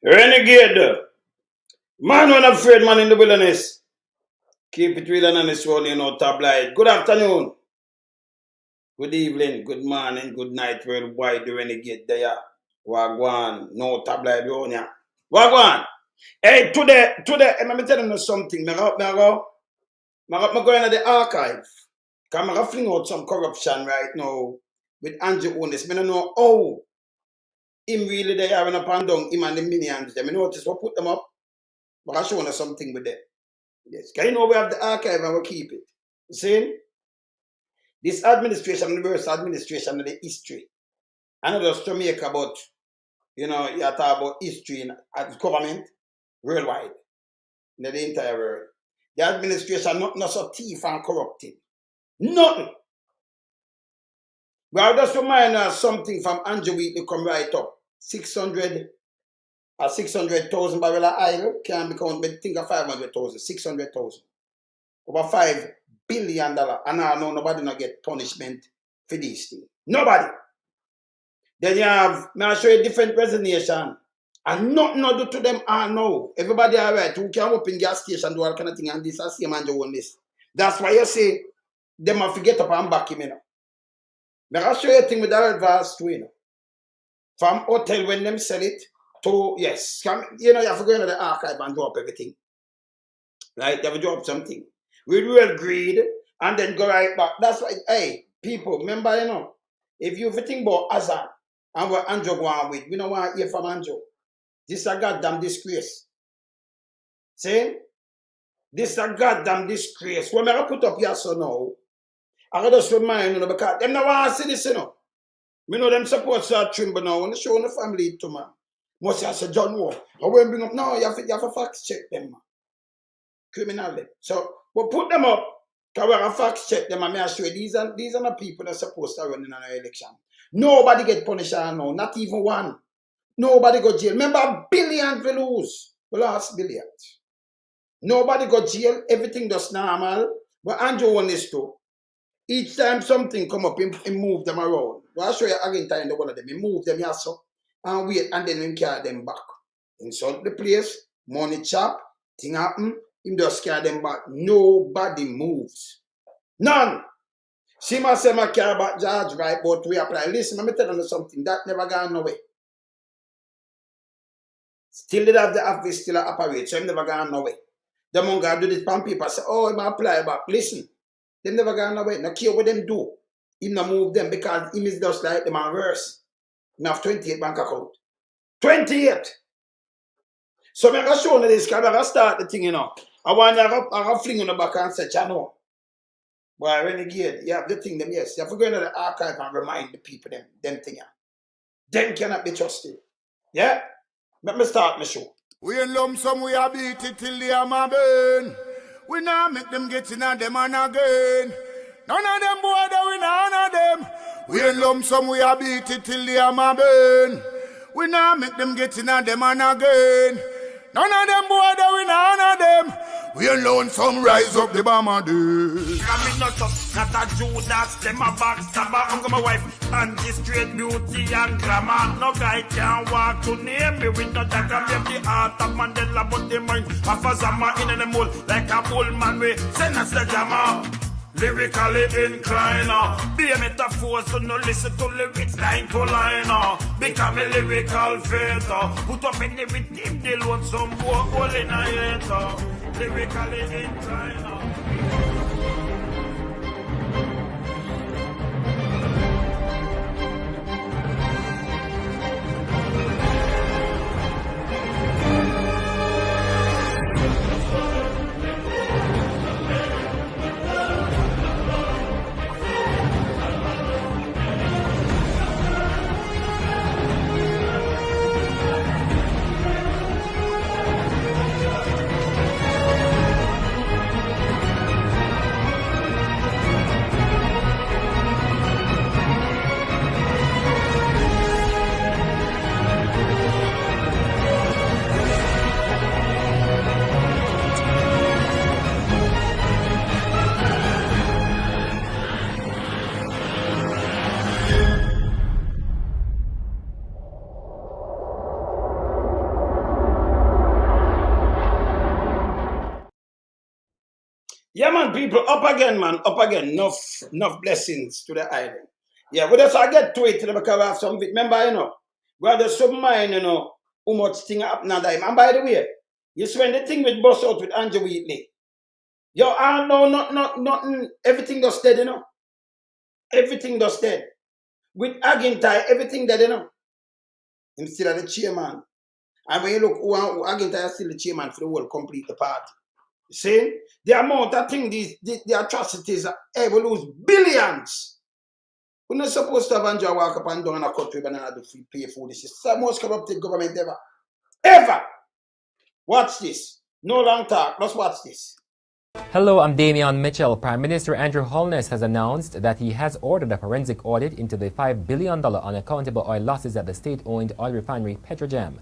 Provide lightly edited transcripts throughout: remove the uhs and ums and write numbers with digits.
Renegade. Man when afraid man in the wilderness. Keep it real and honest one, tabloid. Good afternoon. Good evening, good morning, good night, worldwide, the renegade there. Wagwan, no tabloid on ya. Wagwan. Hey, today, let me tell you something. I go into the archive. Because I fling out some corruption right now with Andrew Holness. I don't know how him really they having a pan down, him and the minions. I notice what put them up. But I show you something with them. Yes. Because we have the archive and we keep it. You see? This administration, the worst administration of the history. I know just to make about, you talk about history and government worldwide. In the entire world. The administration not so thief and corrupted. Nothing. But I'll just remind us something from Andrew to come right up. 600,000 barrel of oil can become, but think of 500,000, 600,000. Over $5 billion. And I know nobody not get punishment for this thing. Nobody. Then you have, may I show you different resignation. And nothing do to them, I know. Everybody all right, who can open gas station, do all kind of thing, and this, I see man doing this. That's why you say, them have to get up and back him, May I show you a thing with that advice too, From hotel when them sell it to, yes, you have to go into the archive and drop everything. Right? They have to drop something. We real greed and then go right back. That's why, hey, people, remember, if you think about Azan and what Andrew going with, we don't want to hear from Andrew. This is a goddamn disgrace. See? This is a goddamn disgrace. When I put up here so now, I got to remind you, because them don't want to see this, We know them supposed to tremble now. When they show the family to man. Must have said, John Wall. I won't bring up. No, you have to fact check them, man. Criminal them. So, we put them up. Because we have to fact check them. And I show you, these are the people that are supposed to run in an election. Nobody get punished now. Not even one. Nobody go jail. Remember, $1 billion we lose. We lost billions. Nobody go jail. Everything does normal. But Andrew won this too. Each time something come up, he move them around. Well, I'll show you again time the one of them. He move them here so and wait and then he carry them back. Insult the place, money chop, thing happen, him just carry them back. Nobody moves. None. She must say my carry back George right, but we apply. Listen, let me tell you something. That never gone away. Still did have the office still operate, so him never gone away. The monga do this pan people say, oh, him apply back. Listen. Them never gone away. No care what them do. Him not move them because him is just like them and worse. Him have 28 bank account. 28! So I'm going to show you this because I'm going to start the thing, I want to fling on the back and say, Chano. Boy, renegade, you have the thing, them, yes. You have to go into the archive and remind the people, them thing. Them cannot be trusted. Yeah? Let me start my show. We in lump sum, we a beat it till the hammer burn. We now make them get in them and again. None of them boy that we none of them. We in lump sum, we a beat it till the hammer burn. We now make them get in them and again. None of them boy that we none of them. We alone some rise up the bomber dude. I'm not a Judas, them a backstabber. I'm got my wife and this straight beauty and glamour. No guy can walk to name me with no dagger. Make the heart of Mandela, but the mind of a Zama in the mold like a bull man. We send us the jammer. Lyrically inclined, be a metaphor, so no listen to lyrics line to line. Become a lyrical fighter. Put up in the rhythm, they want some more hole in a hater. Lyrically inclined. Yeah, man, people, up again, man, up again. Enough blessings to the island. Yeah, we just get to it because we have some, remember, we have the submarine, how much thing happen at time. And by the way, you see when the thing with bust out with Andrew Wheatley, yo, I know nothing, everything just dead, Everything just dead. With Agintai, everything dead, Him still the chairman. And when you look, who Agintai is still the chairman for the whole complete the party. You see? The amount of things, the atrocities, will lose billions. We're not supposed to have Andrew walk up and down and a cut ribbon and do free pay food. This is the most corrupted government ever. Ever! Watch this. No long talk. Let's watch this. Hello, I'm Damian Mitchell. Prime Minister Andrew Holness has announced that he has ordered a forensic audit into the $5 billion unaccountable oil losses at the state-owned oil refinery Petrojam.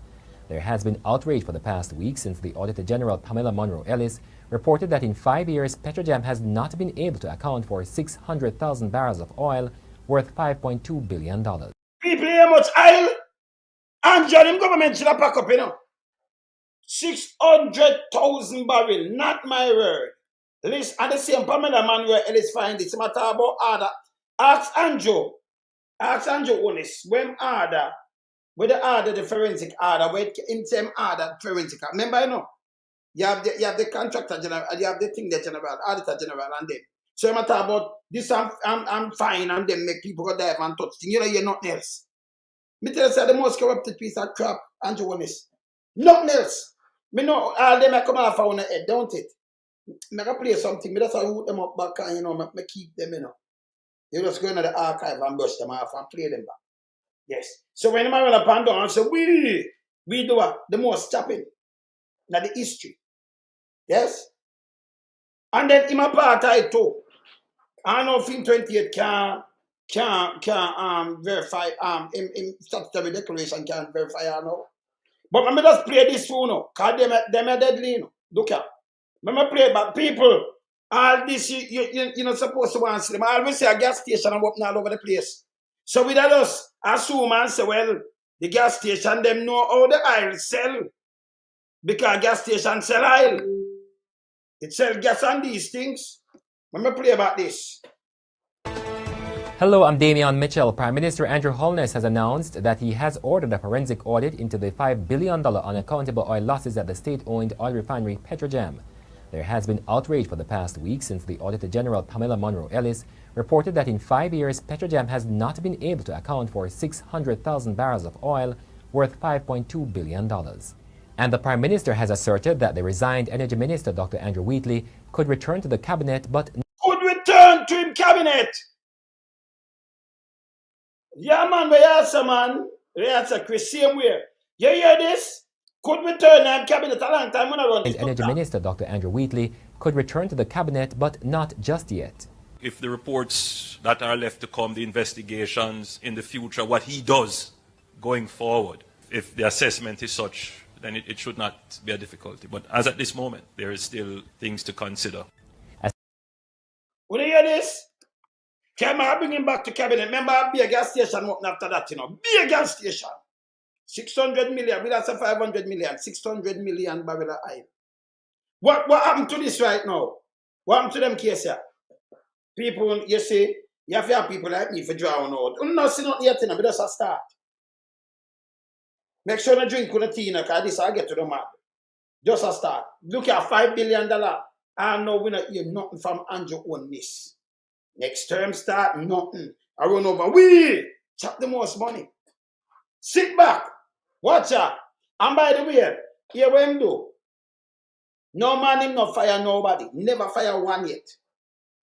There has been outrage for the past week since the Auditor General Pamela Monroe Ellis reported that in 5 years, Petrojam has not been able to account for 600,000 barrels of oil worth $5.2 billion. People hear much oil, and John government should have pack up, 600,000 barrels, not my word. Listen, and the same Pamela Manuel Ellis find this matter about order. Ask Andrew Holness, when order, with the order, the forensic order, with in same order, forensic. Remember, you have the contractor general, you have the thing that general, auditor general, and them. So matter about this, I'm fine, and then make people go dive and touch things. You're nothing else. Me tell you, the most corrupted piece of crap, Andrew Holness. Nothing else. Me know all them I come off on the head, don't it? Me can play something, me just root them up back and me keep them, You just go into the archive and brush them off and play them back. Yes. So when I run up and down and say, we do the most chopping in the history. Yes? And then in my part I too. I know film 28 can verify in statutory declaration can verify I know. But let me just play this phone now, because them are deadly, Look at. Let me play but people. All this you're not supposed to answer them. I always say a gas station and open all over the place. So we just assume and say, well, the gas station them know how the oil sell. Because gas station sell oil. It sell gas and these things. Let me play about this. Hello, I'm Damian Mitchell. Prime Minister Andrew Holness has announced that he has ordered a forensic audit into the $5 billion unaccountable oil losses at the state-owned oil refinery Petrojam. There has been outrage for the past week since the Auditor General Pamela Monroe Ellis reported that in 5 years, Petrojam has not been able to account for 600,000 barrels of oil worth $5.2 billion. And the Prime Minister has asserted that the resigned Energy Minister, Dr. Andrew Wheatley, could return to the cabinet but could return to him cabinet. Yeah, man, we answer, man. We answer Chris, same way. You hear this? Could return to cabinet a long time when I run this. Energy Minister Dr. Andrew Wheatley could return to the cabinet, but not just yet. If the reports that are left to come, the investigations in the future, what he does going forward, if the assessment is such, then it should not be a difficulty. But as at this moment, there is still things to consider. When you hear this? Can I bring him back to cabinet? Remember, be a gas station open after that, Be a gas station. 600 million, we that's a 500 million, 600 million barrel of oil. What happened to this right now? What happened to them case here? People, you see, you have to have people like me for drawing out. You don't see nothing yet, but just a start. Make sure you drink with the tea, because this I get to the map. Just a start. Look at $5 billion. I know we not hear nothing from Andrew Holness. Next term start, nothing. I run over. We chop the most money. Sit back. Watch out. And by the way, here what him do. No man him not fire nobody. Never fire one yet.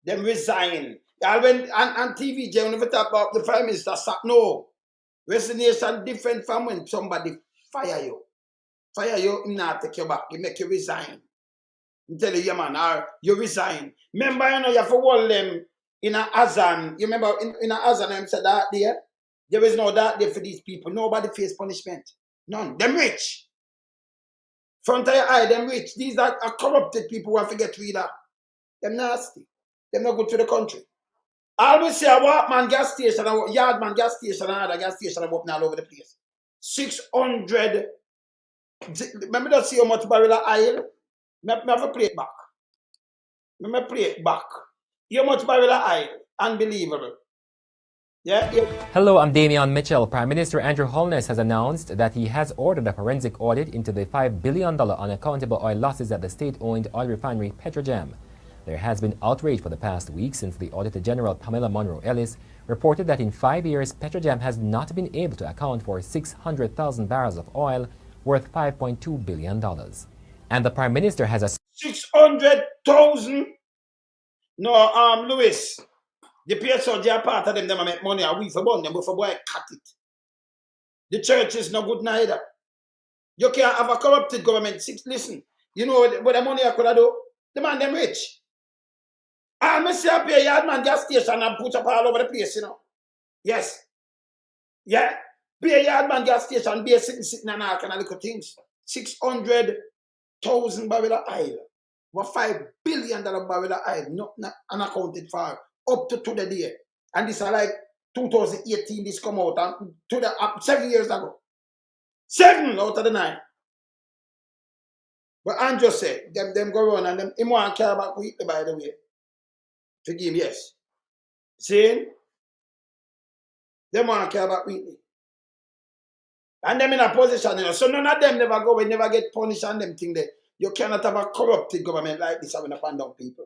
Them resign. And TV, when never talk about the Prime Minister, no. Resignation different from when somebody fire you. Fire you, him not take you back. He make you resign. He tell you, yeah man, you resign. Remember, you have to hold them in a Azan. You remember in a Azan, I said that there? There is no that there for these people. Nobody face punishment. None. Them rich. Front of your eye, them rich. These are corrupted people who have to get rid of. Them nasty. Them not good to the country. I always say a Walkman gas station, a Yardman gas station, and other gas station are open all over the place. 600. Remember to see how much barrel of oil? I have to play it back. Let me play it back. You much barrel of oil. Unbelievable. Yeah? Hello, I'm Damian Mitchell. Prime Minister Andrew Holness has announced that he has ordered a forensic audit into the $5 billion unaccountable oil losses at the state-owned oil refinery Petrojam. There has been outrage for the past week since the Auditor General Pamela Monroe Ellis reported that in 5 years, Petrojam has not been able to account for 600,000 barrels of oil worth $5.2 billion. And the Prime Minister has a 600,000. No, Louis. The PSO, they are part of them make money and we for bond them, but for boy cut it. The church is no good neither. You can't have a corrupted government. Listen, you know what the money I could do? The man them rich. I must say I pay Yardman gas station and put up all over the place, you know. Yes. Yeah. Be a Yardman gas station, be a sitting and all kind of little things. 600,000 barrel of oil. What $5 billion barrel of oil, not unaccounted for. Up to the day. And this is like 2018, this come out, and to the 7 years ago. 7 out of the 9. But Andrew said, them go run and them, him want to care about Wheatley, by the way. To give him, yes. See? Them want to care about Wheatley. And them in a position, you know. So none of them never go, we never get punished on them thing there. You cannot have a corrupted government like this having a pan down people.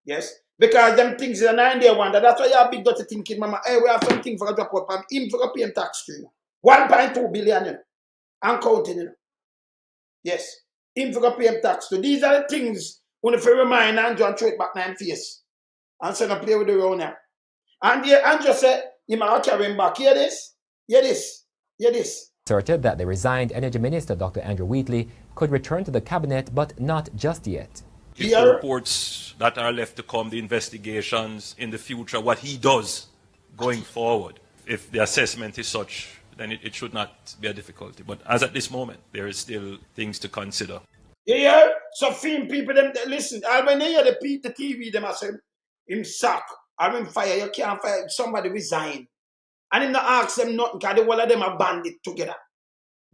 Yes? Because them things is a 9-day wonder. That's why you have big dirty thinking, mama, hey, we have something for a drop out from him for a pay tax to you. 1.2 billion, you know. And counting, you know. Yes. Him for a pay tax to. These are the things when if you remind Andrew and throw it back 9 face. And so play with the round now. And Andrew said, you might carry him back. Hear this? Hear this? Hear this? asserted that the resigned Energy Minister, Dr. Andrew Wheatley, could return to the cabinet, but not just yet. If the reports that are left to come, the investigations in the future, what he does going forward, if the assessment is such, then it should not be a difficulty. But as at this moment, there is still things to consider. Yeah, so film people, them listen, when they hear the TV, them I say, him sack, or him fire, you can't fire, somebody resign. And him not ask them nothing, because the whole of them are banded together.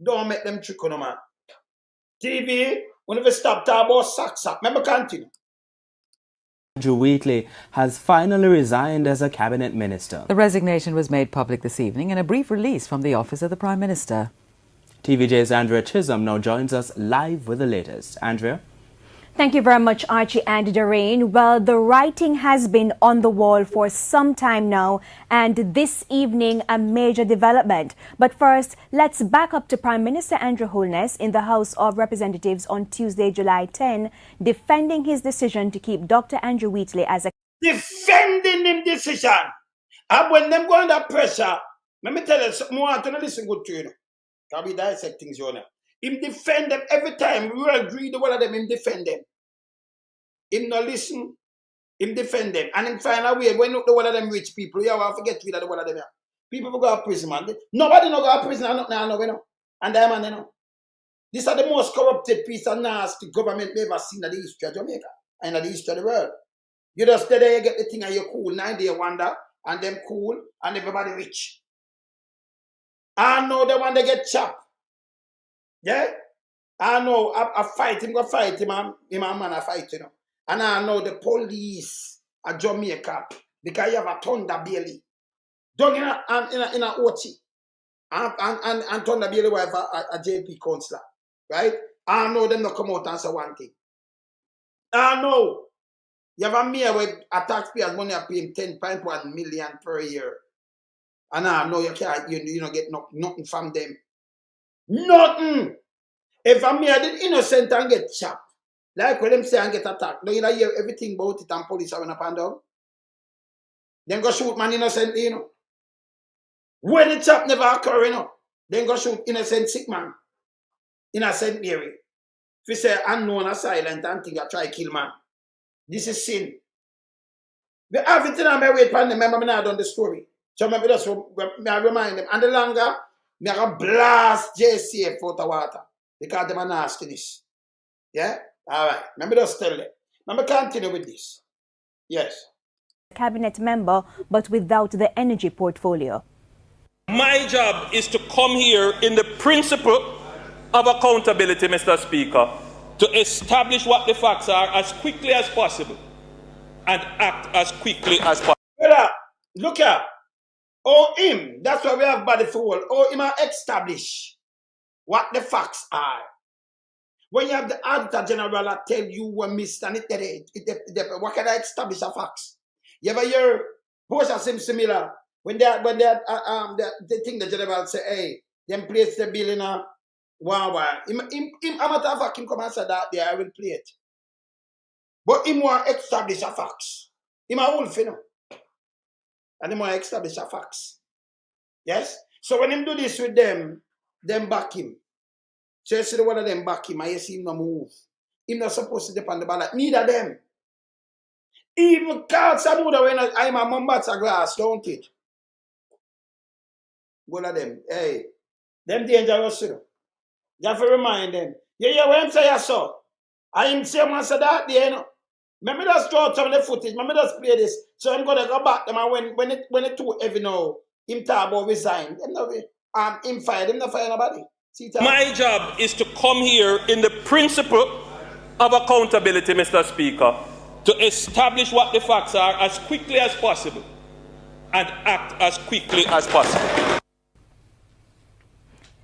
Don't make them trick on them, man. TV, whenever stop talk about sack. Remember, continue. Andrew Wheatley has finally resigned as a cabinet minister. The resignation was made public this evening in a brief release from the office of the Prime Minister. TVJ's Andrea Chisholm now joins us live with the latest. Andrea? Thank you very much, Archie and Doreen. Well, the writing has been on the wall for some time now, and this evening a major development. But first, let's back up to Prime Minister Andrew Holness in the House of Representatives on Tuesday, July 10, defending his decision to keep Dr. Andrew Wheatley as a... Defending him decision. And when them go under pressure, let me tell you something more, I don't listen good to you. Can we dissect things, you know? Him defend them every time. We will agree the one of them, him defend them. Him not listen, him defend them. And him find a way, when the one of them rich people, you have to forget rid of the one of them. People go to prison, man. Nobody no go to prison, and nothing, you know. And them, man, you know. These are the most corrupted piece of nasty government we ever seen in the history of Jamaica and in the history of the world. You just stay there, you get the thing, and you're cool. 9-day wonder, and them cool, and everybody rich. I know the one they get chopped. Yeah? I know I fight him, go fight him, and man I fight, you know. And I know the police at Jamaica, because you have a Thunder Bailey. Don't in a OT. And Thunder Bailey wife a JP counselor. Right? I know them not come out and say one thing. I know you have a mayor with a taxpayer's money I pay him 10.1 million per year. And I know you can't you don't get nothing from them. Nothing. If a mayor did innocent and get chopped, like when them say and get attacked, don't you hear everything about it and police are up and down? Then go shoot man innocently, you know. When the chop never occur, you know, then go shoot innocent sick man. Innocent Mary. If you say unknown or silent and think I try to kill man. This is sin. But everything I may wait for them, remember me now done the story. So maybe that's what I remind them. And the longer, I go blast JCF out of water. Because them are nastiness. Yeah? Alright. Let me just tell them. Let me continue with this. Yes. Cabinet member, but without the energy portfolio. My job is to come here in the principle of accountability, Mr. Speaker, to establish what the facts are as quickly as possible and act as quickly as possible. Brother, look here. Oh, him, that's why we have body for. Oh, him establish what the facts are. When you have the auditor general that tell you what missed and what can I establish a facts? You ever hear both of them similar? When they think the general say, hey, them place the bill in a one. Him amateur of fact, him come and say that there I will play it. But him want establish a facts. Him a wolf, you know. And him want establish a facts. Yes? So when him do this with them back him. So you see the one of them back him and you see him no move. Him not supposed to depend on the ballot. Neither them. Even Carl Samuda when I'm a Mombasa glass, don't it? One of them. Hey. Them dangerous, you know. You have to remind them. You hear what I'm saying, so? I am saying once that day, you know. Let me just draw some of the footage. Let me just play this. So I'm gonna go back to them and when it too heavy now, him talk about resign. Them not him fire, them not fire nobody. My job is to come here in the principle of accountability, Mr. Speaker, to establish what the facts are as quickly as possible and act as quickly as possible.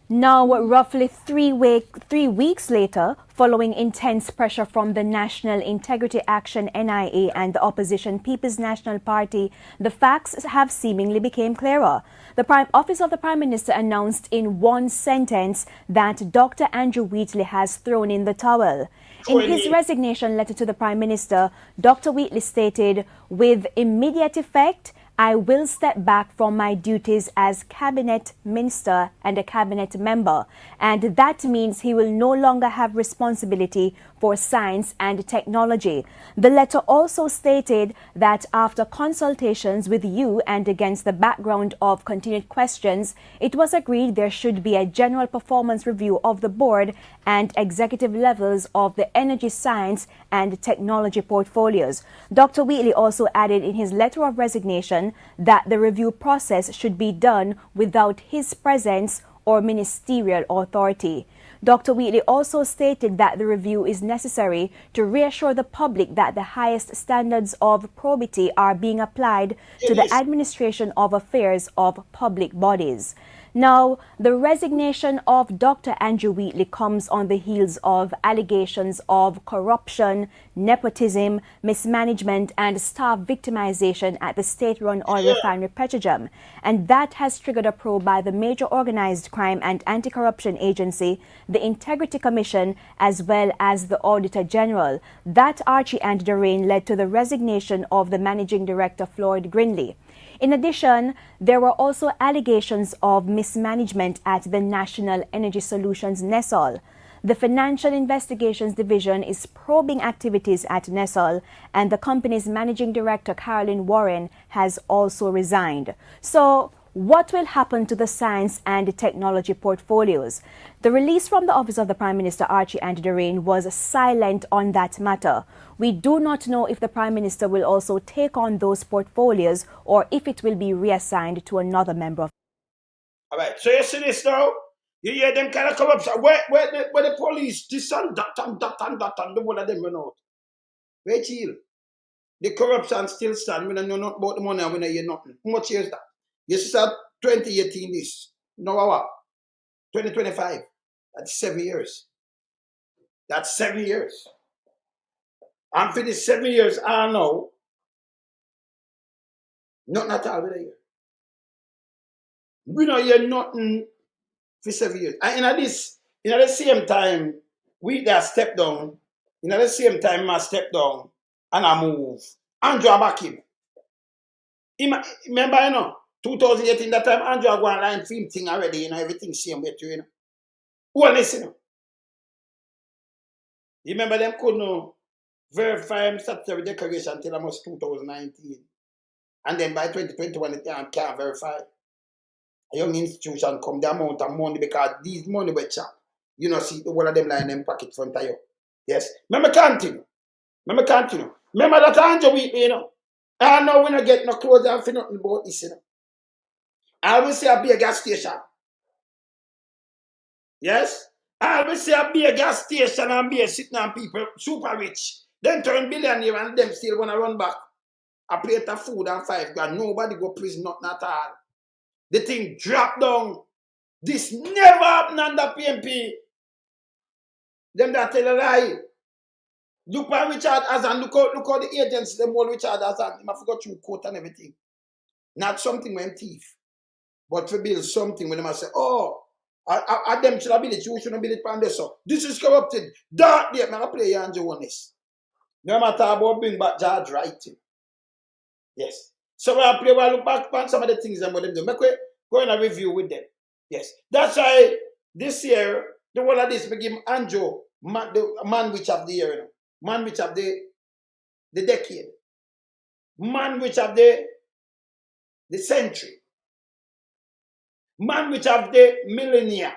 Now, roughly 3 weeks later, following intense pressure from the National Integrity Action NIA and the opposition People's National Party, the facts have seemingly become clearer. The Office of the Prime Minister announced in one sentence that Dr. Andrew Wheatley has thrown in the towel. In his resignation letter to the Prime Minister, Dr. Wheatley stated, "With immediate effect, I will step back from my duties as cabinet minister and a cabinet member, and that means he will no longer have responsibility for science and technology." The letter also stated that after consultations with you and against the background of continued questions, it was agreed there should be a general performance review of the board and executive levels of the energy, science and technology portfolios. Dr. Wheatley also added in his letter of resignation that the review process should be done without his presence or ministerial authority. Dr. Wheatley also stated that the review is necessary to reassure the public that the highest standards of probity are being applied to the administration of affairs of public bodies. Now, the resignation of Dr. Andrew Wheatley comes on the heels of allegations of corruption, nepotism, mismanagement and staff victimization at the state-run oil refinery Petrojam. And that has triggered a probe by the major organized crime and anti-corruption agency, the Integrity Commission, as well as the Auditor General. That, Archie and Doreen, led to the resignation of the Managing Director, Floyd Grindley. In addition, there were also allegations of mismanagement at the National Energy Solutions NESOL. The Financial Investigations Division is probing activities at NESOL, and the company's Managing Director, Carolyn Warren, has also resigned. So, what will happen to the science and technology portfolios? The release from the Office of the Prime Minister, Archie and Doreen, was silent on that matter. We do not know if the Prime Minister will also take on those portfolios or if it will be reassigned to another member of. All right, so you see this now? You hear them kind of corruption. Where the police, this and that, the one of them run out. Wait till. The corruption still stand. We don't know nothing about the money and we don't hear nothing. How much years that? You see, 2018 this. Now what? 2025. That's 7 years. That's 7 years. And for the 7 years, I know, nothing at all we don't hear. We don't hear nothing for 7 years. And in the same time, we that step down, in the same time, I step down and I move. Andrew back him. Remember, 2018, that time, Andrew go online film thing already, everything same way too, Who listen? You remember them couldn't verify statutory declaration until almost 2019. And then by 2021, they can't verify. A young institution come the amount of money because these money were chap. See the one of them line in pocket front of you. Yes. Remember continue. Remember that Andrew Wheatley, I know we not get no clothes and for nothing about this, I will say I'll be a gas station. Yes? I will say I'll be a gas station and be a sitting on people super rich. Then turn billionaire and them still want to run back a plate of food and $5,000. Nobody go prison, nothing at all. The thing drop down. This never happened under PMP. Them that tell a lie. Look at Richard Hazan. Look how the agents, them all Richard Hazan. I forgot you quote and everything. Not something when thief. But to build something when they must say, oh, I them should have built it, you shouldn't build it on this. So this is corrupted. Dark day, I'm play Andrew Holness. No matter about bring back George writing. Yes. So when I play, I look back on some of the things that them do. Make we go in a review with them. Yes. That's why this year, the whole of this, we give Andrew, the man which have the year, you know. Man which have the decade. Man which have the century. Man which have the millennia.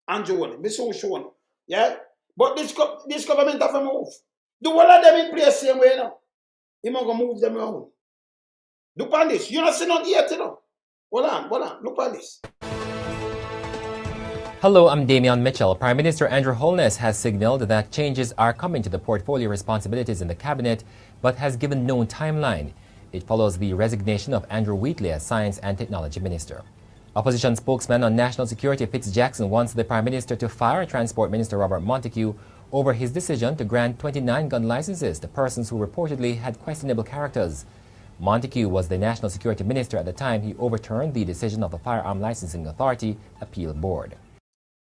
Andrew Holness. This is shown. Yeah? But this government have to move. The whole of them in place same way now. He must move them around. Look at this. You not see nothing yet, you know. Hold on. Look at this. Hello, I'm Damian Mitchell. Prime Minister Andrew Holness has signaled that changes are coming to the portfolio responsibilities in the cabinet, but has given no timeline. It follows the resignation of Andrew Wheatley as Science and Technology Minister. Opposition spokesman on national security Fitz Jackson wants the Prime Minister to fire Transport Minister Robert Montague over his decision to grant 29 gun licenses to persons who reportedly had questionable characters. Montague was the National Security Minister at the time he overturned the decision of the Firearm Licensing Authority Appeal Board.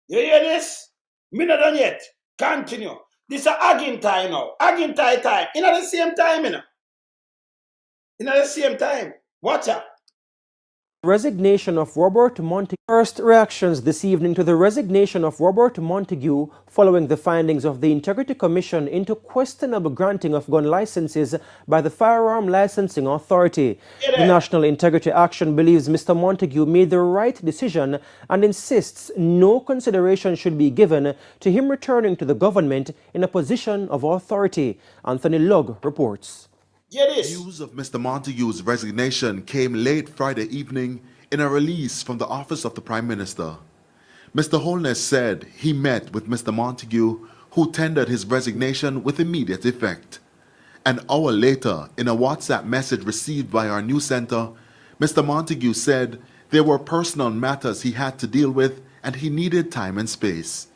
You hear this? Me not done yet. Continue. This is Agin time now. Agin time. In at the same time, you know. In at the same time. Watch out. Resignation of Robert Montague. First reactions this evening to the resignation of Robert Montague following the findings of the Integrity Commission into questionable granting of gun licenses by the Firearm Licensing Authority. The National Integrity Action believes Mr. Montague made the right decision and insists no consideration should be given to him returning to the government in a position of authority. Anthony Lugg reports. News of Mr. Montague's resignation came late Friday evening in a release from the office of the Prime Minister. Mr. Holness said he met with Mr. Montague, who tendered his resignation with immediate effect. An hour later, in a WhatsApp message received by our news center, Mr. Montague said there were personal matters he had to deal with and he needed time and space.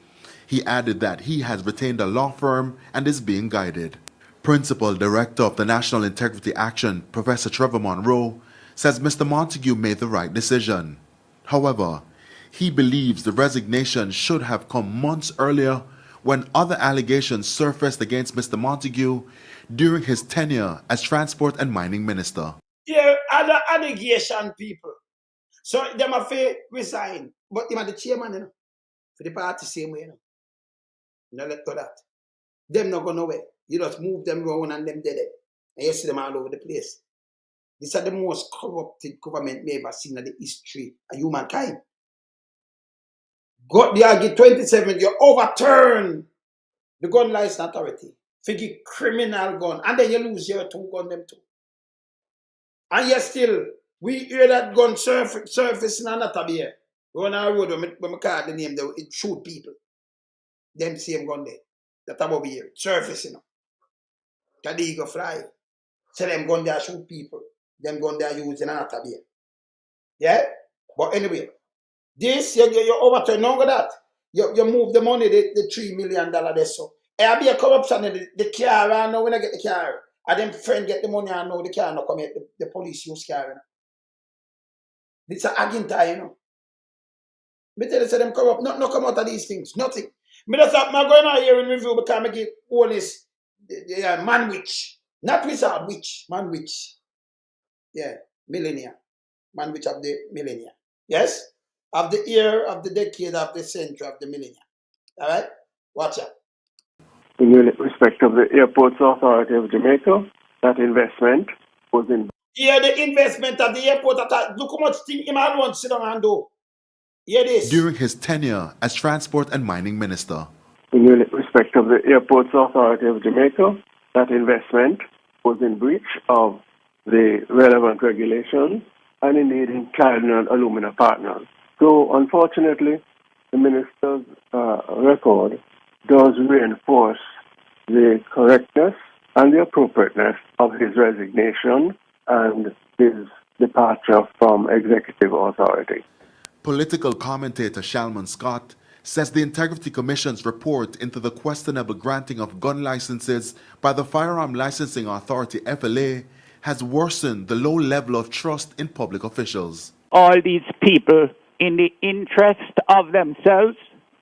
He added that he has retained a law firm and is being guided. Principal Director of the National Integrity Action, Professor Trevor Monroe, says Mr. Montague made the right decision. However, he believes the resignation should have come months earlier when other allegations surfaced against Mr. Montague during his tenure as Transport and Mining Minister. There are other allegation people. So them have to resign. But him are the chairman, you know, for the party same way, you know. No let go that. Them not go nowhere. You just move them around and them dead. And you see them all over the place. These are the most corrupted government we ever seen in the history of humankind. Got the argue 27, you overturn the gun license authority. Figure criminal gun. And then you lose your 2 gun them too. And yet still, we hear that gun surfacing and not here. We on our road when we call the name, it shoot people. Them same gun there. That above here. Surfacing. Can they go fly? So them gun there shoot people. Them gun there using an atabia. Yeah? But anyway, this, you overturn none of that. You move the money, the $3 million there so. There be a corruption in the car, I know when I get the car. And them friend get the money, I know the car not come here, the police use car. You know? It's a aginta, you know. Me tell you, say them corrupt, not come out of these things, nothing. Me just have my going on here in review because I give all this man witch. Not wizard witch, man witch. Yeah, millennia. Man witch of the millennia. Yes? Of the year, of the decade, of the century, of the millennia. Alright? Watch out. In respect of the Airports Authority of Jamaica, that investment was in. Yeah, the investment of the airport authority. Look how much thing him alone sit down and do. Hear this. During his tenure as Transport and Mining Minister. In respect of the Airports Authority of Jamaica, that investment was in breach of the relevant regulations and indeed in Cardinal Alumina Partners. So, unfortunately, the Minister's record does reinforce the correctness and the appropriateness of his resignation and his departure from executive authority. Political commentator Shalman Scott says the Integrity Commission's report into the questionable granting of gun licenses by the Firearm Licensing Authority FLA has worsened the low level of trust in public officials. All these people, in the interest of themselves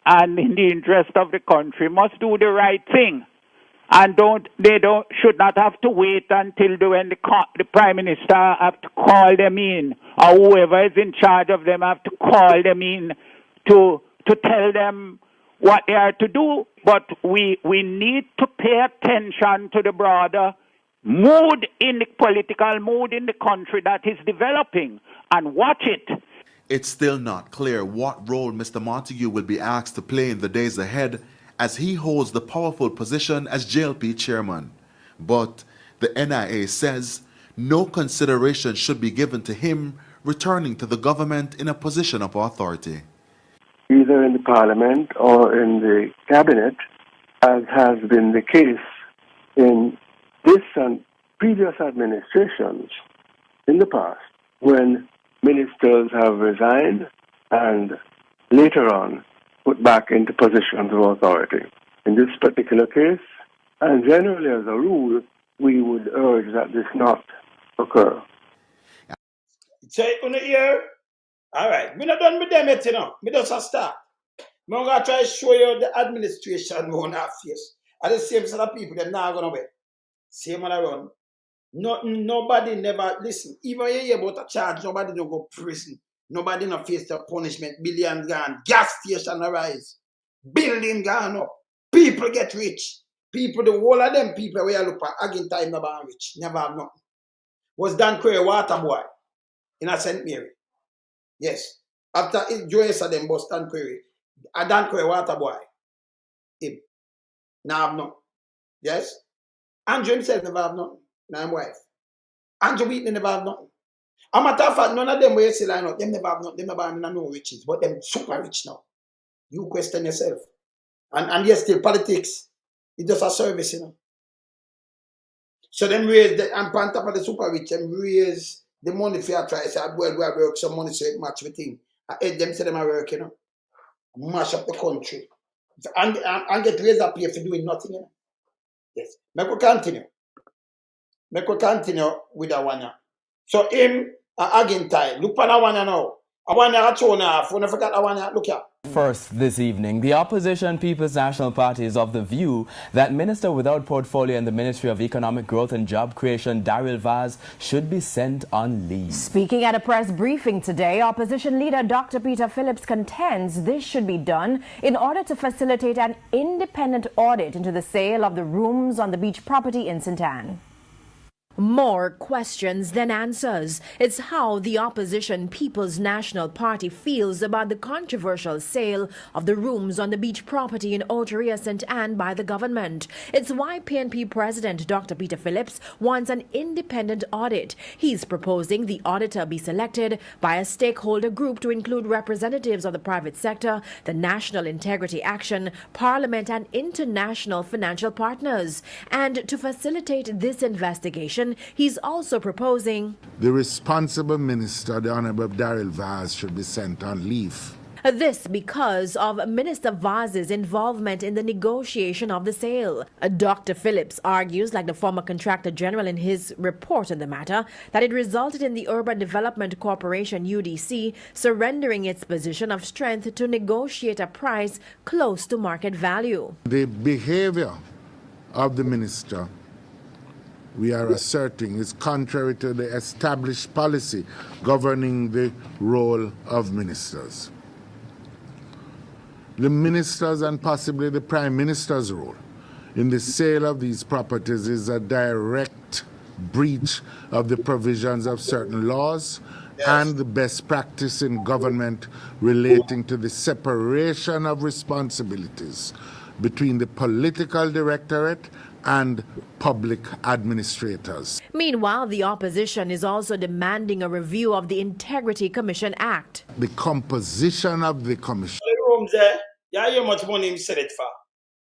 and in the interest of the country, must do the right thing, and should not have to wait until when the Prime Minister have to call them in, or whoever is in charge of them have to call them in to tell them what they are to do. But we need to pay attention to the broader mood in the political mood in the country that is developing, and watch it. It's still not clear what role Mr. Montague will be asked to play in the days ahead, as he holds the powerful position as JLP chairman. But the NIA says no consideration should be given to him returning to the government in a position of authority. Either in the Parliament or in the Cabinet, as has been the case in this and previous administrations in the past, when ministers have resigned and later on put back into positions of authority. In this particular case, and generally as a rule, we would urge that this not occur. So, on the ear, all right, we're not done with them yet, you know. We just a start. I'm going to try to show you the administration we want to face. And the same set of people, they're not going to wait. Same on the run. Nobody never, listen, even you hear about a charge, nobody don't go prison. Nobody not face the punishment. Billion gone. Gas station rise. Building gone up. People get rich. People, the whole of them people where you look at, again time never have rich. Never have nothing. Was Dan Query water boy in a St. Mary. Yes. After Joyce of them was Dan Query. A Dan Query water boy. Him. Now have nothing. Yes? Andrew himself never have nothing. Now his wife. Andrew Wheaton never have nothing. A matter of fact, none of them where you see line up, them never have nothing, them never have no riches, but them super rich now. You question yourself. And yes, still politics. It's just a service, you know. So them raise the, and on top of the super rich, them raise the money for you try to say, well, we work some money so it match with thing. I hate them say them are work, you know. Mash up the country. And get raised up here for doing nothing, you know. Yes. Make we continue. Make we continue with that one now. So him again time. Look for that one now. I want to show now. When I forgot I want to look at. First this evening, the opposition People's National Party is of the view that Minister without portfolio in the Ministry of Economic Growth and Job Creation, Daryl Vaz, should be sent on leave. Speaking at a press briefing today, opposition leader Dr. Peter Phillips contends this should be done in order to facilitate an independent audit into the sale of the rooms on the beach property in St. Anne. More questions than answers. It's how the opposition People's National Party feels about the controversial sale of the rooms on the beach property in Oteria, St. Anne by the government. It's why PNP President Dr. Peter Phillips wants an independent audit. He's proposing the auditor be selected by a stakeholder group to include representatives of the private sector, the National Integrity Action, Parliament and international financial partners. And to facilitate this investigation, he's also proposing the responsible minister, the Honorable Daryl Vaz, should be sent on leave. This because of Minister Vaz's involvement in the negotiation of the sale. Dr. Phillips argues, like the former contractor general in his report on the matter, that it resulted in the Urban Development Corporation, UDC, surrendering its position of strength to negotiate a price close to market value. The behavior of the minister, we are asserting, is contrary to the established policy governing the role of ministers. The ministers and possibly the Prime Minister's role in the sale of these properties is a direct breach of the provisions of certain laws and the best practice in government relating to the separation of responsibilities between the political directorate and public administrators. Meanwhile, the opposition is also demanding a review of the Integrity Commission Act. The composition of the commission. The rooms there, yeah, how much money he sell it for?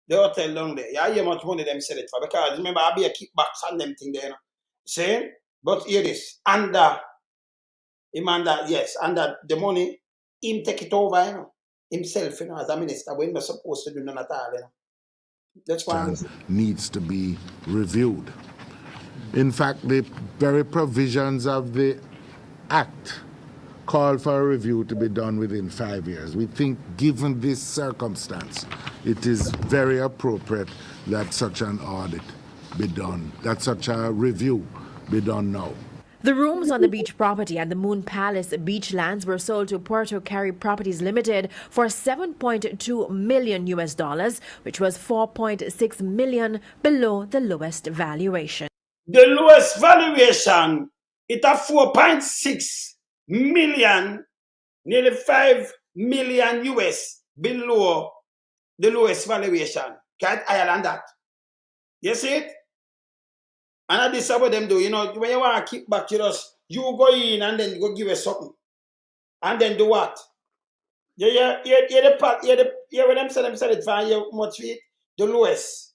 The hotel down there. You hear how much money them sell it for. Because remember, I be a kickbacks and them thing there, you know. See? But hear this. Under the money, him take it over, you know. Himself, you know, as a minister, when we're supposed to do none at all, you know. That's why needs to be reviewed. In fact, the very provisions of the Act call for a review to be done within 5 years. We think, given this circumstance, it is very appropriate that such an audit be done, that such a review be done now. The rooms on the beach property at the Moon Palace beach lands were sold to Puerto Cary Properties Limited for $7.2 million US, which was $4.6 million below the lowest valuation. The lowest valuation, it at 4.6 million, nearly 5 million US below the lowest valuation. Quite higher than that. You see it? And this is what them do. You know, when you want to kick back, you go in and then go give us something. And then do what? When them sell it for you much feet, the lowest.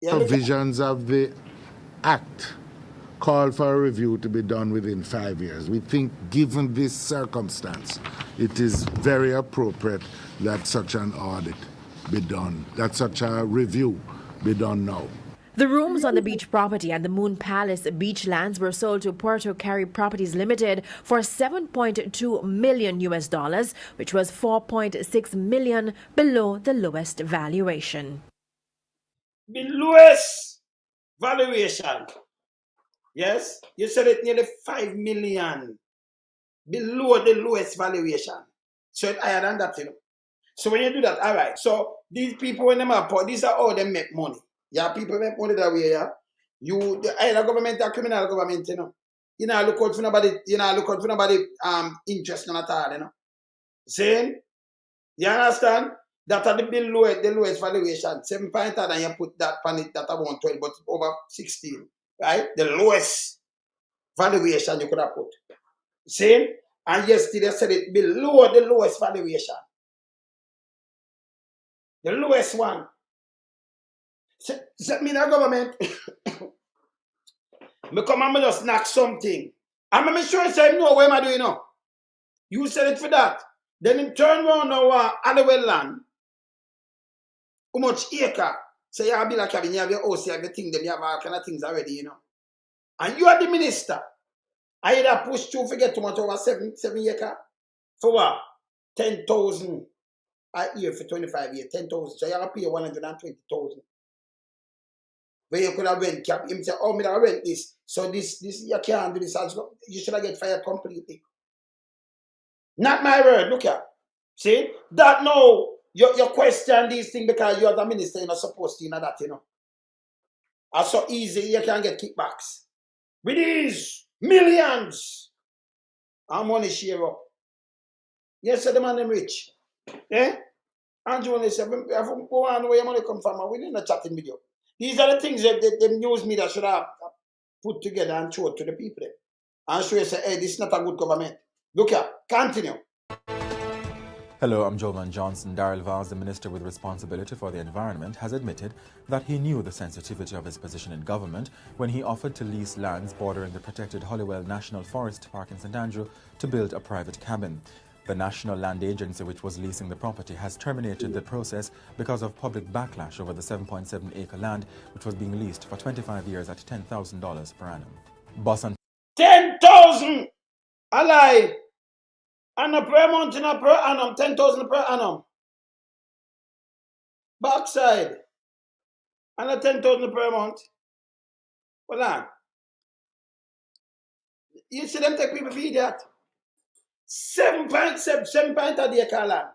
Provisions of the Act call for a review to be done within 5 years. We think, given this circumstance, it is very appropriate that such an audit be done, that such a review be done now. The rooms on the beach property at the Moon Palace beach lands were sold to Puerto Cary Properties Limited for $7.2 million US, which was $4.6 million below the lowest valuation. The lowest valuation. Yes, you said it nearly 5 million below the lowest valuation. So it's higher than that, you know. So when you do that, all right. So these people, when they are poor, these are all they make money. Yeah, people make money that way, yeah. Either government or criminal government, you know. You know, look out for nobody, interest in at all, you know. Saying, you understand? That are the lowest valuation. 7 point and you put that on it that I want 12, but over 16. Right? The lowest valuation you could have put. Same? And yesterday said it below the lowest valuation. The lowest one. So me the government. Me come and me just knock something. And me sure say no, what am I doing now? You said it for that. Then him turn around now Alloway land. How much acre? Say you be like having you have your house, you have your thing, them you have all kind of things already, you know. And you are the minister. I either push to forget too much over 7 acre. For what? 10,000 a year for 25 years. 10,000. So you have to pay 120,000. Where you could have rent cap. Him say, oh, me I rent this. So this you can't do this. You should have get fired completely. Not my word. Look here. See? That no. You question these things because you're the minister. You're not supposed to, you know that, you know. It's so easy. You can get kickbacks. With these millions, our money share up. Yes, so the man them rich. Eh? Andrew only said, if you go on where your money come from, we didn't chatting with you. These are the things that the news media should have put together and show to the people. And show you say, hey, this is not a good government. Look here, continue. Hello, I'm Jovan Johnson. Daryl Vaz, the Minister with responsibility for the environment, has admitted that he knew the sensitivity of his position in government when he offered to lease lands bordering the protected Holywell National Forest Park in St. Andrew to build a private cabin. The National Land Agency, which was leasing the property, has terminated the process because of public backlash over the 7.7-acre land, which was being leased for 25 years at $10,000 per annum. Boss and 10,000! A lie! And a per month and a per annum, 10,000 per annum. Backside. And a 10,000 per month. Hold on. You see them take people for idiot. 7.7 of the acre land.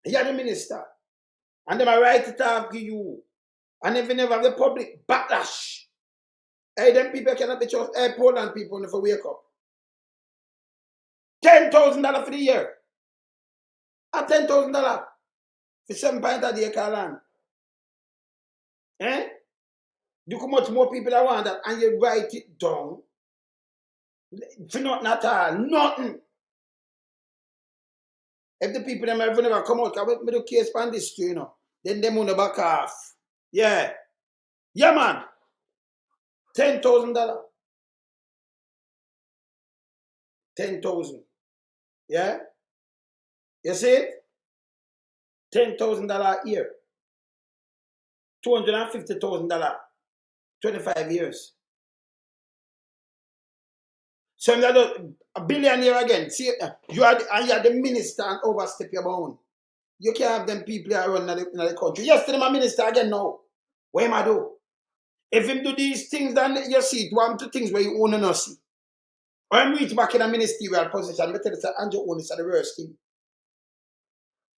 You're the minister. And them are right to talk to you. And if you never have the public backlash, hey, them people cannot be trusted. Hey, Poland people never wake up. $10,000 for the year. At $10,000 for 7 point of the acre land. Eh? Look how much more people I want that, and you write it down. For nothing at all. Nothing. If the people them ever never come out, I will do case on this too, you know. Then them on the back off. Yeah. Yeah, man. $10,000. 10,000. Yeah? You see it? $10,000 a year. $250,000. 25 years. So a billionaire again. See, you are the minister and overstep your bound. You can't have them people that run in the country. Yesterday, my minister again now. What am I do? If him do these things, then you see it. One, two things where you own and not see. When I reach back in a ministerial position, I tell you, Andrew own is the worst thing.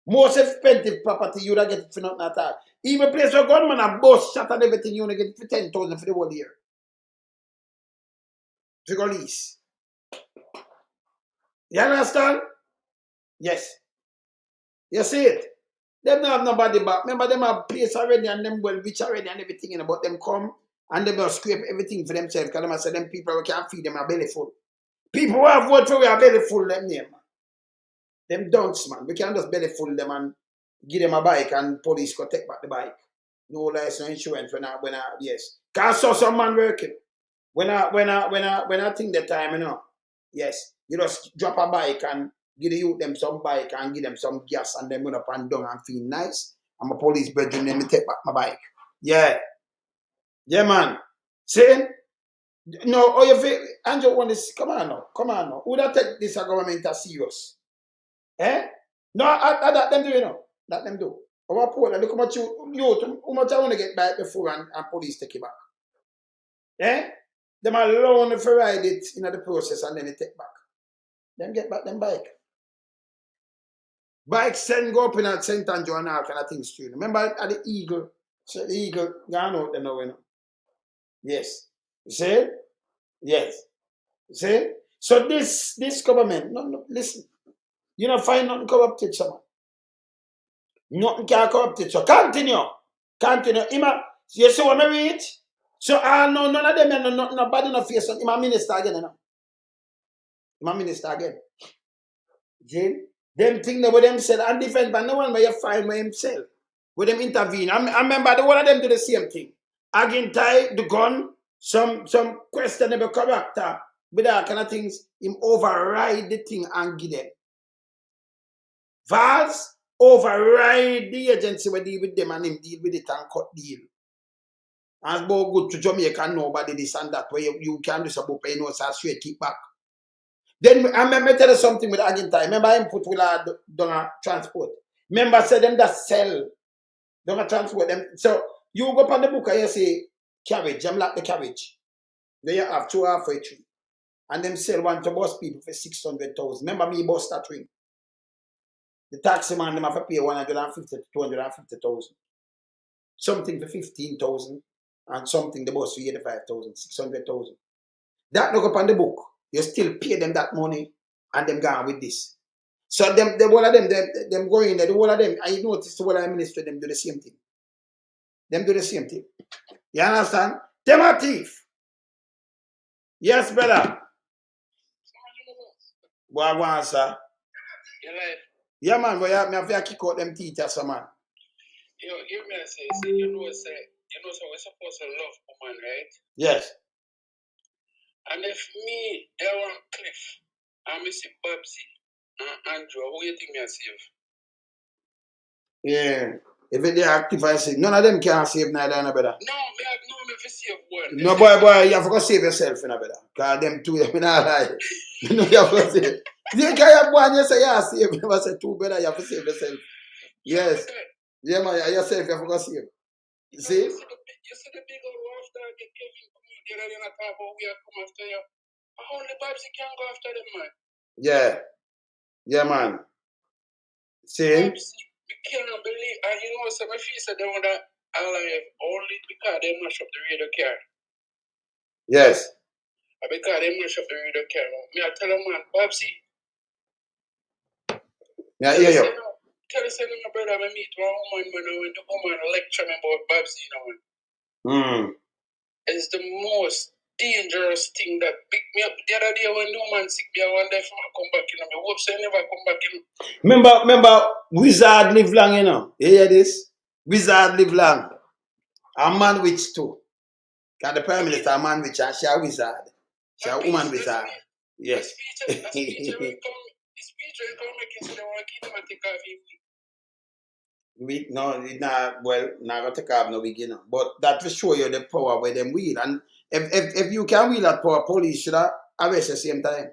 Most expensive property, you don't get it for nothing at all. Even place where gunman a bus shot and everything, you don't get it for 10,000 for the whole year. For go lease. You understand? Yes. You see it? Them don't have nobody back. Remember, them have place already and them well rich already and everything, you know, but them come and them will scrape everything for themselves because them say them people who can't feed them are belly full. People who have voted for we are belly full them name, man. Them dunce, man. We can't just belly full them and give them a bike and police go take back the bike. No license, no insurance yes. Cause I saw some man working. When I think the time, you know, yes, you just drop a bike and give the youth them some bike and give them some gas and then run up and down and feel nice. I'm a police bedroom, let me take back my bike. Yeah. Yeah, man. See? No, oh, you feel, Andrew want this, come on now. Who that take this government as serious? Eh? No, that them do, you know. That them do. Over poor, look how much how much I want to get back before and police take it back. Eh? Them alone if you ride it in the process and then they take back. Them get back them bike. Bike send go up in at St. Andrew and all kind of things too. Remember at the Eagle? So the Eagle gone out there now, you know. Yes. You see? Yes. You see? So this government, no, listen. You don't find nothing corrupted, someone. Nothing can corrupt it. So continue. You see what I read? So no, none of them nobody no face on my minister again, you know. My minister again. Jane, them thing that with them said and different, but no one where you find by himself. With them intervene. I remember the one of them do the same thing. Again, tie the gun, some questionable character, with that kind of things, him override the thing and give them. Vals override the agency where deal with them and him deal with it and cut deal. And go good to Jamaica, nobody this and that, where you can do some pay no straight kick back. Then I remember tell you something with Argentine. Remember him put will done transport. Remember say them that sell don't transport them. So you go up on the book and you say carriage, I'm like the carriage. Then you have 2 halfway 3. And them sell one to bus people for 600,000. Remember me bus that ring. The taxi man them have to pay 150 to 250,000. Something for 15,000 and something the bus for 85,000, 600,000. That look up on the book. You still pay them that money and them gone with this. So them one of them go in there, the one of them, I notice the one of the ministry, them do the same thing. Them do the same thing. You understand? Them are thief. Yes, brother. What I want, sir? Yeah, man, but I have to kick out them teachers, man. Yo, hear me say, you know, we're supposed to love woman, right? Yes. And if me, there on Cliff, and me see Babsy and Andrew, who you think me save? Yeah. If they active, I say, none of them can save neither, no better. No, me for save one. No, boy, you have to save yourself, no better. Because them two, them not lie. You know, you have to save. You can't one, you say, yeah, save. You say, two better, you have to save yourself. Yes. Yeah, man, yourself, you have to save. You see? You see the big old after the Kevin come out there and talk about we are come after you. Only Babsy can go after them, man. Yeah. Yeah, man. See? Babsy, we cannot believe, and you know, some of you said they want to alive only because they mash up the radio car. Yes. Because they mash up the radio car. Me, I tell them, man, Babsy. Yeah, hear you. Tell us, my brother, I meet one woman, when the woman lecture me about Babsy, you know. It's the most dangerous thing that picked me up. The other day when the woman sick, I wonder if I come back, you know. I hope so I never come back, you know. Remember, Wizard live long, you know. You hear this? Wizard live long. A man witch too. Because the Prime Minister a man witch and she a wizard. She a woman wizard. Yes. We no, it not well, not gonna take off no beginning. But that will show you the power where them wheel. And if you can wheel that power, police should have arrest at the same time.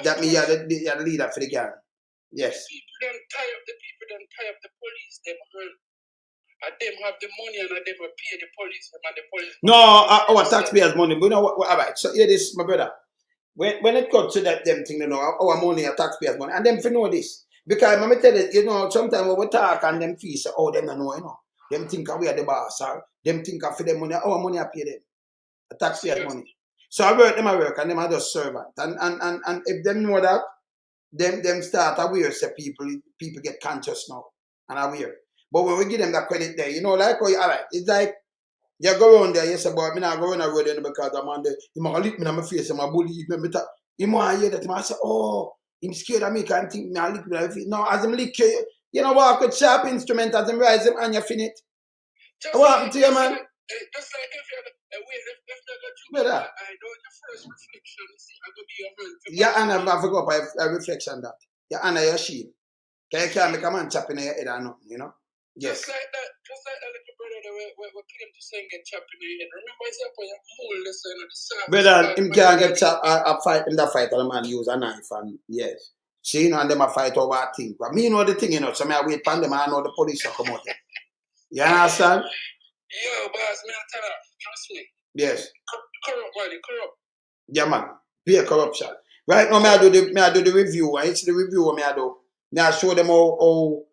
That means you're the leader for the gang. Yes. People don't tie up the police, them hand. And them have the money and them will pay the police and the police. No, our taxpayers' money. But you know what, all right. So here this, my brother. When it comes to that them thing, you know, our money, our taxpayers' money, and them for know this. Because let me tell you, you know, sometimes when we talk and them fees, oh, them don't know, you know. Them think we are the boss, or them think for them money, our money I pay them. The taxpayers' money. So I work, and them are just servant. And if them know that, them start aware, so people get conscious now and aware. But when we give them that credit there, you know, like, oh, all right, it's like, you go around there, you say, boy, I'm not going to road because I'm on the, you might lick me in my face, and my bully, you might hear that, I say, oh, I'm scared of me, can't think me, I lick me in my face. No, as him lick you, you know, walk with sharp instrument, as him rise him, and you fin it. What happened to you, man? Just like if you're Brother. I know your first reflection, you see, I go be your man. Yeah, and I forgot a reflection that. Yeah, and your shield. You can't make a man chop in your head or nothing, you know? Yes. Just like that little brother that we claim to say get chopped in the head. Remember, it's up on your mole, listen, the soft. Brother, him can't get chopped, a fight, in that fight, the man use a knife, and yes. See, you know, and them a fight over a thing. But me know the thing, you know, so I wait for them, I know the police will come out here. You understand? Yo, boss, man, tell her, trust me. Yes. Corrupt, money, corrupt. Yeah, man. Pure corruption. Right now, I do the review, and it's the review I do. I show them how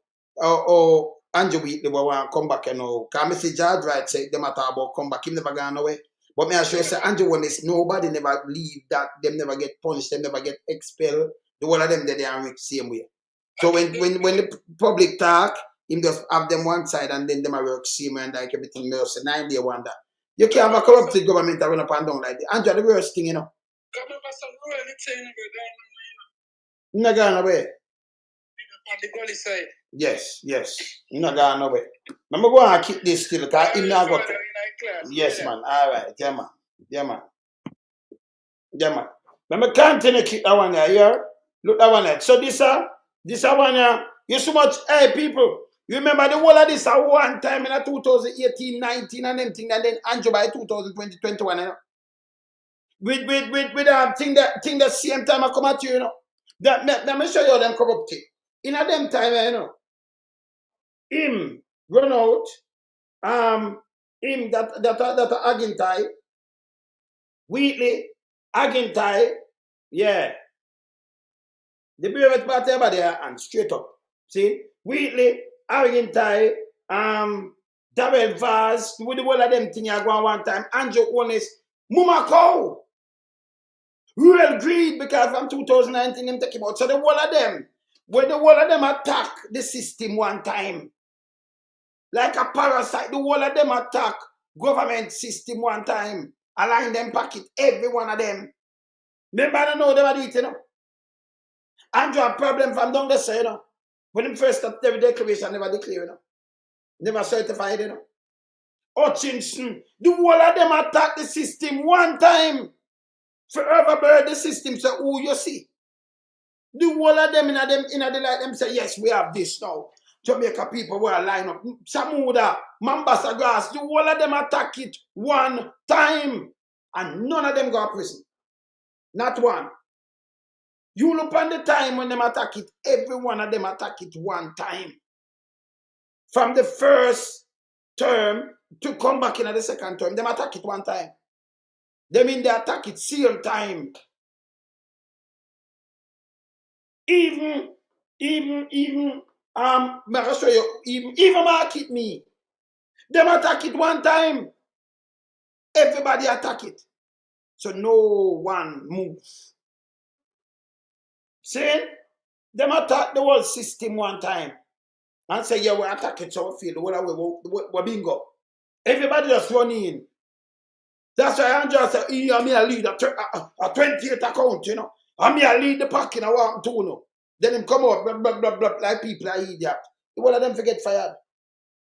Andrew Wheatley will want to come back, you know. Because I see George Wright say them talk about come back, him never gone away. But I show say Andrew Holness, nobody never leave that, them never get punished, them never get expelled. The whole of them they are the same way. So when the public talk, him just have them one side and then them are work same and like everything else. And 9 day wonder. You can't have a corrupted government that run up and down like that. Andrew, the worst thing, you know. Not gone away. On the gully side. Yes. Not gone away. I'm going to keep this still because him not got. Yes, man. All right. Yeah, man. Let me continue to keep that one here. Look that one there. So this one here. You so much, hey people. You remember the whole of this at one time in 2018, 19 and them thing, and then Andrew by 2020, 21, you know. With thing that same time I come at you, you know. Let me show you them corrupted. In a them time, you know. Him run out, him that Agintai, Wheatley, Agintai, yeah. The Brevet Party over there and straight up. See? Wheatley, Agintai, Darrell Vaz, with the whole of them thing I go on one time, Andrew Holness, Muma Cow. Real greed because from 2019 them take him out. So the whole of them, when the whole of them attack the system one time, like a parasite, the whole of them attack government system one time, align them pocket, every one of them. Remember, I don't know they do it, you know. Andrew a problem from down the side, you know. When him first start every declaration, never declare, you know. Never certified, you know. Hutchinson, the whole of them attack the system one time. Forever bird the system say, who you see? The whole of them in the light them say, yes, we have this now. Jamaica people will line up. Samuda, Mambasa Grass, the whole of them attack it one time. And none of them go to prison. Not one. You look on the time when them attack it, every one of them attack it one time. From the first term to come back in the second term, them attack it one time. They mean they attack it same time. Even, I'll show you, even market me. Them attack it one time. Everybody attack it. So no one moves. See? Them attack the whole system one time. And say, yeah, we attack it so we feel the whole we bingo. Everybody just run in. That's why I'm just saying, I'm a lead a 28 account, you know. I'm a lead the packing I want to know. Then him come out, blah, blah, blah, blah, like people are idiot. The one of them forget fired.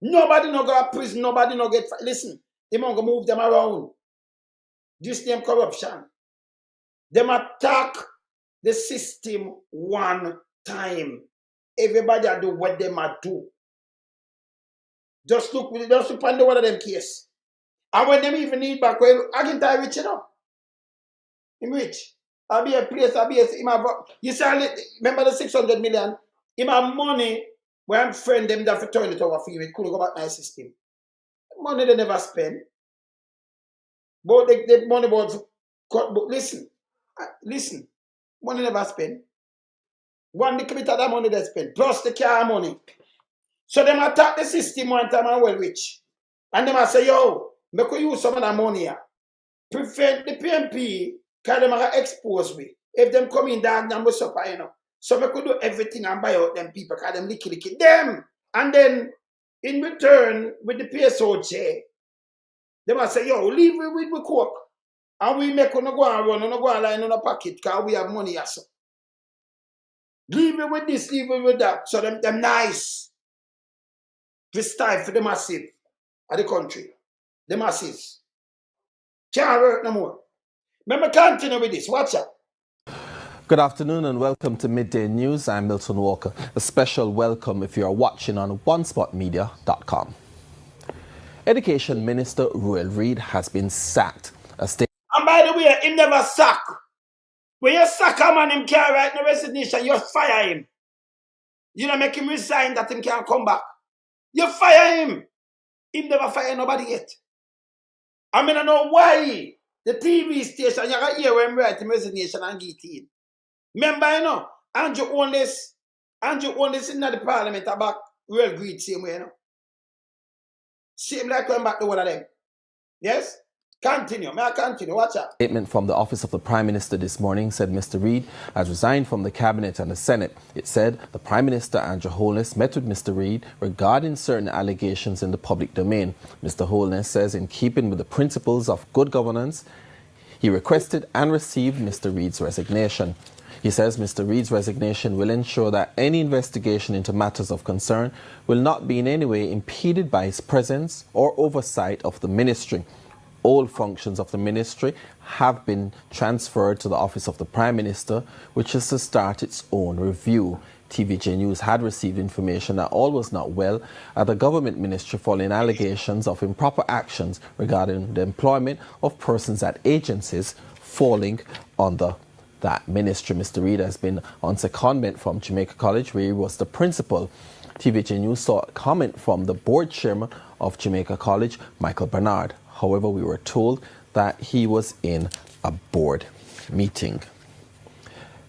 Nobody no go to prison, nobody no get... Listen, they want to move them around. This name corruption. Them attack the system one time. Everybody do what them do. Just look on the one of them case. And when them even need back, well, I can tell you rich, you know. Him rich. I'll be a place, you say, remember the 600 million? Him have money, when friend them that for turn it over for you, it couldn't go back to my system. Money they never spend. But the money was cut, but listen, money never spend. One little bit of that money they spend, plus the car money. So them attack the system one time and well rich. And them I say, yo, make we use some of that money here. Prevent the PMP, because them are expose me. If them come in down, them will suffer, you know. So we could do everything and buy out them people, because them licky them. And then, in return, with the PSOJ, they must say, yo, leave it with the coke. And we make on go and run, on go and line on a pocket, because we have money also. Leave it with this, leave it with that. So them nice. This time for the massive of the country. The masses. Can't work no more. Let me continue with this. Watch out. Good afternoon and welcome to Midday News. I'm Milton Walker. A special welcome if you are watching on onespotmedia.com. Education Minister Ruel Reid has been sacked. And by the way, him never sack. When you sack a man, him can't write no resignation, you fire him. You don't make him resign that him can't come back. You fire him. Him never fire nobody yet. I mean, I know why the TV station, you can hear when him write him resignation and get in. Remember, you know, Andrew Holness in the parliament about real greed same way, you know. Same like when back to one of them. Yes? Continue. May I continue? Watch out. Statement from the office of the Prime Minister this morning said Mr. Reid has resigned from the Cabinet and the Senate. It said the Prime Minister, Andrew Holness, met with Mr. Reid regarding certain allegations in the public domain. Mr. Holness says in keeping with the principles of good governance, he requested and received Mr. Reid's resignation. He says Mr. Reid's resignation will ensure that any investigation into matters of concern will not be in any way impeded by his presence or oversight of the ministry. All functions of the ministry have been transferred to the office of the Prime Minister, which is to start its own review. TVJ News had received information that all was not well at the government ministry following allegations of improper actions regarding the employment of persons at agencies falling under that ministry. Mr. Reid has been on secondment from Jamaica College, where he was the principal. TVJ News saw a comment from the board chairman of Jamaica College, Michael Bernard. However, we were told that he was in a board meeting.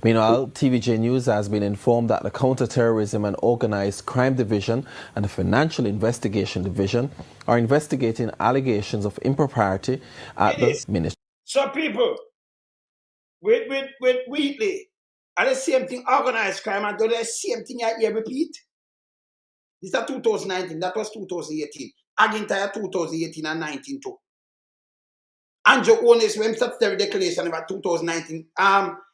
Meanwhile, TVJ News has been informed that the Counter-Terrorism and Organized Crime Division and the Financial Investigation Division are investigating allegations of impropriety at the ministry. So people, with Wheatley, and the same thing, organized crime, and do the same thing I hear repeat. This is 2019, that was 2018. Again, 2018 and 19 too. Andrew Holness, when started the declaration about 2019,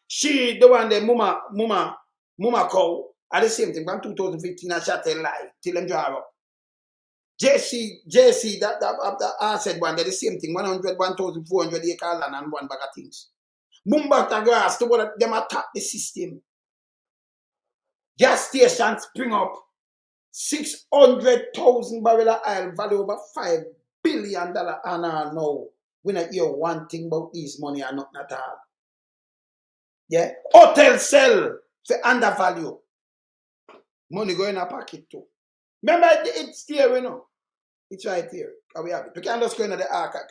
she, the one, the Muma Cow, at the same thing, from 2015, and she tell lie, till them draw up. JC, that said one, they're the same thing, 1,400 acre land and one bag of things. Mumbata grass, the one that them attack the system. Gas stations spring up. 600,000 barrel of oil, value over $5 billion and now. We not hear one thing about this money and nothing at all. Yeah? Hotel sell for undervalue. Money go in a pocket too. Remember, it's here, you know. It's right here. We have it. We can just go into the archive.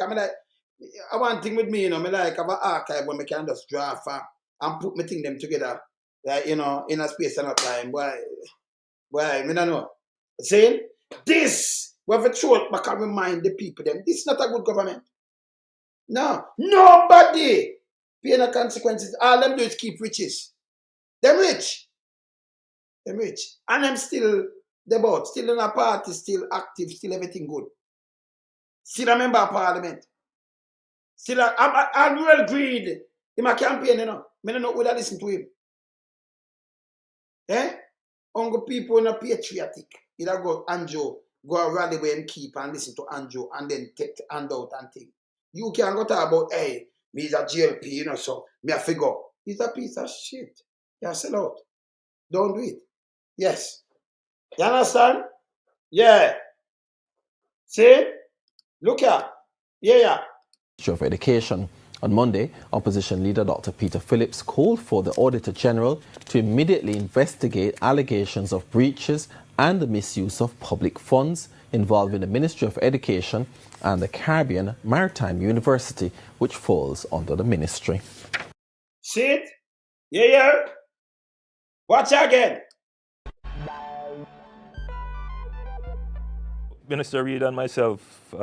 I want thing with me, you know, I like have an archive where I can just draft and put my thing them together. Like, you know, in a space and a time. Why, I don't know. Saying this, we have a throat back and remind the people them. This is not a good government. No. Nobody pay no consequences. All them do is keep riches. Them rich. And them still still in a party, still active, still everything good. Still a member of parliament. Still I'm real greed in my campaign, you know. I don't know who that listen to him. Eh? Only people are patriotic. Either go Andrew go a rally where him keep and listen to Andrew and then take the handout and thing. You can go talk about, hey, me is a GLP, you know, so me a figure. He's a piece of shit. Yeah, sell out. Don't do it. Yes. You understand? Yeah. See? Look here. Yeah. Ministry of Education. On Monday, opposition leader Dr. Peter Phillips called for the Auditor General to immediately investigate allegations of breaches and the misuse of public funds involving the Ministry of Education and the Caribbean Maritime University, which falls under the ministry. See it? Yeah. Watch again. Minister Reid and myself,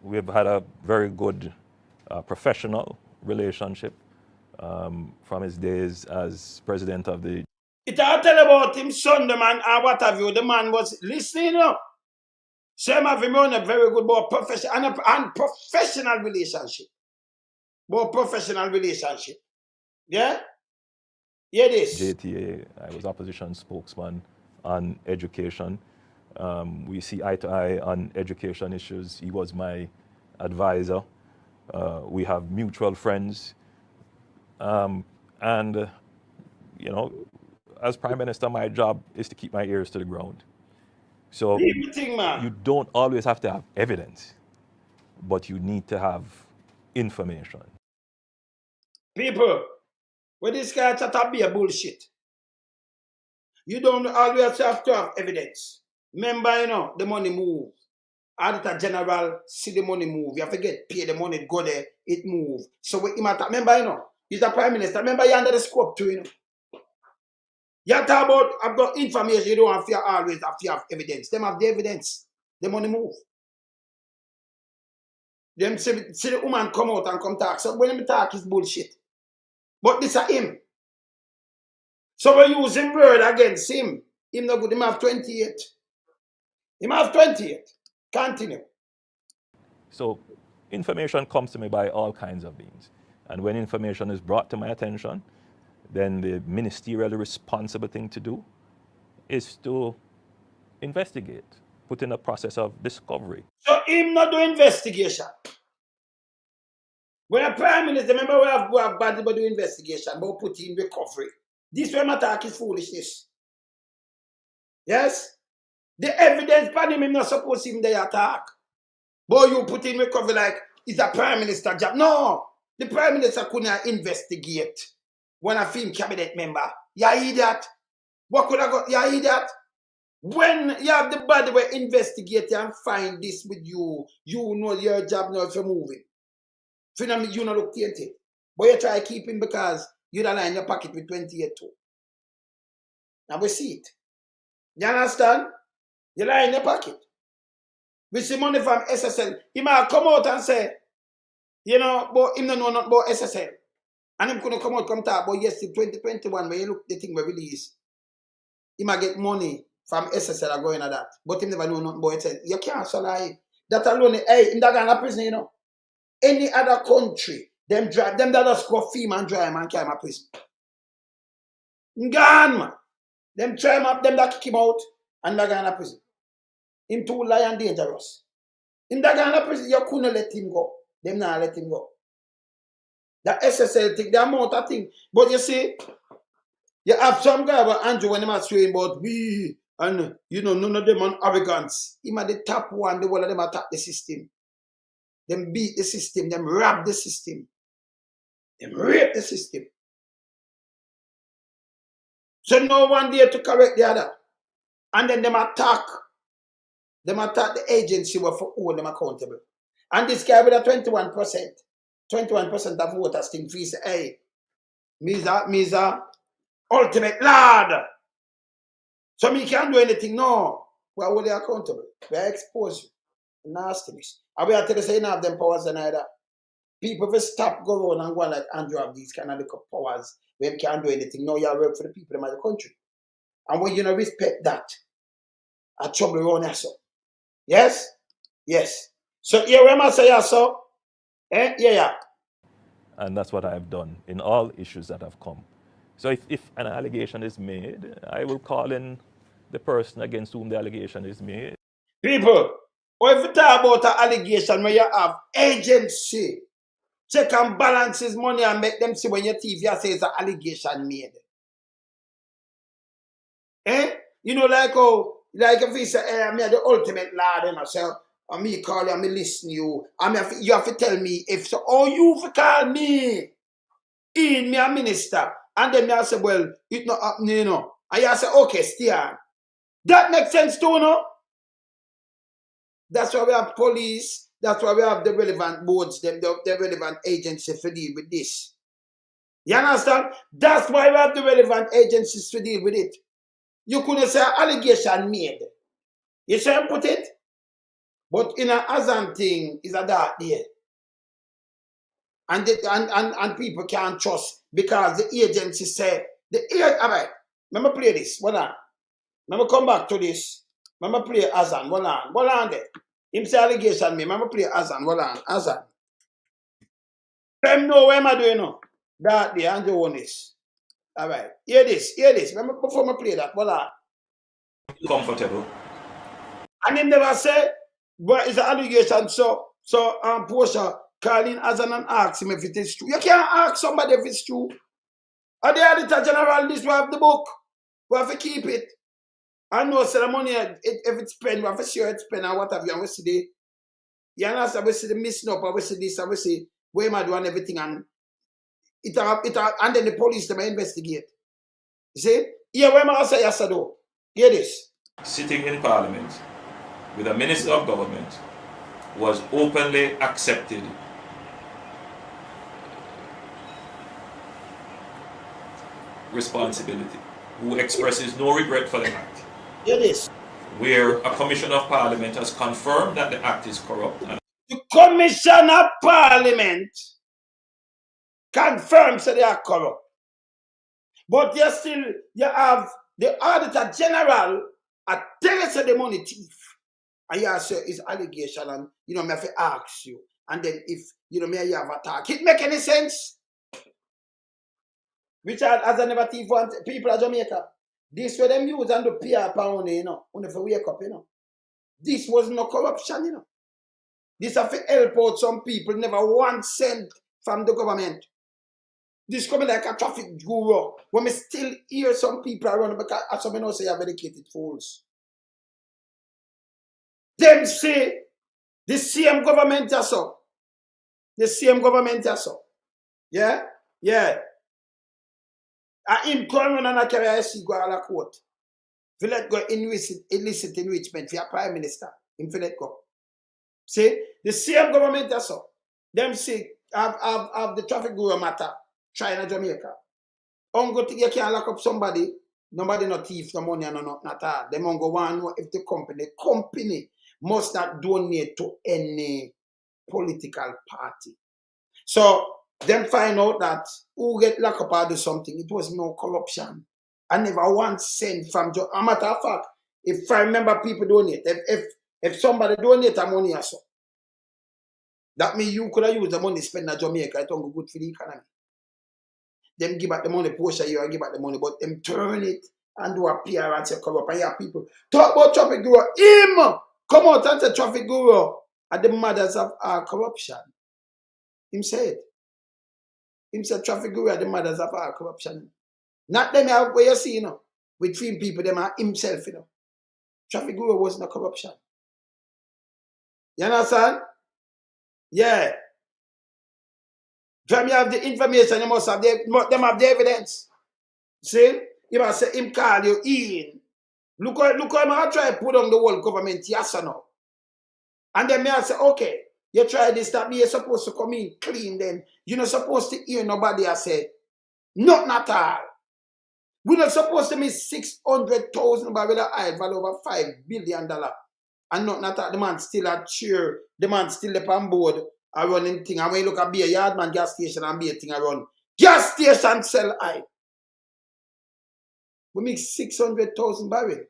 we've had a very good professional relationship from his days as president of the... It all tell about him son, the man, and what have you. The man was listening up. Same have him on a very good and professional relationship. More professional relationship. Yeah? Yeah, this. JTA, I was opposition spokesman on education. We see eye to eye on education issues. He was my advisor. We have mutual friends. And, you know, as Prime Minister, my job is to keep my ears to the ground. So you don't always have to have evidence, but you need to have information. People, when this guy chat be a bullshit, you don't always have to have evidence. Remember, you know, the money move. Auditor General see the money move. You have to get paid the money, go there, it move. So remember, you know, he's the Prime Minister. Remember, you're under the scope too, you know. You talk about, I've got information, you don't have to always have to have evidence. Them have the evidence. The money move. Them see the woman come out and come talk. So when them talk, it's bullshit. But this is him. So we're using word against him. Him no good. Him have 28. Him have 28. Continue. So information comes to me by all kinds of means. And when information is brought to my attention, then the ministerially responsible thing to do is to investigate, put in a process of discovery. So him not do investigation. When a Prime Minister, remember we have bad do investigation, but put in recovery. This way my talk is foolishness. Yes? The evidence pan him not supposed him they attack. But you put in recovery like it's a Prime Minister job. No! The Prime Minister couldn't investigate when a film cabinet member. You idiot. What could I go? You idiot. When you have the body where investigate and find this with you, you know your job now for moving. You not look tainted. But you try to keep him because you don't lie in your pocket with 28 too. Now we see it. You understand? You lie in your pocket. We see money from SSL. He might come out and say, you know, but him don't know nothing about SSL. And him couldn't come out come talk about yes, 2021 when you look the thing we release. He might get money from SSL and going at that. But him never know nothing about it. You can't so lie. That alone, hey, in that kind of prison, you know. Any other country, them that just go film and drive and carry him a prison. Gone, man. Them try him up, them that kick him out and that guy in a prison. Him too lie and dangerous. In that guy in a prison, you couldn't let him go. Them not let him go. The SSL thing, the amount of thing. But you see, you have some guy about Andrew when they are saying about we and you know none of them on arrogance. Him at the top one, the one of them attack the system. Them beat the system, them rob the system. Them rape the system. So no one there to correct the other. And then them attack the agency who for hold them accountable. And this guy with a 21% of voters think he say, hey, me's a ultimate lad. So me can't do anything. No. We are only accountable. We are exposed you. Nastiness. And we are telling you say you don't have them powers and either. People will stop go around and go like Andrew have these kind of little powers where they can't do anything. No, you work for the people in the country. And when you don't respect that, a trouble around here, so. Yes? Yes. So here we must say so. Yeah. And that's what I've done in all issues that have come. So if an allegation is made, I will call in the person against whom the allegation is made. People, or if you talk about an allegation where you have agency, check and balance his money and make them see when your TV says it's an allegation made. Eh? You know, like if he say, hey, I'm the ultimate lad, and I say, and me call you, and me listen to you, and you have to tell me if so, oh, you for call me, me a minister, and then I say, well, it not happening, you know. And you say, okay, stay on. That makes sense too, no? That's why we have police, that's why we have the relevant boards, the relevant agencies to deal with this. You understand? That's why we have the relevant agencies to deal with it. You couldn't say allegation made. You shouldn't put it. But in an Azan thing is a dark there. And people can't trust because the agency say, all right, let me play this. Hold on. Let me come back to this. Let me play Azan. Hold on there. Him say allegation me. Let me play Azan. Hold on. Azan. Them know what am I doing now? That the Andrew Holness. All right. Hear this. Before I play that. Hold on. Comfortable. And him never say, but it's an allegation. So Portia calling Azan and ask him if it is true. You can't ask somebody if it's true. Or the Auditor General, this we have the book. We have to keep it. I know so the money, if it's spent, we have to share it's spent and what have you. And we see the, you understand, we see the missing up, and we see this, and we see where am I doing everything, and and then the police, they may investigate. You see? Yeah, where am I say yes, though? Hear this. Sitting in Parliament with a Minister of Government was openly accepted responsibility, who expresses no regret for the act. Hear this. Where a Commission of Parliament has confirmed that the act is corrupt. The Commission of Parliament confirms that they are corrupt. But you have the Auditor General at telling the money thief. And you say it's allegation, and me have to ask you. And then if me you have attack, it make any sense? Richard as I never thief want people of Jamaica. This way them use and the PR pound, when if wake up, This was no corruption, This have to help out some people, never 1 cent from the government. This coming like a traffic guru. When we still hear some people around because as some know say are educated fools. Them say the same government just so. The same government just so. Yeah? Yeah. And him come and carry a go a la court. If you let go illicit enrichment for your prime minister. Him for let go. See? The same government just so. Them say have the traffic guru matter. China, Jamaica. Ungo you can't lock up somebody. Nobody not thief no money and not all. Them go want know if the company must not donate to any political party. So them find out that who get locked up or do something, it was no corruption. I never 1 cent from a matter of fact, if I remember people donate, if somebody donate a money or so, that means you could have used the money spent in Jamaica, it don't go good for the economy. Them give back the money, Portia, you give back the money, but them turn it and do a PR and say corrupt. And you have people talk about traffic guru. Him come out and say traffic guru are the mothers of our corruption. Him said. Him said traffic guru are the mothers of our corruption. Not them where you see, with 3 people, them are himself, Traffic guru was no corruption. You understand? Yeah. When you have the information, you must have them have the evidence. See? You must say him call you in. Look how I try to put on the whole government, yes or no. And then I say, okay, you try this, that you're supposed to come in clean then. You're not supposed to hear nobody I say, not at all. We're not supposed to miss 600,000 barrels of oil value over $5 billion. And not at all. The man still a cheer. The man still up on board. I running thing. And when you look at be a Yardman gas station and be a thing I run. Gas station sell oil. We make 600,000 barrels.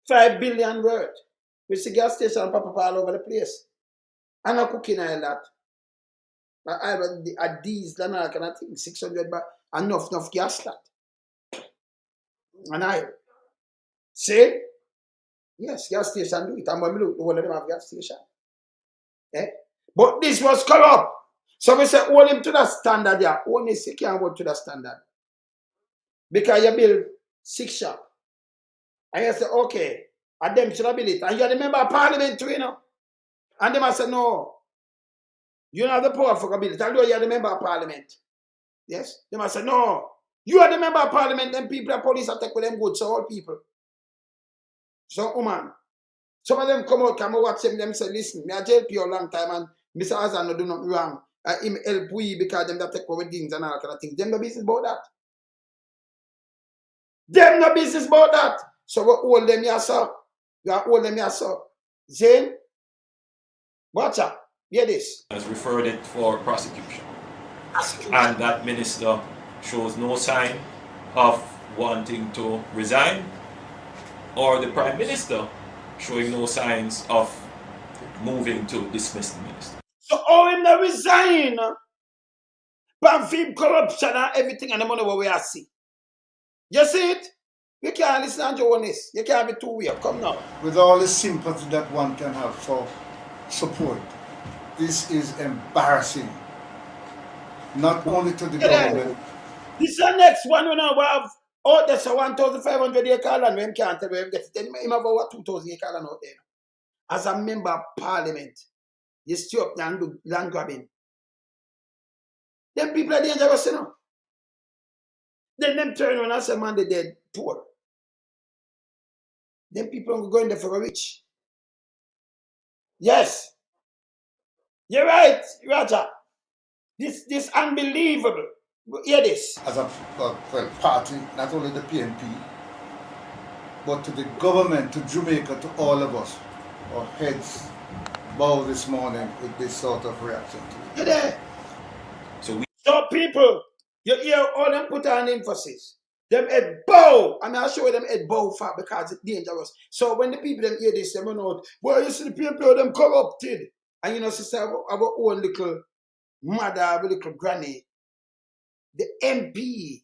5 billion worth. We see gas station pop up all over the place. And not cooking oil that. But I diesel and all kind of thing. 600 barrels. Enough gas that. And I see? Yes, gas station do it. And when we look, all of them have gas station. Eh? But this was corrupt. So we say, hold him to the standard, yeah. Only you can't go to the standard. Because you build 6 shop. And you say, okay, and them should have built it. And you're the member of parliament too, you know. And them I say, no, you don't have the power for build it. Although you're the member of parliament. Yes? Them I say, no, you are the member of parliament, them people, the police attack with them goods, so all people. So, woman, some of them come out, come watch them say, listen, me a jail for a long time and Mr. Azan no do nothing wrong. Him help we because them that take over things and all kind of things. Them no business about that. Them no business about that. So we hold them here, sir. You hold them here, sir. Zane, watch out. Hear this. Has referred it for prosecution. And that minister shows no sign of wanting to resign, or the prime minister showing no signs of moving to dismiss the minister. So all him to resign. But film corruption and everything and the money what we are see. You see it? You can't listen to Holness. You can't be too weird. Come now. With all the sympathy that one can have for support, this is embarrassing. Not only to the government. This is the next one we now have. Oh, there's a 1,500 acre land. We can't tell where we get it. Then him have over 2,000 acre land out there. As a member of parliament, you stay up there and do land grabbing. Them people are dangerous, you know. Then them turn around and say, man, they dead poor. Them people are going there for a rich. Yes. You're right, Raja. This unbelievable. Hear this. As a party, not only the PNP, but to the government, to Jamaica, to all of us, our heads bow this morning with this sort of reaction. You there? So people, you hear all them put on emphasis. Them head bow. I mean, I'll show them head bow far because it's dangerous. So when the people them hear this, they know, boy, you see the people, them corrupted. And you know, sister, our own little mother, our little granny, the MP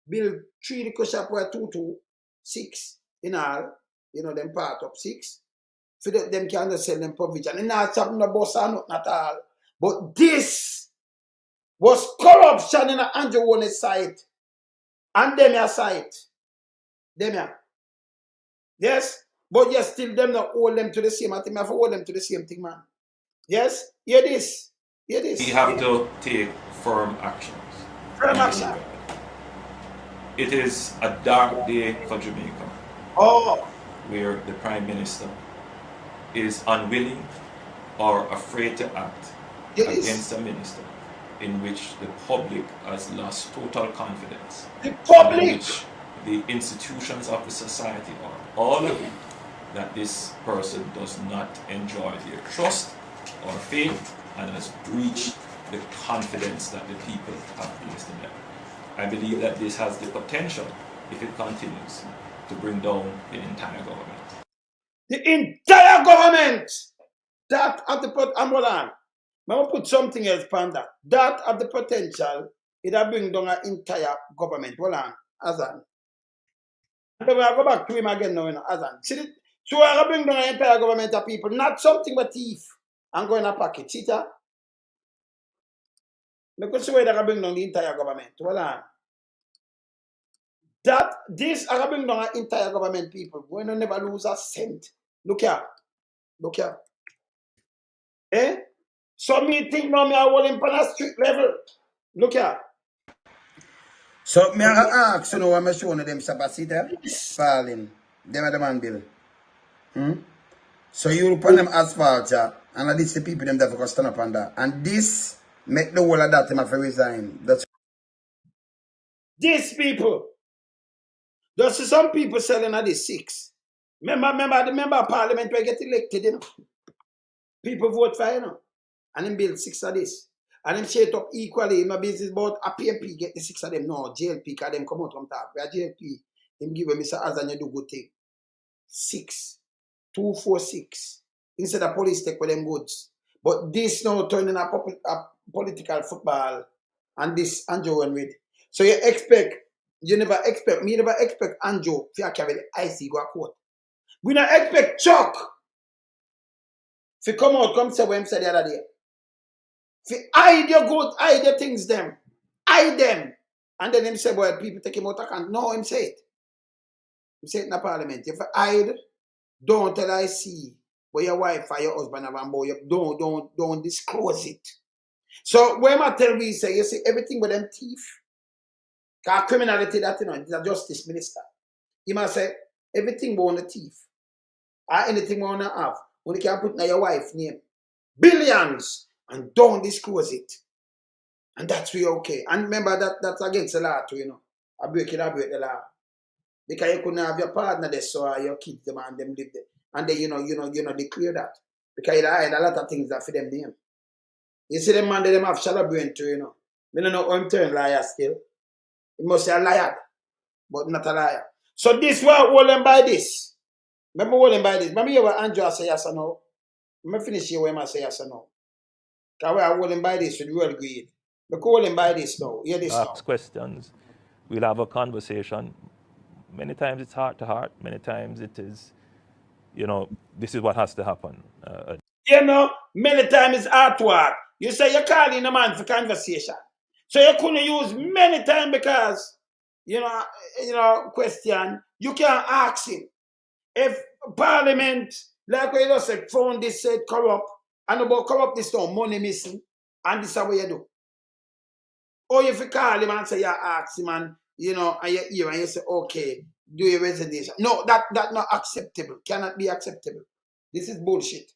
build 3 little shop where 2 to 6 in all, you know, them part up 6. So that them can sell them provision. And not something the boss or nothing at all. But this was corruption in the Andrew Holness side. And them your side. Them here. Yes? But yes, still them not hold them to the same thing. I have to hold them to the same thing, man. Yes? Hear this. Hear this. We have to take firm actions. Firm action. It is a dark day for Jamaica. Oh. Where the Prime Minister is unwilling or afraid to act against a minister in which the public has lost total confidence. The public! In which the institutions of the society are all agree that this person does not enjoy their trust or faith and has breached the confidence that the people have placed in them. I believe that this has the potential, if it continues, to bring down the entire government. The entire government! That of the I'm going to put something else on that. That of the potential, it'll bring down an entire government. Hold on, Azan. And then we'll go back to him again now, Azan. See it? So we'll bring down an entire government of people, not something but thief and go in a packet. See that? Because the way they'll bring down the entire government. Hold on. This will bring down an entire government, people. We're going to never lose a cent. Look here. Look here. Eh? So me think now me I hold him on a street level. Look here. So me I ask you know I'm showing them Sabasita falling. Them are the man bill. So you put them asphalt and this the people them that for stand up on that. And this make the whole of that them have to resign. That's these people. There's some people selling at the 6. Remember the member of parliament will get elected, you know. People vote for you know. And then build 6 of this. And then share it up equally. In my business about a PMP get the 6 of them. No, JLP, because them come out from top. Where JLP, him give Mr. Azan you do good thing. 6. 2, 4, 6. Instead of police take with them goods. But this now turning a political football. And this Andrew went with. So you never expect Andrew to carry the IC go a court. We don't expect Chuck to come out, come say what him said the other day. To hide your good, hide your things them. Hide them. And then him say, boy, people take him out of account. No, him say it. Him say it in the parliament. If you hide, don't tell I see where your wife or your husband have and boy, don't disclose it. So when I tell me, say, you see everything with them thief. Because criminality that you know, is a justice minister. He must say everything on the thief. Or anything on the have. When you can put in your wife's name. Billions. And don't disclose it. And that's really okay. And remember that's against the law too, you know. I break the law. Because you couldn't have your partner there, so your kids them and them live there. And then you know, declare that. Because you hide a lot of things that for them name. You see them man, they them have shallow brain too, you know. We don't know how him turn liar still. He must say a liar, but not a liar. So this one hold them by this. Remember hold them by this. Remember you what Andrew say yes or no? Let me finish here where I say yes or no. Because we are holding by this with real greed. Look holding by this now. Hear this now. Ask questions. We'll have a conversation. Many times it's heart to heart. Many times it is, you know, this is what has to happen. You know, many times it's artwork. You say you're calling a man for conversation. So you couldn't use many times because, you know, question, you can't ask him. If Parliament, like we just said, found this said corrupt, and about corrupt this no money missing, and this is what you do. Or if you call him and say you ask him and, you know, and you hear and you say, okay, do your resignation. No, that's not acceptable. Cannot be acceptable. This is bullshit.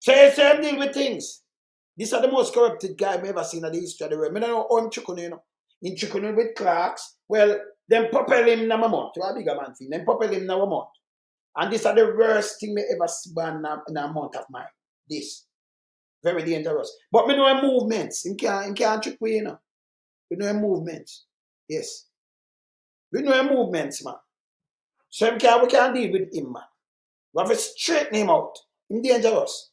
So you say deal with things. These are the most corrupted guy I've ever seen in the history of the world. I don't know how I'm chicken, you know. In chicken with clerks. Well, them propel him in a month. To a bigger man thing. Them propel him in a month. And these are the worst thing I ever see in a month of mine. This. Very dangerous. But we know movements. He can't trick me, you know. We know movements. Yes. We know movements, man. So we can't deal with him, man. We have to straighten him out. He's dangerous.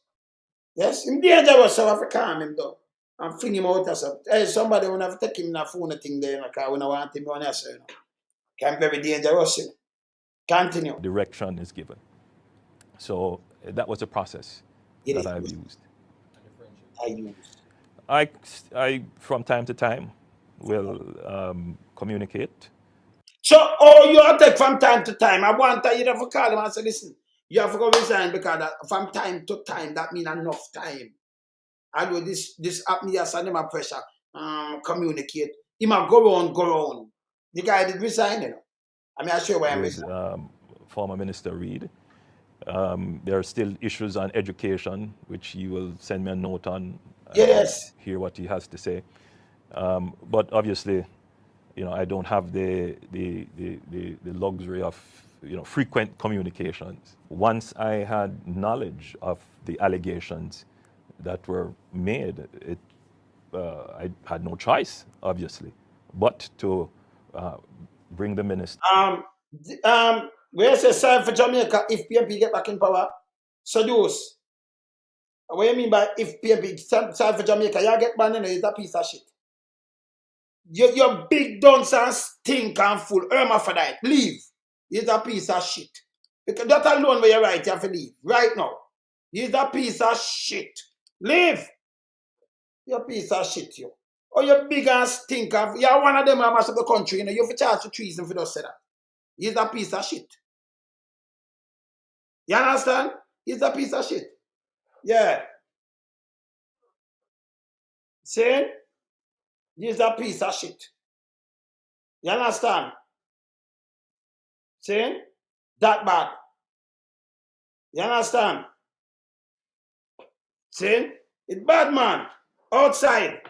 Yes, he's dangerous, so we have to calm him down. And fling him out or something. Hey, somebody will have to take him in a phone thing there, because we don't want him on us, you know. Can be very dangerous, you know. Continue. Direction is given. So that was a process that I've used. I from time to time will communicate. So, you have to take from time to time. I want you to call him and say, listen, you have to go resign because from time to time, that means enough time. I know this happened here, send him a pressure, communicate. He might go on. The guy did resign, you know. I mean, I show why I'm resigning. Former Minister Reid. There are still issues on education, which he will send me a note on. Yes. Hear what he has to say. But obviously, you know, I don't have the luxury of, you know, frequent communications. Once I had knowledge of the allegations that were made, I had no choice, obviously, but to bring the minister. Where say sorry for Jamaica if PNP get back in power? So those. What do you mean by if PNP sorry for Jamaica? You get banned, it's a piece of shit. Your big dunce and stink and full hermaphrodite. Leave. It's a piece of shit. Because that alone where you're right, you have to leave. Right now. It's a piece of shit. Leave. You're a piece of shit, you. Oh, you're big and stink. You're one of them who mash up the country, you know. You have to charge for treason for just say that. He's a piece of shit. You understand? He's a piece of shit. Yeah. See? He's a piece of shit. You understand? See? That bad. You understand? See? It's bad, man. Outside.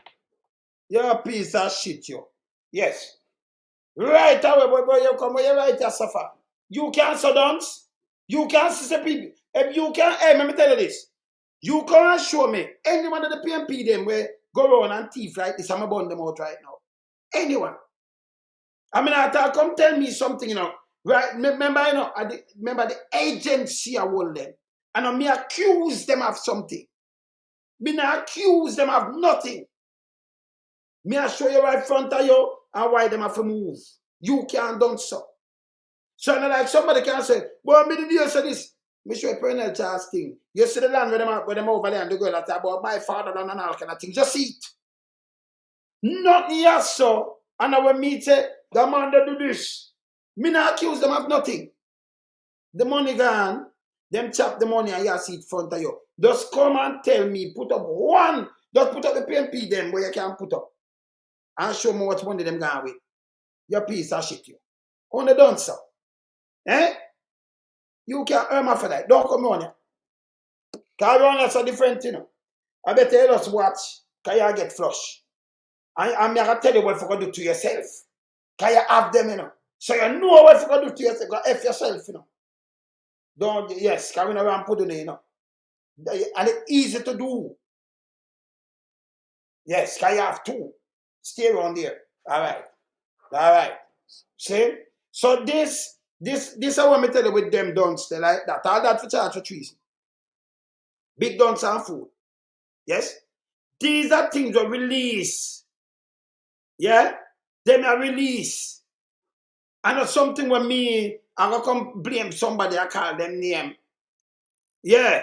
You're a piece of shit, you. Yes. Right away, boy, you come where you right, you suffer. You can't so dance. You can't see people. If you can, hey, let me tell you this. You can't show me anyone of the PNP them where go around and thief like this. I'm about them out right now. Anyone. I mean, I thought, come tell me something, you know. Right? Remember, you know, remember the agency I hold them. And I me accuse them of something. Me not accuse them of nothing. Me I show you right front of you and why them have to move. You can't done so. So not like somebody can say, well, me did you say this? Me show a perennial charge thing. You see the land where them over there and the girl that about my father and all kind of thing. Just see it. Nothing yes, so. And I will meet say, the man that do this. Me not accuse them of nothing. The money gone, them chop the money and you see it in front of you. Just come and tell me, put up one, just put up the PNP them where you can put up. And show me what money them gone with. Your piece of shit you. Only done so. Eh? You can earn my for that. Don't come on here. Because that's a different thing. I better you just watch. Because you get flush. And I'm going to tell you what you're going to do to yourself. Because you have them, you know. So you know what you're going to do to yourself. Go F yourself, you know. Don't, yes, because we know I'm putting it, you know. And it's easy to do. Yes, because you have to. Stay around there. All right. All right. See? So this I want me to tell you with them dunce like that. All that for charge for treason. Big dunce and food. Yes? These are things that release. Yeah? Them are release. And not something where me, I'm going to come blame somebody, I call them name. Yeah.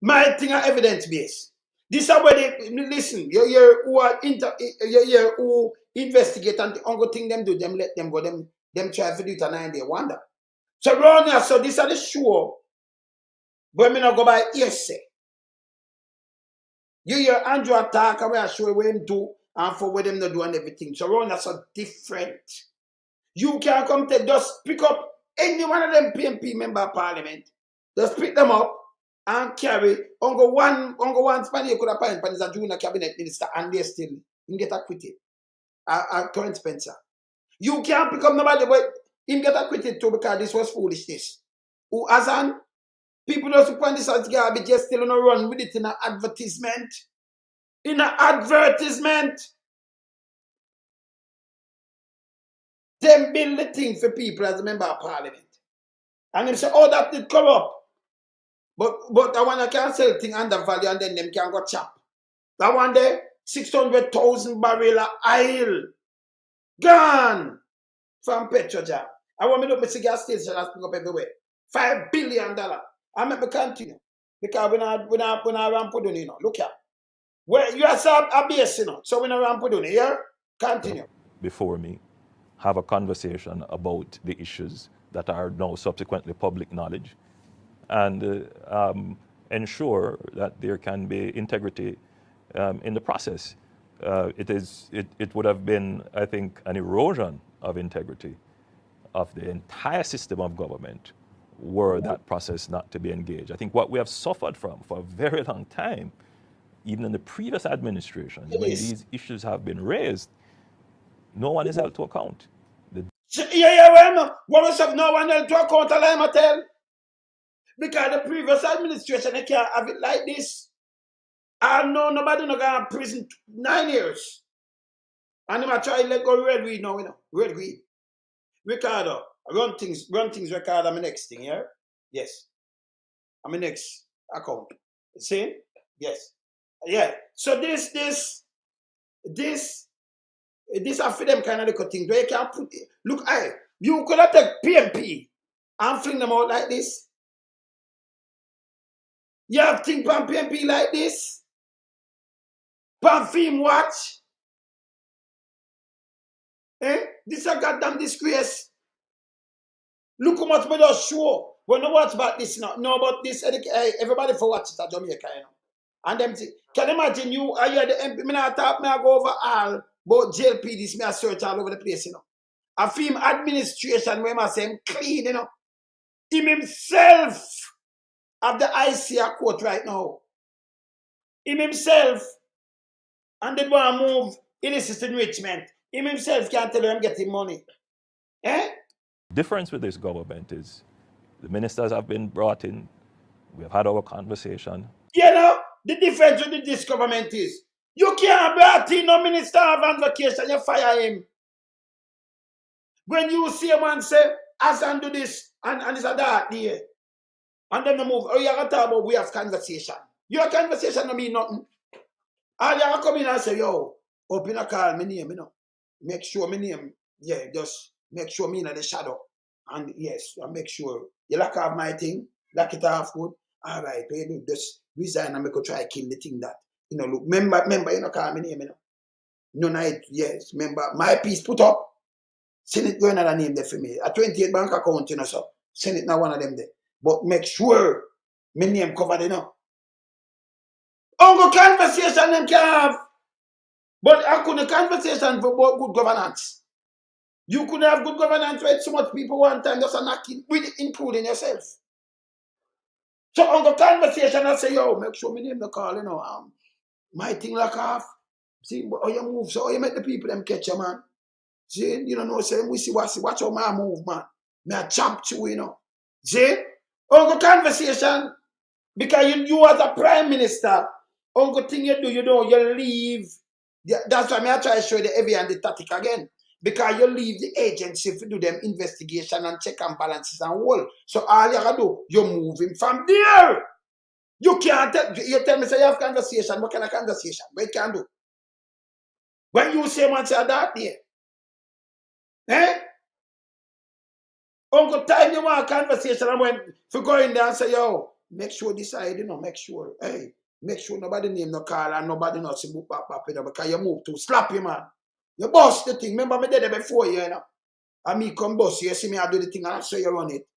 My thing are evidence-based. This is where they, listen, you who investigate and the only thing them do, them let them go, them try to do it and 9-day wonder. So around here, so this are the show where me not go by hearsay. You hear Andrew attack and we are sure what him do and for what him not do and everything. So around here, so different. You can come to just pick up any one of them PNP member of parliament, just pick them up and carry on one span you could appoint as a junior cabinet minister and they still get acquitted. Current Spencer. You can't pick up nobody but him get acquitted too because this was foolishness. Who as an people just point this as garbage, just still on a run with it in an advertisement. In an advertisement. Them build the thing for people as a member of parliament. And them say, oh, that did come up. But that one I can sell thing under value and then them can go chop. That one there, 600,000 barrel of oil. Gone from Petrojam. I want me to look at the gas station and pick up everywhere. $5 billion. I make me continue. Because when I run put on, you know, look here. Where you are a base, you know. So when I run put on here, continue. Before me, have a conversation about the issues that are now subsequently public knowledge and ensure that there can be integrity in the process. It would have been, I think, an erosion of integrity of the entire system of government were that process not to be engaged. I think what we have suffered from for a very long time, even in the previous administration, when these issues have been raised, no one is held to account. What was up? No one held to account, I tell. Because the previous administration, they can't have it like this. I know nobody not going to prison 9 years. And them try to let go red weed now, you know. Red weed. Ricardo, run things, Ricardo, I'm the next thing, yeah? Yes. I'm the next account. See? Yes. Yeah. So this are for them kind of little things where you can put it. Look, you could have take PNP and fling them out like this. You have think pan PNP like this? Pan film watch? This is a goddamn disgrace. Look how much we just show. We don't watch about this now. No, but this, everybody for watch it at Jamaica, you know. And them, can you imagine you are the MP? Me not talk, me I go over all, but JLP this, me I search all over the place, you know. A film administration where I say him clean, you know. Him himself have the ICA court right now. Him himself, and they want to move illicit enrichment. Him himself can't tell you I'm getting money. Difference with this government is the ministers have been brought in. We have had our conversation. You know, the difference with this government is you can't bring in no minister on vacation, you fire him. When you see a man say, Hassan do this, and it's a dark day, and then they move, oh, you're going to talk about we have conversation. Your conversation don't mean nothing. And you're going to come in and say, yo, open a call, my name, you know. Make sure my name, yeah, just make sure me in the shadow. And yes, I make sure you lock off my thing, lock it off good. All right, you do just resign and make a try kill the thing that, look, remember, you know, call me name, No night, yes, remember, my piece put up, send it going another name there for me. A 28 bank account, so send it now one of them there. But make sure my name covered, Uncle conversation them can have. But I couldn't conversation about good governance. You couldn't have good governance with so much people one time just knocking with it, including yourself. So on the conversation, I say, yo, make sure my name the call, my thing lock off. See, how you move, so how you make the people them catch you, man. See, say, we see watch how my move, man. Me a chop too, See? On the conversation, because you as a prime minister, only thing you do, you leave. That's why I try to show you the heavy and the tactic again. Because you leave the agency to do them investigation and check and balances and all. So all you gotta do, you're moving from there. You can't tell me say you have conversation. What kind of conversation? What you can do? When you say man say that there. Uncle time you want a conversation and when you go in there and say, yo, make sure this side, make sure. Hey, make sure nobody name no call and nobody not see book back because you move to slap you, man. You boss the thing. Remember me did it before you, And me come boss you see me I do the thing and I say you run it.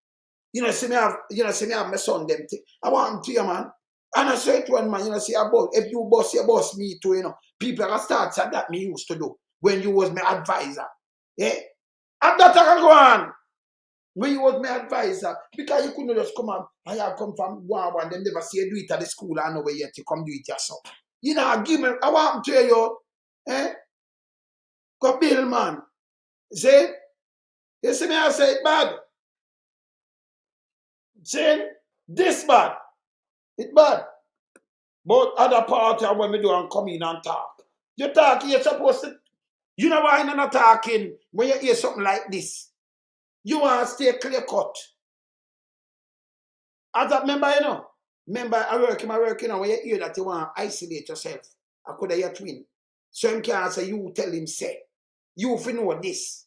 See me have my son them thing. I want him to you, man. And I say it one man, see a boss. If you boss me too, people are start saying that me used to do when you was my advisor. Yeah? And that I can go on. When you was my advisor, because you couldn't just come on, I have come from one, them never see you do it at the school, I know where yet you come do it yourself. Give me, I want to tell you, go Bill, man. See? You see me, I say it bad. See? This bad. It bad. But other party when we do and come in and talk. You talk, you're supposed to, you know why you're not talking when you hear something like this? You want to stay clear cut. As a member, Remember, I work, when you hear that you want to isolate yourself, I could have your twin. So him can't say, you tell him, say, you fi know this.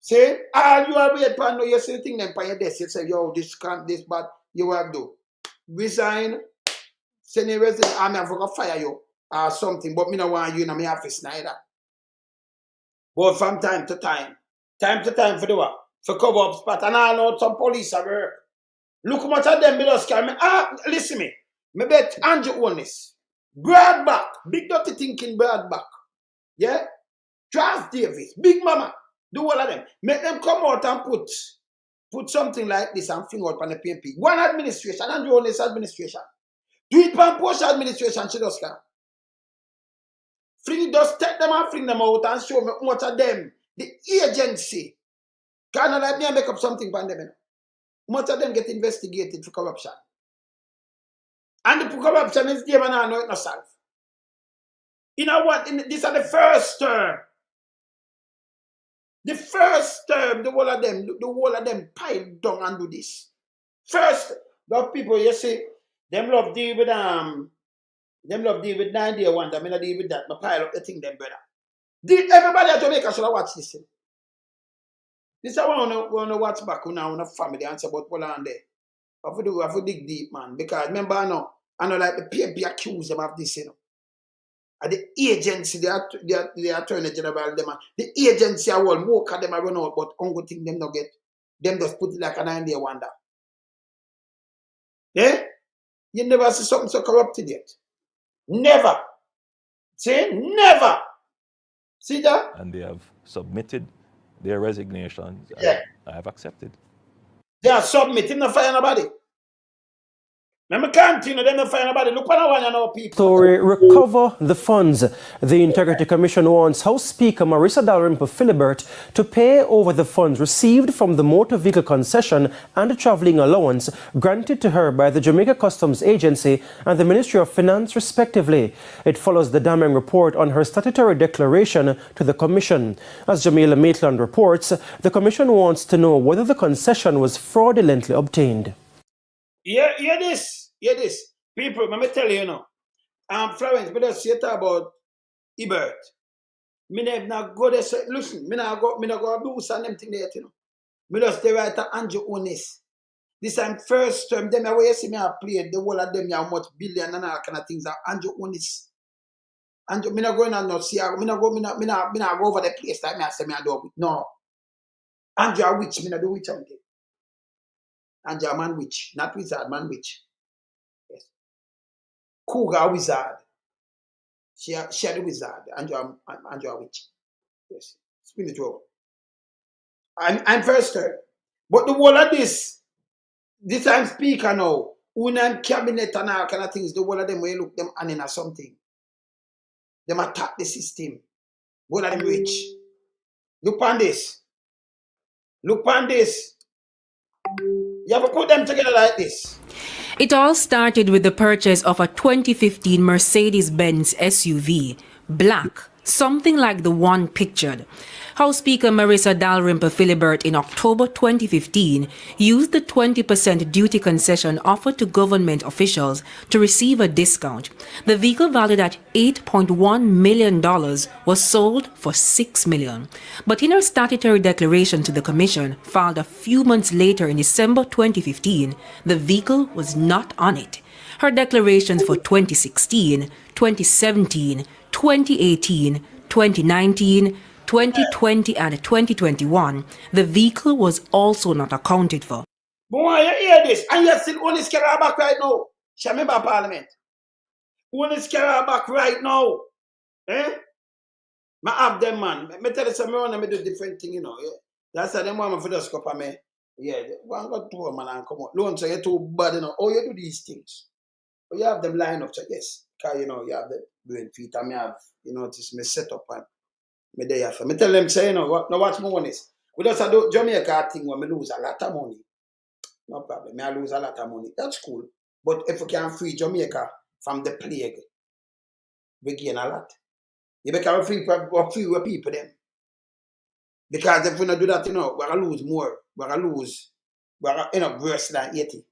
Say, all you are wait for, you see the thing them on your desk, you say, yo, this can't, this bad, you have to resign, send a resident, I'm going to fire you, or something, but me don't want you in my office neither. But from time to time for the what? For cover up spot, and I know some police are work. Look how much of them just carry me. Listen me. Me bet Andrew Holness. Brad back. Big dirty thinking Brad back. Yeah? Charles Davis. Big Mama. Do all of them. Make them come out and put something like this and fling out on the PNP. One administration, Andrew Holness administration. Do it for Post administration, she just can. Just take them and fling them out and show me how much of them. The agency. Kind of like me and make up something for them. Much of them get investigated for corruption. And the corruption is there and I know it not solve. You know what? These are the first term. The first term, the whole of them piled down and do this. First, the people you see, them love deal with 9-day wonder, me not deal with that, but pile up the thing them brother. Everybody at Jamaica should have watched this thing. This is what I want to watch back now on a family and say about what on there. I have to dig deep, man. Because remember, I know like the PNP accuse them of this, And the agency, the attorney general, the agency, I will more of them I run out, but only thing them not get. Them just put it like a 9-day wonder. Yeah? You never see something so corrupted yet. Never. Say never. See that? And they have submitted their resignations. Yeah. I have accepted. They are submitting, not fire nobody. Let me continue, them not fire nobody. Look what I want to know, people. Story, recover the funds. The Integrity Commission wants House Speaker Marissa Dalrymple Philibert to pay over the funds received from the motor vehicle concession and the travelling allowance granted to her by the Jamaica Customs Agency and the Ministry of Finance, respectively. It follows the damning report on her statutory declaration to the Commission. As Jamila Maitland reports, the Commission wants to know whether the concession was fraudulently obtained. Hear this. People, let me tell you, Florence, but just say about Gov'T. Me never not go there. Listen, me not go abuse and them thing there, Me just the writer Andrew Holness. This time first term, them where you see me I played the whole of them how much billion and all kind of things are Andrew Holness. Andrew, me not going on no see me not go over the place like me I say me I do it. No. Andrew a witch, me not do witch something. Andrew a man witch, not wizard, man witch. Yes. Cougar wizard. She the wizard. Andrew a witch. Yes. Spiritual. I'm first term. But the whole of this I'm speaker now, Unam cabinet and all kind of things, the whole of them when you look them and in or something. Them attack the system. One of them rich. Look on this. Look on this. You have to put them together like this. It all started with the purchase of a 2015 Mercedes-Benz SUV, black, something like the one pictured. House Speaker Marissa Dalrymple-Philibert in October 2015 used the 20% duty concession offered to government officials to receive a discount. The vehicle valued at $8.1 million was sold for $6 million. But in her statutory declaration to the Commission, filed a few months later in December 2015, the vehicle was not on it. Her declarations for 2016, 2017, 2018, 2019, 2020 and 2021, the vehicle was also not accounted for. But why you hear this? And you still only scare her back right now. She member parliament. Only scare her back right now. Eh? I have them man. Me tell you something, I do different thing, you know. Yeah? That's why them want for just come me. Yeah, one got two man and come out. Don't say you're too bad, you know. Oh, you do these things. But you have them line up, so yes. Because you know, you have the doing feet and me have, you know, this me set up and me there after. Me tell them say, you know, what my one is. We just do Jamaica thing where me lose a lot of money. No problem. Me I lose a lot of money. That's cool. But if we can free Jamaica from the plague, we gain a lot. You become free with people then. Because if we don't do that, you know, we're gonna lose more. We're gonna lose. We're gonna end up worse than 80.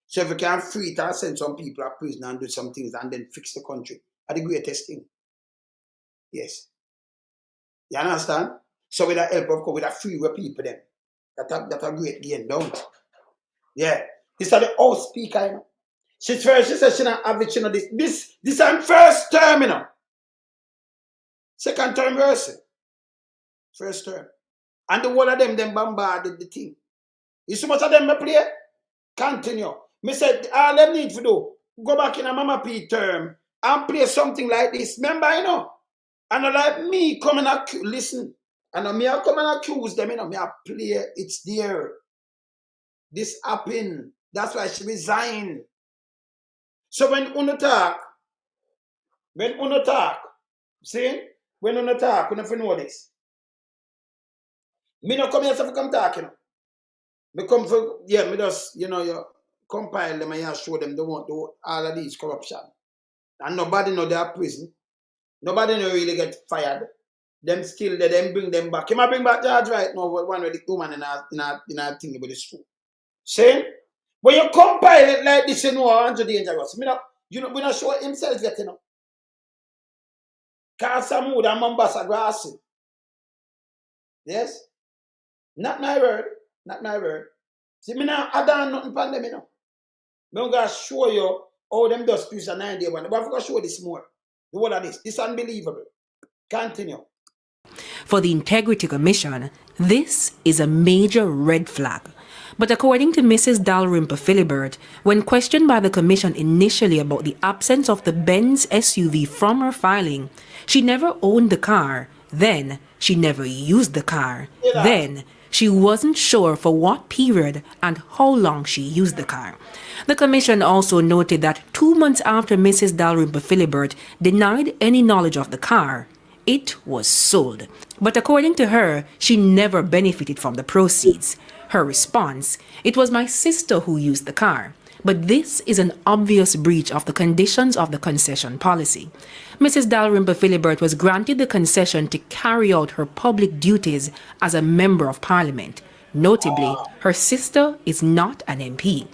So if we can free it and send some people to prison and do some things and then fix the country, that's the greatest thing. Yes. You understand? So with the help of God, with the free with people then. That's a great gain, don't? Yeah. This is the House Speaker, you know. She said she not have it, you know, this is her first term, you know. Second term verse. First term. And the whole of them bombarded the thing. You see much of them play? Continue. Me said, all them need to do, go back in a Mama P term and play something like this. Remember, you know? And like me coming and listen. And me I come and accuse them, you know, me I play, it's there. This happened. That's why she resigned. So when uno talk, see? When uno talk, you know this. Me no come here to come talk, you know. Me come for, yeah, me just, you know, you compile them and you show them they want to all of these corruption. And nobody know they are prison. Nobody no really get fired. Them still there, them bring them back. You might bring back George right now, one with the woman in a thing about the school. See? When you compile it like this, you know, Andrew dangerous. Me not, you know, we not show himself yet, you know. Kasamood and Mombasa grassy. Yes? Not my word. Not my word. See, me now add on nothing upon them, you know. I'm going to show you how them does this a 9-day one. But I'm going to show this more. The whole of this. This is unbelievable. Continue. For the Integrity Commission, this is a major red flag. But according to Mrs. Dalrymple-Philibert, when questioned by the Commission initially about the absence of the Benz SUV from her filing, she never owned the car. Then, she never used the car. Then, she wasn't sure for what period and how long she used the car. The Commission also noted that 2 months after Mrs. Dalrymple-Philibert denied any knowledge of the car, it was sold. But according to her, she never benefited from the proceeds. Her response, "It was my sister who used the car." But this is an obvious breach of the conditions of the concession policy. Mrs. Dalrymple-Philibert was granted the concession to carry out her public duties as a member of Parliament. Notably, her sister is not an MP.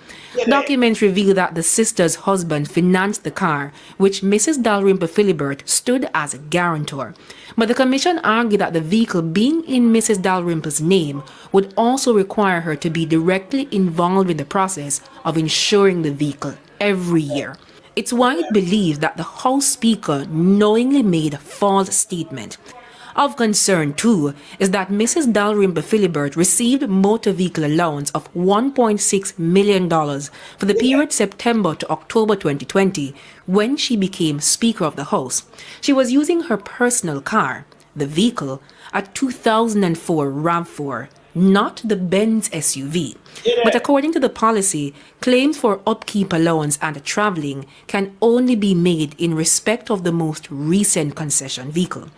Documents reveal that the sister's husband financed the car, which Mrs. Dalrymple Philibert stood as a guarantor. But the commission argued that the vehicle being in Mrs. Dalrymple's name would also require her to be directly involved in the process of insuring the vehicle every year. It's wide believed that the House Speaker knowingly made a false statement. Of concern, too, is that Mrs. Dalrymple Philibert received motor vehicle allowance of $1.6 million for the period September to October 2020 when she became Speaker of the House. She was using her personal car, the vehicle, a 2004 RAV4, not the Benz SUV. But according to the policy, claims for upkeep allowance and traveling can only be made in respect of the most recent concession vehicle.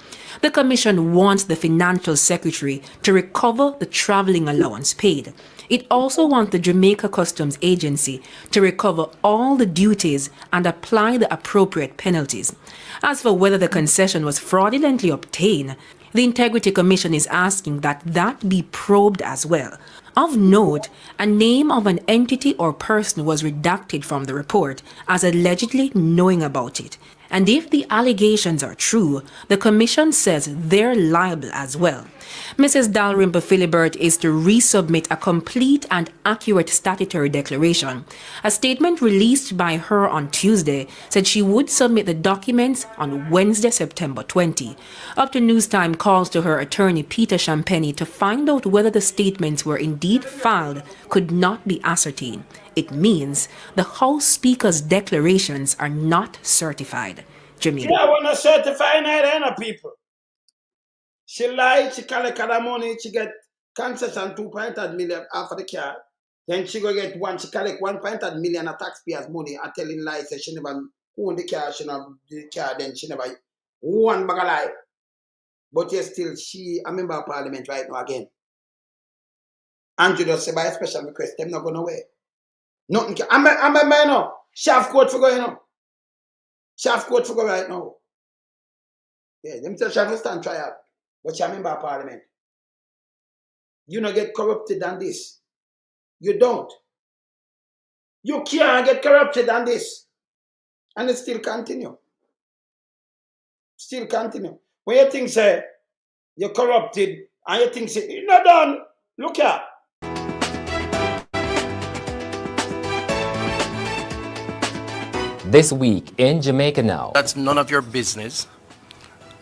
The Commission wants the Financial Secretary to recover the traveling allowance paid. It also wants the Jamaica Customs Agency to recover all the duties and apply the appropriate penalties. As for whether the concession was fraudulently obtained, the Integrity Commission is asking that that be probed as well. Of note, a name of an entity or person was redacted from the report as allegedly knowing about it. And if the allegations are true, the Commission says they're liable as well. Mrs. Dalrymple Philibert is to resubmit a complete and accurate statutory declaration. A statement released by her on Tuesday said she would submit the documents on Wednesday, September 20. Up to News Time calls to her attorney Peter Champagny to find out whether the statements were indeed filed could not be ascertained. It means the House Speaker's declarations are not certified. Jamaica. Yeah, we're not certifying either, people. She lied, she collect the money, she get concession 2.8 million after the car. Then she go get one, she collect 1.8 million of taxpayers' money and telling lies that she never own the car, she never the car, then she never one bag of lie. But yet still she a member of parliament right now again. Andrew just say by a special request, them not going away. Nothing can. I'm a man now. Shaft court for going now. Shaft court for go right now. Yeah, them tell Shaft stand trial. But you're a member of parliament. You don't get corrupted than this. You don't. You can't get corrupted than this. And it still continue. Still continue. When you think say you're corrupted and you think say you're not done, look here. This week in Jamaica Now. That's none of your business.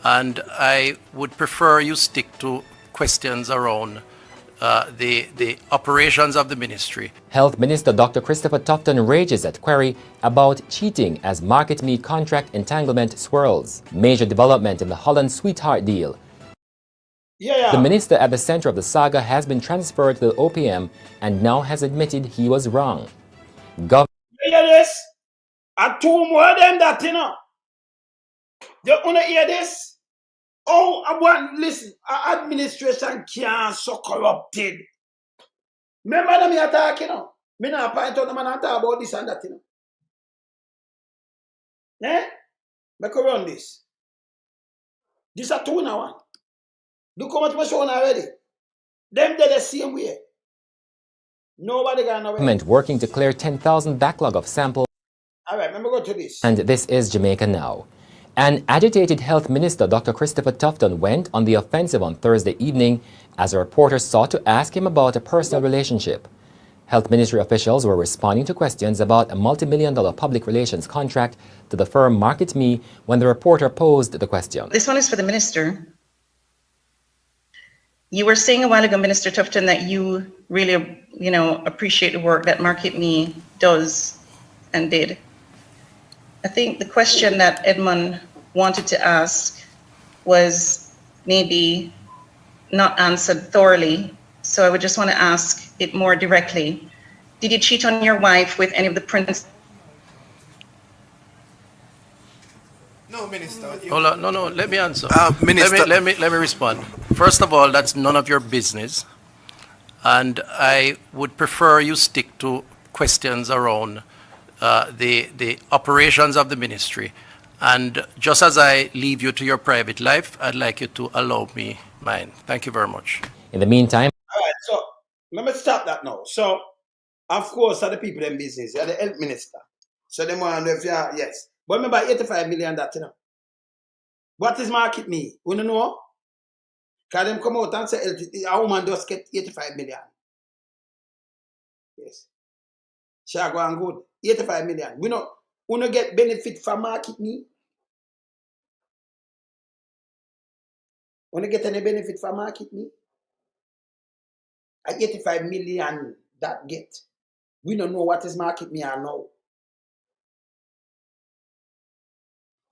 And I would prefer you stick to questions around the operations of the ministry. Health Minister Dr. Christopher Tufton rages at query about cheating as market meat contract entanglement swirls. Major development in the Holland Sweetheart deal. The minister at the center of the saga has been transferred to the OPM and now has admitted he was wrong. You hear this? And two more of them that, you know. You want to hear this? Oh, I want, listen, our administration can't so corrupted. Remember them here talking, you know? Me not point out them and talk about this and that, you know. Eh? Make a run this. This a two now one. Look how much my shown already. Them they're the same way. Nobody got no way. Working to clear 10,000 backlog of samples. All right, let me go to this. And this is Jamaica Now. An agitated health minister, Dr. Christopher Tufton, went on the offensive on Thursday evening as a reporter sought to ask him about a personal relationship. Health ministry officials were responding to questions about a multi-million-dollar public relations contract to the firm Market Me when the reporter posed the question. This one is for the minister. You were saying a while ago, Minister Tufton, that you really, appreciate the work that Market Me does and did. I think the question that Edmund wanted to ask was maybe not answered thoroughly. So I would just want to ask it more directly. Did you cheat on your wife with any of the prince? No, Minister. Hold on. No, let me answer. Minister. Let me respond. First of all, that's none of your business. And I would prefer you stick to questions around the operations of the ministry. And just as I leave you to your private life, I'd like you to allow me mine. Thank you very much. In the meantime, all right, so Let me stop that now. So, of course, are the people in business, you're the health minister. So they want to know if you are, yes. But remember, 85 million that, you know. What is market me? You know? Can them come out and say a woman just get 85 million? Yes. She go and good. 85 million. We don't get benefit from market me. We don't get any benefit from market me. At 85 million that get. We don't know what is market me or now.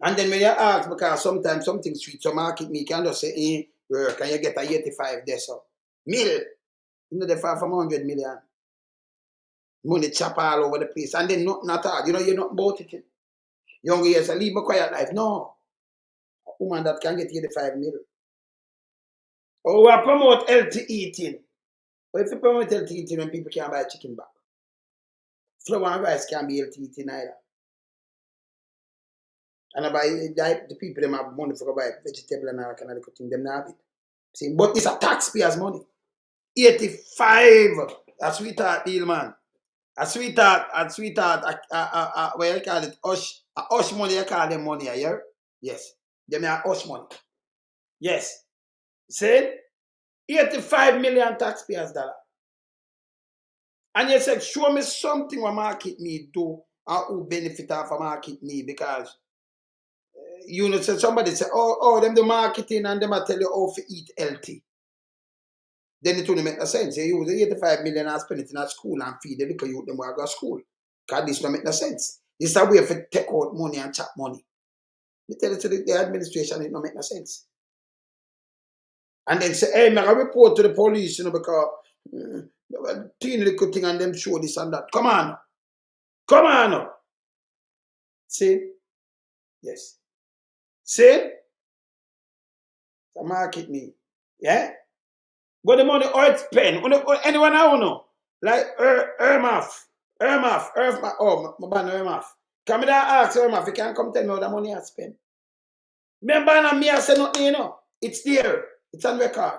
And then when you ask, because sometimes something sweet, so market me can just say, can you get a 85 there, so? Mil. You know, they're far from 100 million. Money chop all over the place. And then not hard. You know, you're not about it. Young years, leave a quiet life. No. A woman that can get 85 mil. Or we promote healthy eating. But if you promote healthy eating, when people can't buy chicken back. Flour and rice can't be healthy eating either. And I buy the people them have money for buy vegetable and all kind of thing, them not have it. See, but it's a taxpayer's money. 85. A sweetheart deal, man. A sweetheart, what you call it? Hush money, you call them money, yeah? Yes. Them are hush money. Yes. See? 85 million taxpayers dollar. And you said, show me something what market me do or who benefit off of market me, because you know, so somebody say, them the marketing and them I tell you how to eat healthy. Then it wouldn't make no sense. You use the 85 million and spend it in a school and feed the little youth them who go to school. Because this don't make no sense. This is a way for take out money and chop money. You tell it to the administration, it don't make no sense. And then say, hey, I report to the police, you know, because teeny little thing and them show this and that. Come on. Come on. See? Yes. See? The market me. Yeah? But the money, all it's spent. Anyone I know? Like Ermaf. Oh, my band Ermaf. Come here and ask Ermaf, you can come tell me how the money I spent. Remember, me I say nothing, you know. It's there. It's on record.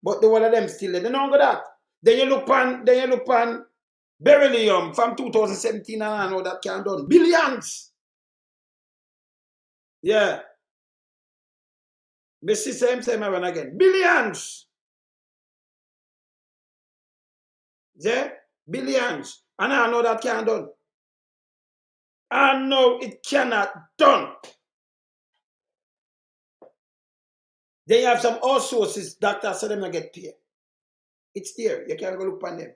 But the one of them still there. They don't go that. Then you look on Beryllium from 2017 and I know that can done. Billions. Yeah. Me see same run again. Billions. Yeah? Billions. And I know that can done. I know it cannot done. Then you have some all sources, doctors say them not get paid. It's there. You can go look on them.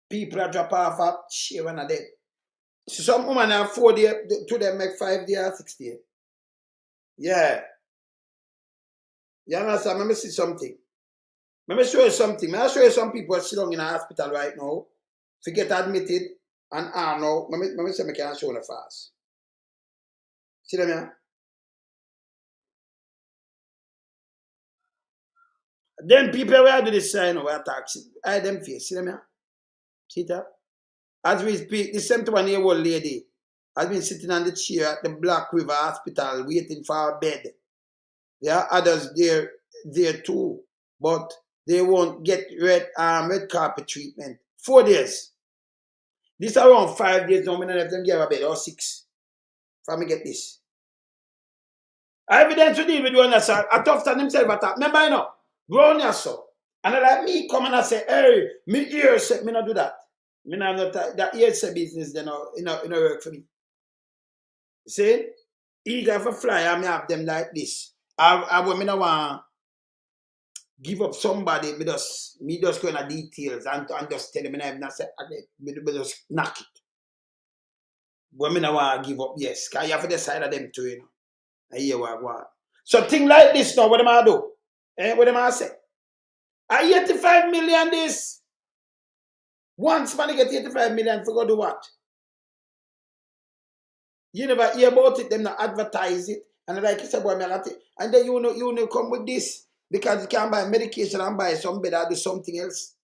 People are drop off a share when are dead. So some women have 4 days, to them make 5 days or 6 days. Yeah. You understand? Let me see something. Let me show you something. Let me show you some people sitting in a hospital right now. To get admitted and now. Let me see if I can show you fast. See them here? Then people where do this sign over taxi. I them face. See them here? See that? As we speak, the 71-year-old lady has been sitting on the chair at the Black River Hospital waiting for a bed. There are others there too, but they won't get red carpet treatment. 4 days. This is around 5 days now. Many of them give a bed or 6. For me get this. Evidence to deal with one that's a tough time himself attack. Remember, you know, grown your son. And like me come and I say, hey, me ear said me not do that. Me not that ear say business, then you know work for me. See? Eager for fly, I may have them like this. I will me not want give up somebody, me just go into details and just tell them and I say me just knock it. But me not want to give up, yes. Because you have to decide of them too, you know. I hear what I want. So things like this now, what am I do? What am I say? I 85 million this. Once man get 85 million for go do what? You never hear about it, them not advertise it. And like you said, boy, and then you know come with this. Because you can't buy medication and buy some bed or do something else.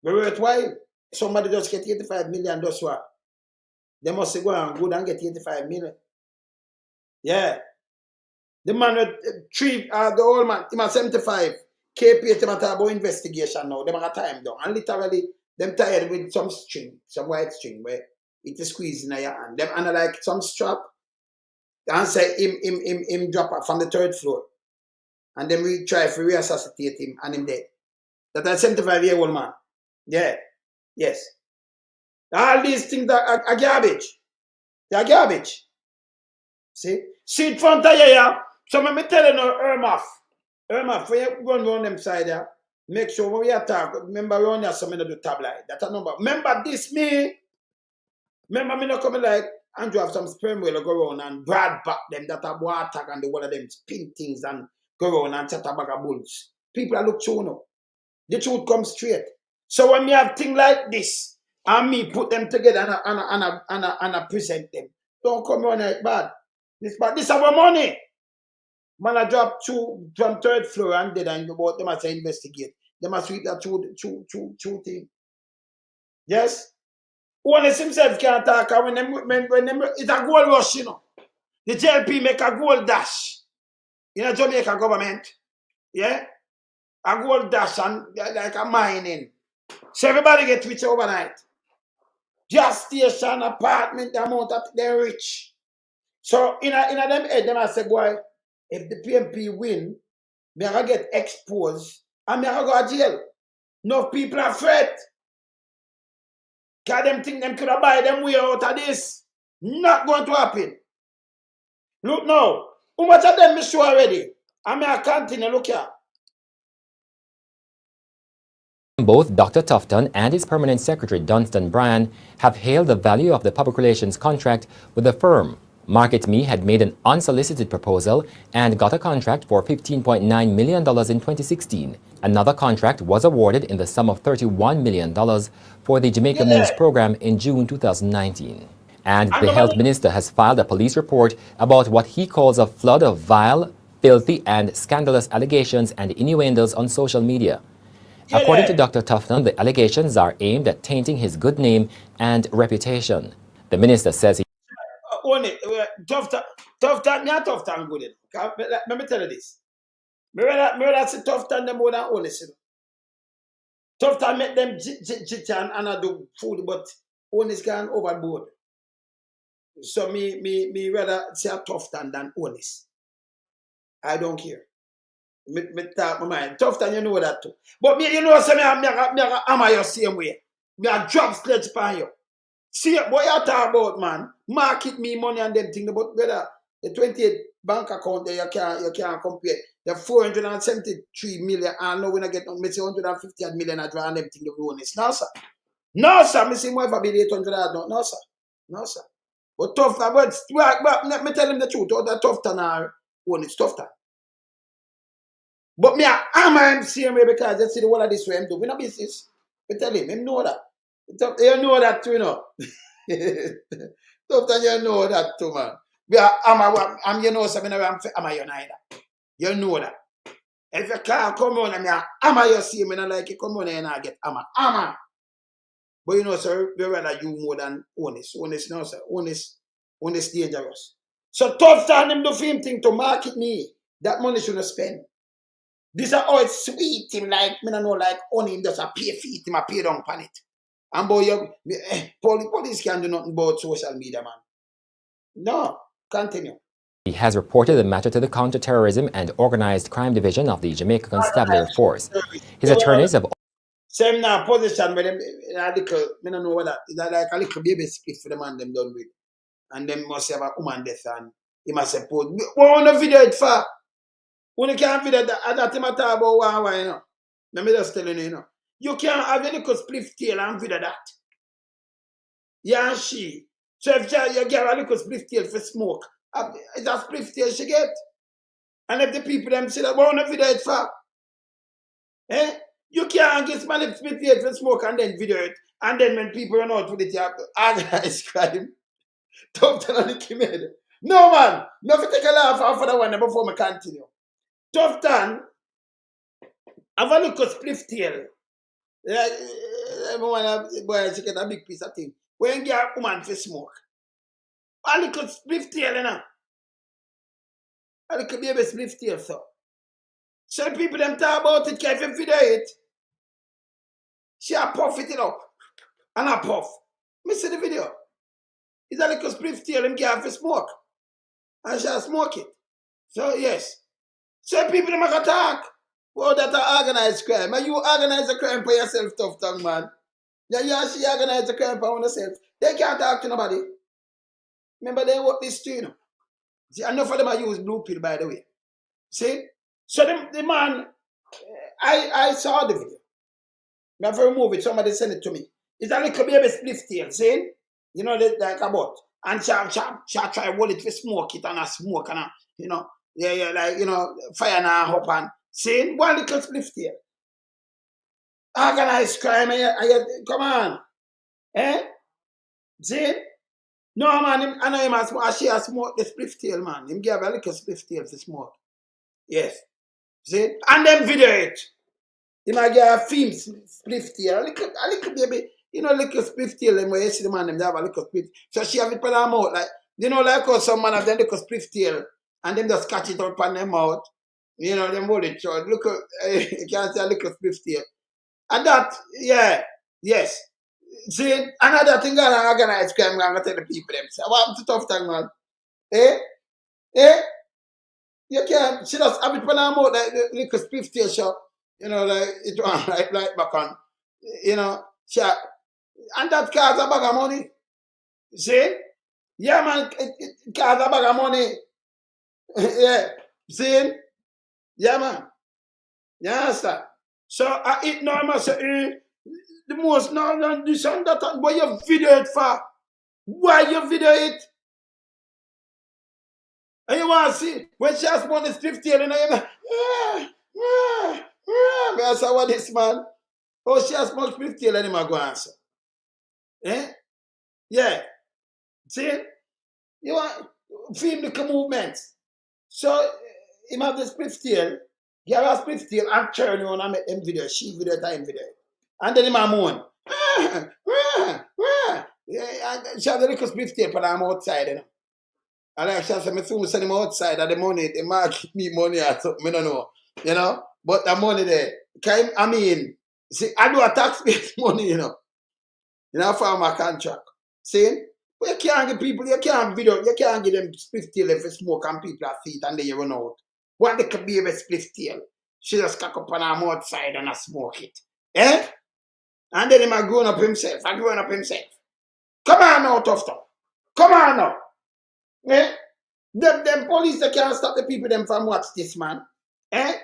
But worthwhile. Somebody just get 85 million, does what? They must go and good and get 85 million. Yeah. The man with the old man, he was 75, KPA them talk about investigation now. Them have time down. And literally, them tired with some string, some white string where it is squeezed in your hand. Them and like some strap. And say him drop up from the 3rd floor. And then we try to resuscitate him and him dead. That a 75-year-old man. Yeah. Yes. All these things are garbage. They are garbage. See it front of you. So let me tell you now, Irma, when you run around them side there, make sure when we attack, remember we only have some of the tabloid. That's a number. Remember this me. Remember me not coming like Andrew have some sperm whale go around and brad back them that are boy attack and the one of them spin things and go around and chat a bag of bulls. People are look true now. The truth comes straight. So when we have things like this and me put them together and I present them, don't come on like bad. This is our money. Man, I drop two from 3rd floor and dead and about them must investigate. They must read that true thing. Yes? Holness himself can't talk when them it's a gold rush, you know. The JLP make a gold dash. In a Jamaica government. Yeah? A gold dash and like a mining. So everybody get rich overnight. Gas station, apartment, the amount that they're rich. So in a them head, them I say, boy, if the PMP win, me I get exposed and me I go to jail. No people are afraid. Because them think them could have buy them way out of this. Not going to happen. Look now. How much of them is sure already? And me I continue, look here. Both Dr. Tufton and his permanent secretary, Dunstan Bryan, have hailed the value of the public relations contract with the firm. Market Me had made an unsolicited proposal and got a contract for $15.9 million in 2016. Another contract was awarded in the sum of $31 million for the Jamaica Moves program in June 2019. And the health minister has filed a police report about what he calls a flood of vile, filthy, and scandalous allegations and innuendos on social media. According to Dr. Tufton, the allegations are aimed at tainting his good name and reputation. The minister says he Tufton, not Tufton good. Let me tell you this. Remember say Tufton them more than Holness. Tufton make them jit and I do food, but Holness gone overboard. So me rather say a Tufton than Holness. I don't care. Me talk my mind. Tufton, you know that too. But me, you know, say me am your same way. Me a drop sledge pan you. See what you talk about, man. Market Me money and them thing. But brother, the 28 bank account there you can't compare. The 473 million and now when I get me say 150 million I draw and them thing the Holness. No sir. No sir, me see more if I be 800 no sir. No sir. But Tufton, but me tell him the truth. That Tufton are Holness Tufton. But me I'm him same way because just see the one of this way I'm doing. We no business. Me tell him know that. You know that too, you know. Tufton, you know that too, man. I'm you know something I'm you neither. You know that. If you can't come on and I'm you see me and like it, come on and I get I'm. But you know, sir, we rather you more than Holness. Holness no, sir. Holness dangerous. So Tufton him do same thing to market me. That money shouldn't spend. This is how it's sweet him like me no know like only him just a pay feet him a pay down pan it. And boy police can't do nothing about social media, man. No, continue. He has reported the matter to the Counter-Terrorism and Organized Crime Division of the Jamaica Constabulary Force. His attorneys have same now position with them a little, me don't know what that is like a little baby split for the man them done with. And them must have a woman death and he must have put what on the video it for? When you can't video that him a talk about one, you know. Let me just tell you, know. You can't have a little spliff tail and video that. Yeah, and she. So if you get a little spliff tail for smoke, it's a spliff tail she get. And if the people them say that, what on the video it for? Eh? You can't get my lips spliff tail for smoke and then video it. And then when people run out with it, you have to organize crime. Tufton on the Kimed. No, man. Me have to take a laugh after that one before I continue. Tufton, have a look at spliff tail. Boy, she get a big piece of thing. When you get a woman for smoke. A little spliff tail, you know. A little baby spliff tail, so. So people them talk about it, if you video it, she a puff it up. And a puff. Me see the video. It's a little spliff tail him give for smoke. And she smoke it. So yes. So people them a talk. Oh, that a organized crime. And you organize a crime for yourself, tough tongue man. Yeah, she organize a crime for herself. They can't talk to nobody. Remember they work this too, you know. See, enough of them are use blue pill, by the way. See? So the man, I saw the video. I have to remove it. Somebody sent it to me. It's a little baby split tail, see? You know, like about. And she try to roll it to smoke it and a smoke and a, you know, yeah, like, you know, fire and a hop and, see? One little split tail. Organized crime, come on. Eh? See? No, man, I know him as smoke. She has smoke the split tail, man. Him give a little split tail to smoke. Yes. See? And then video it. You might get a film split tail. A little baby, you know, little split tail, and when you see the man, they have a little split. So she have it on her mouth, like, you know, like how some man have them little split tail, and them just catch it up on their mouth. You know, them hold it short. Look, you can't see a little split tail. And that, yeah, yes. See, another thing I organize crime, I'm going to tell the people them. So what happened to tough thing, man? Eh? You can't, she just have it on her mouth, like the little split tail shop. You know, like it was like back on, you know, and that costs a bag of money. See? Yeah, man, it costs a bag of money. Yeah. See? Yeah, man. You understand? So it normal say the most normal this and that, why you video it for? Why you video it? And you want to see when she has money 50 and you're like, I said, what this man? Oh, she has much 50 and him go answer. Eh? Yeah. See? You want film the movements. So him have the split tail, you have a split tail and turn on and make them video, she video time video. And then him a moan. Yeah, she have the little split tail but I'm outside, you know. And like she said, me soon send him outside and the money, they might give me money or something, I don't know. You know? But the money there. I mean, see, I do a tax-based money, you know. You know, for my contract. See? But you can't get people, you can't video, you can't get them split tail if you smoke and people are feet and then you run out. What they could be a split tail? She just cock up on her outside and I smoke it. Eh? And then he might grown up himself. Come on now, tough talk. Come on now. Eh? Them police, they can't stop the people them from watch this, man. Eh?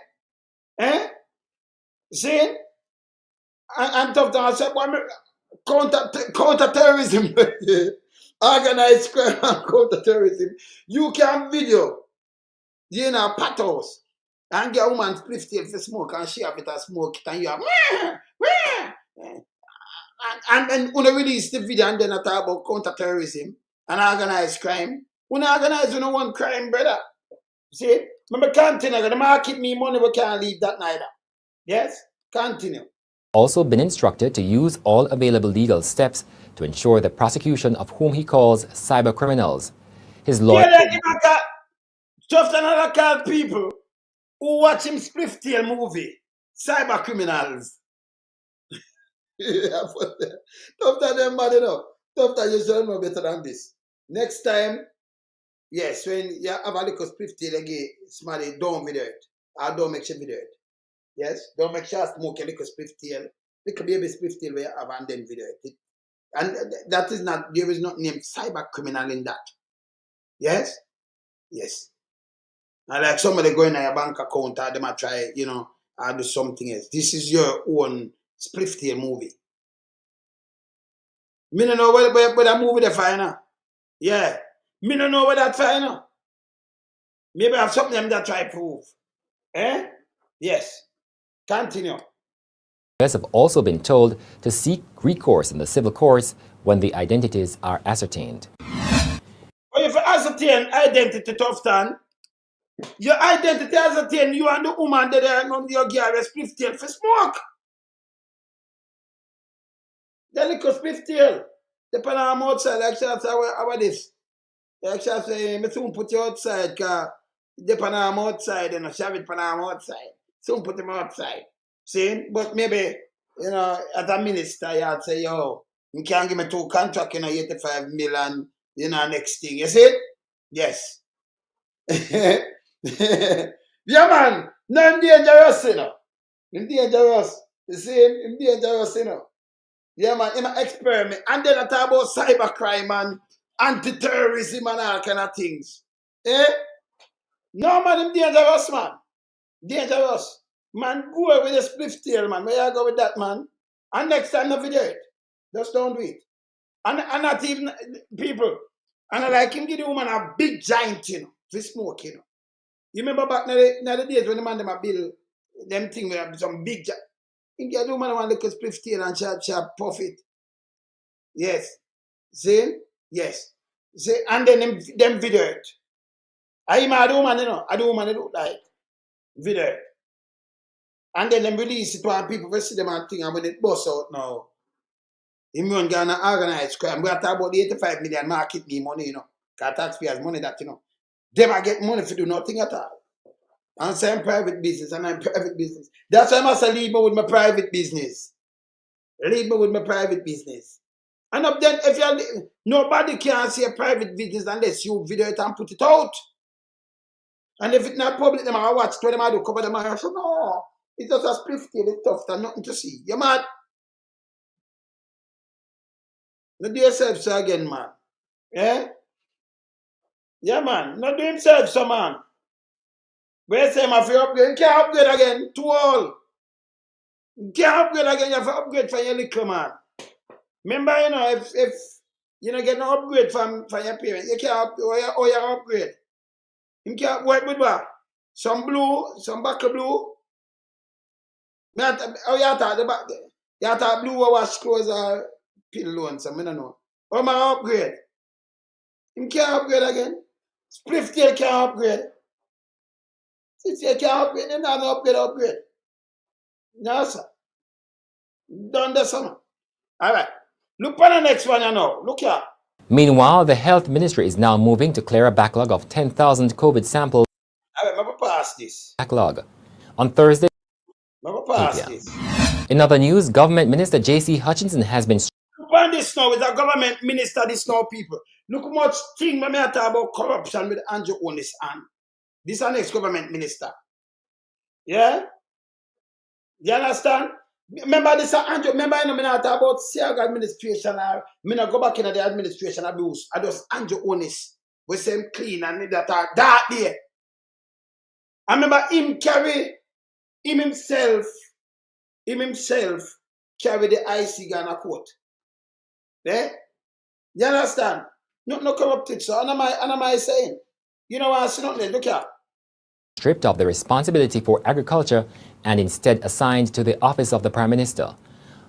See? And tough talk, I said, counter-terrorism. Organized crime and counter-terrorism. You can video, you know, patos, and get a woman split tail for smoke, and she have it as smoke, and you have, and then when you release the video, and then I talk about counter-terrorism and organized crime. When I organize one crime, brother. See? Remember, continue. The market me money, we can't leave that neither. Yes? Continue. Also been instructed to use all available legal steps to ensure the prosecution of whom he calls cyber criminals. His lawyer... Just another call people who watch him split tail movie, cyber criminals. Tough that them bad enough. Tough that you should know better than this. Next time, yes, when you have a little split tail again, somebody don't video it. Or don't make sure video it. Yes, don't make sure smoke a little split tail. Little baby split tail where you have and then video it. And that is not, there is not named cyber criminal in that. Yes? Yes. And like somebody going in your bank account or they might try, you know, or do something else. This is your own split tail movie. Me don't know where that movie they find. Yeah. Me don't know where that find. Maybe I have something them that try to prove. Eh? Yes. Continue. Have also been told to seek recourse in the civil courts when the identities are ascertained. Well, if you ascertain identity, tough time, your identity ascertain, you and the woman that are your gear a split tail for smoke. The little split tail. They put them outside, like she say, how this? Like she say, me soon put you outside, because they put them outside, and shove it put them outside. Soon put him outside. See? But maybe, you know, as a minister, you'd say, yo, you can't give me 2 contracts, you know, 85 million, you know, next thing. You see? Yes. Yeah, man. No, I'm dangerous, you know. I'm dangerous. You see? I'm dangerous, you know. Yeah, man. In an experiment. And then I talk about cybercrime and anti-terrorism and all kind of things. Eh? No, man, I'm dangerous, man. Dangerous. Man, go with a split tail, man. Where you go with that, man? And next time, no video it. Just don't do it. And not even people. And I like him give the woman a big giant, you know, for smoke, you know. You remember back in the days when the man them a build them thing with some big giant. You get the woman one little split tail and sharp puff it. Yes. See? Yes. See? And then them video it. I mad the woman, you know. I the woman they look like video it. And then them release it when people will see them and think, and when it bust out now, him run Ghana organized crime. We are talking about the 85 million market me money, you know. Because taxpayers money that, you know. Them I get money for do nothing at all. And say I'm private business and I'm private business. That's why I must leave me with my private business. Leave me with my private business. And up then, if you nobody can see a private business unless you video it and put it out. And if it's not public, them I watch when them I do cover them I say, no. It's just a split tail, it's tough, there's nothing to see. You mad? Not do yourself so again, man. Yeah? Yeah, man. Not do himself so, man. Where say, man, if you upgrade, you can't upgrade again. Too old. You can't upgrade again, you have to upgrade for your little man. Remember, you know, if you don't get no upgrade from your parents, you can't upgrade, or you upgrade. You can't work with what? Some blue, some back of blue. Oh, you thought the back there. You thought blue or wash clothes or pillow and something, I don't know. Or my upgrade. You can't upgrade again. Spliff tail can't upgrade. Since you can't upgrade, you not upgrade. No, sir. Done the summer. All right. Look for the next one, you know. Look here. Meanwhile, the health ministry is now moving to clear a backlog of 10,000 COVID samples. All right, remember pass this. Backlog. On Thursday, Remember pass this. in other news, Government Minister J.C. Hutchinson has been... Look on this now with a government minister, this now people. Look how much thing when I talk about corruption with Andrew Holness and this is our next government minister. Yeah? You understand? Remember this Andrew, remember I know me not talk about Siaga administration or me not go back into the administration abuse. I just Andrew Holness. We say him clean and that are dark there. I remember him carry himself carry the IC Ghana court. Yeah? You understand? No corrupted, so and am I saying? You know what I see nothing? Look here. stripped of the responsibility for agriculture and instead assigned to the office of the Prime Minister.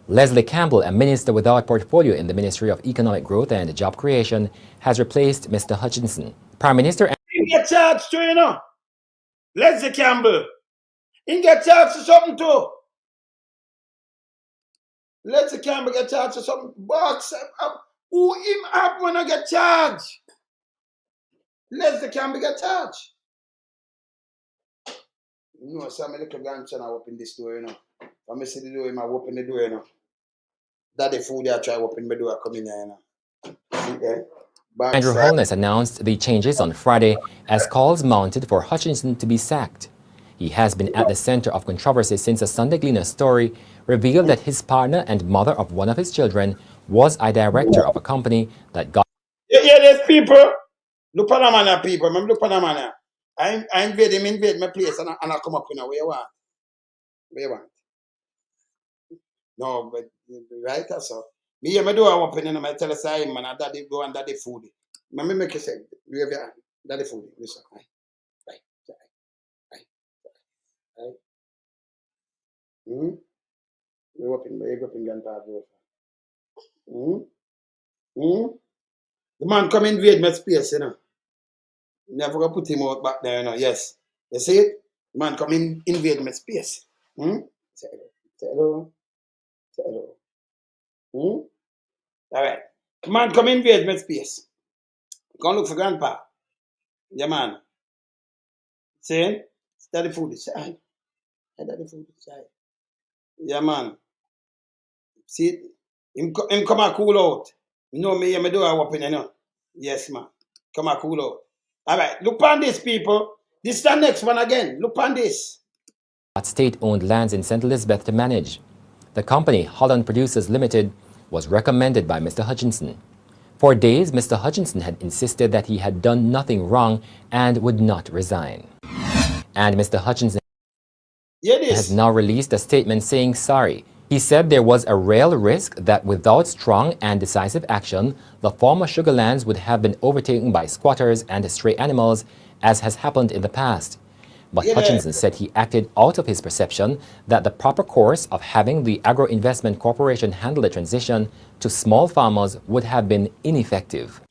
Leslie Campbell, a minister without portfolio in the Ministry of Economic Growth and Job Creation, has replaced Mr. Hutchinson. Prime Minister... He get charged too, you know. Leslie Campbell. He get charged to something too. Leslie Campbell get charged to something. Box. Who him up when I get charged? Leslie Campbell get charged. You know, some little grandson I open this door, you know. When I see the door, I open the door, you know. Daddy food I try open my door, come in here, you know. See there? Andrew Holness announced the changes on Friday as calls mounted for Hutchinson to be sacked. He has been at the center of controversy since a Sunday Gleaner story revealed that his partner and mother of one of his children was a director of a company that got... Yeah, there's people. Look at the man, people. Remember, look at the man. I invade my place and I come up in a way you want. Where you want? No, but right so. Me and my door open and I tell us I man, daddy go and daddy food. Me make you say, you have your daddy food. Listen, right. You open Ganta. The man come invade my space, you know. Never gonna put him out back there, you know. Yes. You see it? The man come invade my space. Say hello. Say hello. All right. The man come invade my space. Go look for grandpa. Yeah, man. See? Study food. Say, Head of the food side. Yeah, man. See, him come and cool out. You know me, me do a whopping, you know. Yes, man. Come and cool out. All right, look on this, people. This is the next one again. Look on this. State-owned lands in St. Elizabeth to manage. The company, Holland Producers Limited, was recommended by Mr. Hutchinson. For days, Mr. Hutchinson had insisted that he had done nothing wrong and would not resign. And Mr. Hutchinson has now released a statement saying sorry. He said there was a real risk that without strong and decisive action, the former sugarlands would have been overtaken by squatters and stray animals, as has happened in the past. But Hutchinson said he acted out of his perception that the proper course of having the Agro Investment Corporation handle the transition to small farmers would have been ineffective.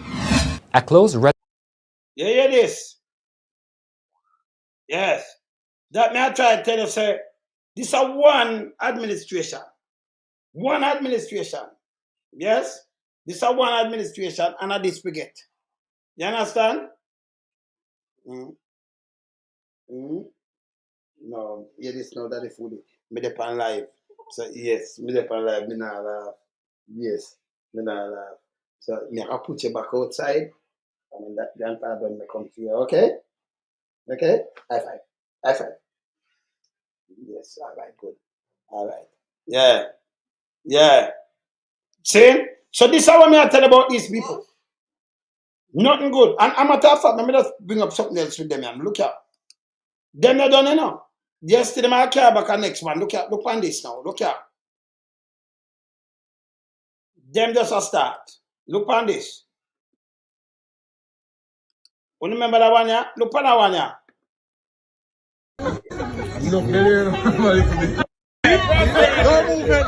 A close You hear this? Yes. That may I try to tell you, sir, this is one administration. One administration. Yes? This is one administration and a this we get. You understand? No, yeah, this no that is food. Me depend live. So yes, me depend live, me not laugh. Yes, me not laugh. So me I put you back outside. I mean that grandpa done me come to you, okay? Okay? High five. High five. Yes, all right, good. All right. Yeah. Yeah. See? So this is what me I tell about these people. Nothing good. And I'm a tough fact, let me just bring up something else with them. And look at them not done enough. Yesterday I care back the next one. Look on this now. Look at. Them just a start. Look on this. You remember that one, yeah? Look on that one, yeah? No movement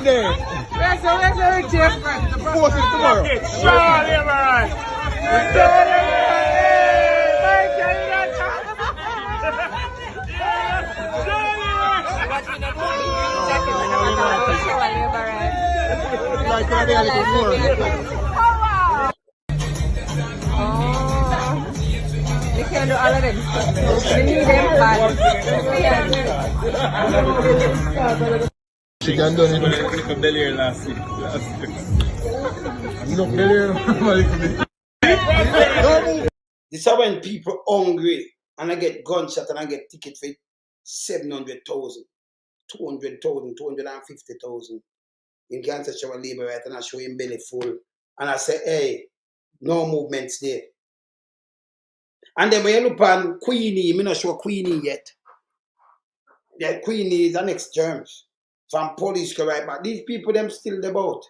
there. Where's the chief? Force it tomorrow. Surely, man. We can do all of them stuff. We need them bad. She can do it in Bel Air last week. No Bel Air. This is when people hungry and I get gunshot and I get ticket for 700,000, 200,000, 250,000. In Kansas show a labor right and I show him belly full. And I say, hey, no movements there. And then when you look on Queenie, I'm not sure Queenie yet. Yeah, Queenie is the next terms. From police go right back. These people them still the boat.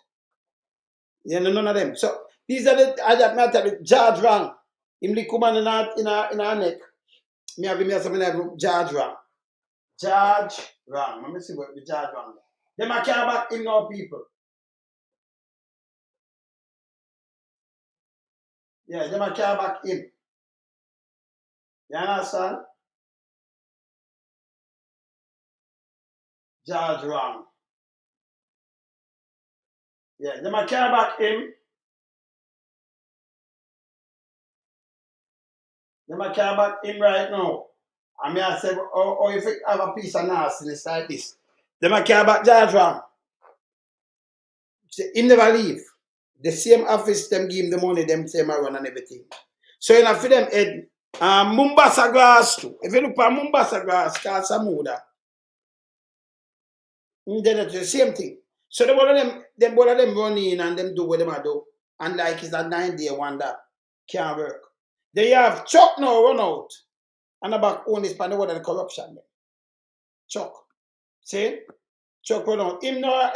You know, none of them. So these are the I that matter George wrong. Him the come on in our neck. Me have something George wrong. George wrong. Let me see what the George wrong. Them I care about him now people. Yeah, them I care about him. You understand? George wrong. Yeah, them I care about him. Them I care about him right now. I mean I say, oh if you have a piece of nastiness like this. Them I care about George wrong. Him never leave. The same office them give him the money, them same run and everything. So you know for them head Mombasa grass too. If you look at Mombasa grass, called Samuda. Then the same thing. So the one of them run in and them do what them do. And like it's a 9-day wonder. Can't work. They have Chuck now run out. And about own this pan the word of the corruption. Chuck. See? Chuck run out. Him no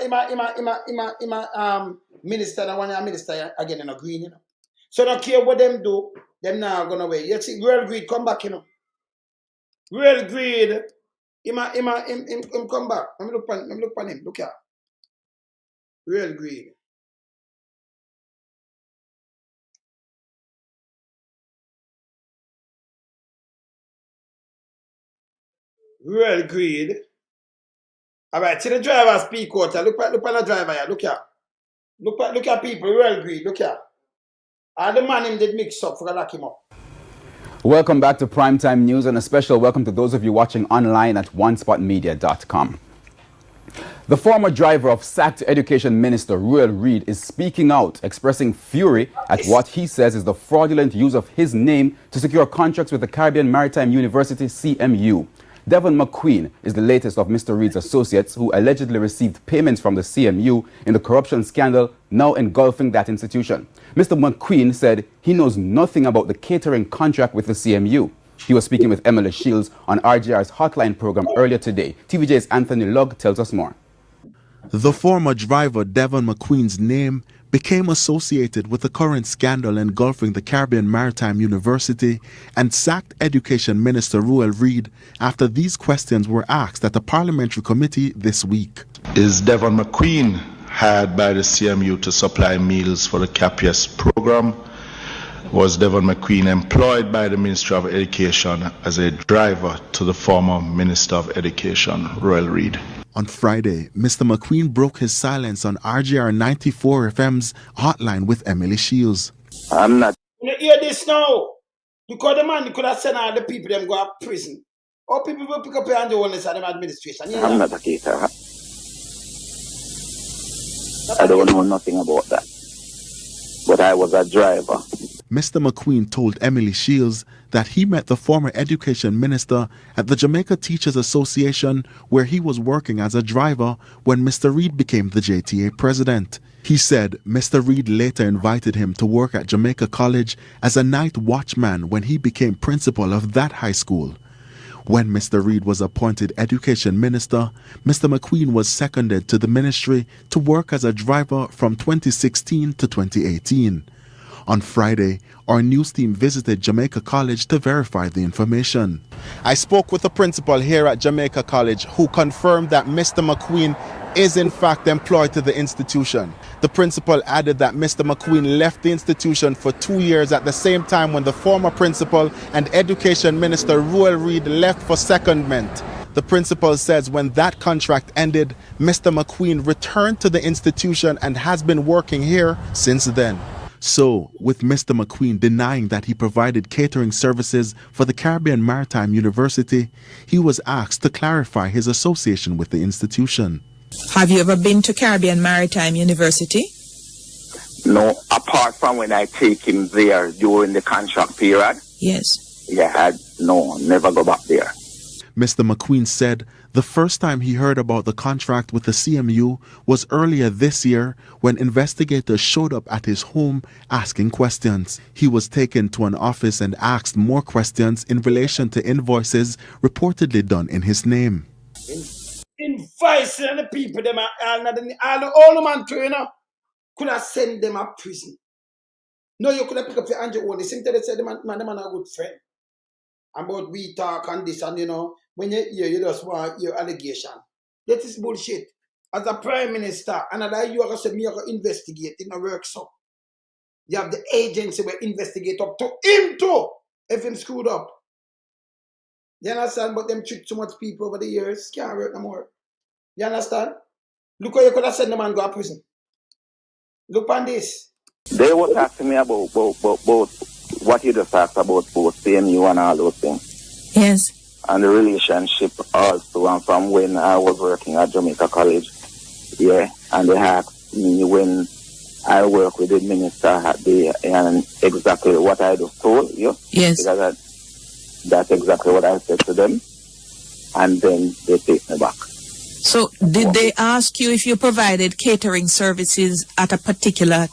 minister and one minister again in a green, you know. So don't care what them do, them now gonna away. You see, real greed come back, you know. Real greed. Him come back. Let me look on him. Look here. Real greed. Real greed. Alright, see the driver speak out. Look at the driver here. Look here. Look at people, real greed. Look here. And the man him did mix up for to lock him up. Welcome back to Primetime News, and a special welcome to those of you watching online at onespotmedia.com. The former driver of sacked Education Minister Ruel Reid is speaking out, expressing fury at what he says is the fraudulent use of his name to secure contracts with the Caribbean Maritime University, CMU. Devon McQueen is the latest of Mr. Reid's associates who allegedly received payments from the CMU in the corruption scandal now engulfing that institution. Mr. McQueen said he knows nothing about the catering contract with the CMU. He was speaking with Emily Shields on RGR's Hotline program earlier today. TVJ's Anthony Lugg tells us more. The former driver Devon McQueen's name became associated with the current scandal engulfing the Caribbean Maritime University and sacked Education Minister Ruel Reid after these questions were asked at the parliamentary committee this week. Is Devon McQueen hired by the CMU to supply meals for the CAPIES program? Was Devon McQueen employed by the Ministry of Education as a driver to the former Minister of Education, Ruel Reid? On Friday, Mr. McQueen broke his silence on RGR 94 FM's Hotline with Emily Shields. I'm not. You hear this now? Because the man could have sent all the people them go to prison. Or people will pick up your hand Holness and them administration. I'm not a caterer. I don't know nothing about that. But I was a driver. Mr. McQueen told Emily Shields that he met the former education minister at the Jamaica Teachers Association, where he was working as a driver when Mr. Reid became the JTA president. He said Mr. Reid later invited him to work at Jamaica College as a night watchman when he became principal of that high school. When Mr. Reid was appointed education minister, Mr. McQueen was seconded to the ministry to work as a driver from 2016 to 2018. On Friday, our news team visited Jamaica College to verify the information. I spoke with the principal here at Jamaica College who confirmed that Mr. McQueen is in fact employed to the institution. The principal added that Mr. McQueen left the institution for 2 years at the same time when the former principal and education minister Ruel Reid left for secondment. The principal says when that contract ended, Mr. McQueen returned to the institution and has been working here since then. So, with Mr. McQueen denying that he provided catering services for the Caribbean Maritime University, he was asked to clarify his association with the institution. Have you ever been to Caribbean Maritime University? No, apart from when I take him there during the contract period. Yes. Yeah, never go back there. Mr. McQueen said the first time he heard about the contract with the CMU was earlier this year when investigators showed up at his home asking questions. He was taken to an office and asked more questions in relation to invoices reportedly done in his name. Invoices and the people, them all the man too, you know, could have sent them a prison. No, you could have picked up your Andrew Holness. They said the man a good friend. About we talk and this and you know, when you hear you just want your allegation. That is bullshit. As a prime minister, another you are going to say me are going to investigate in a work so. You have the agency will investigate up to him too, if him screwed up. You understand? But them trick too much people over the years, can't work no more. You understand? Look how you could have sent the man go to prison. Look on this. They were asking me about what you just asked about CMU and all those things. Yes. And the relationship also, and from when I was working at Jamaica College. Yeah, and they asked me when I work with the minister and exactly what I just told you. Yes. Because that's exactly what I said to them. And then they take me back. So did they ask you if you provided catering services at a particular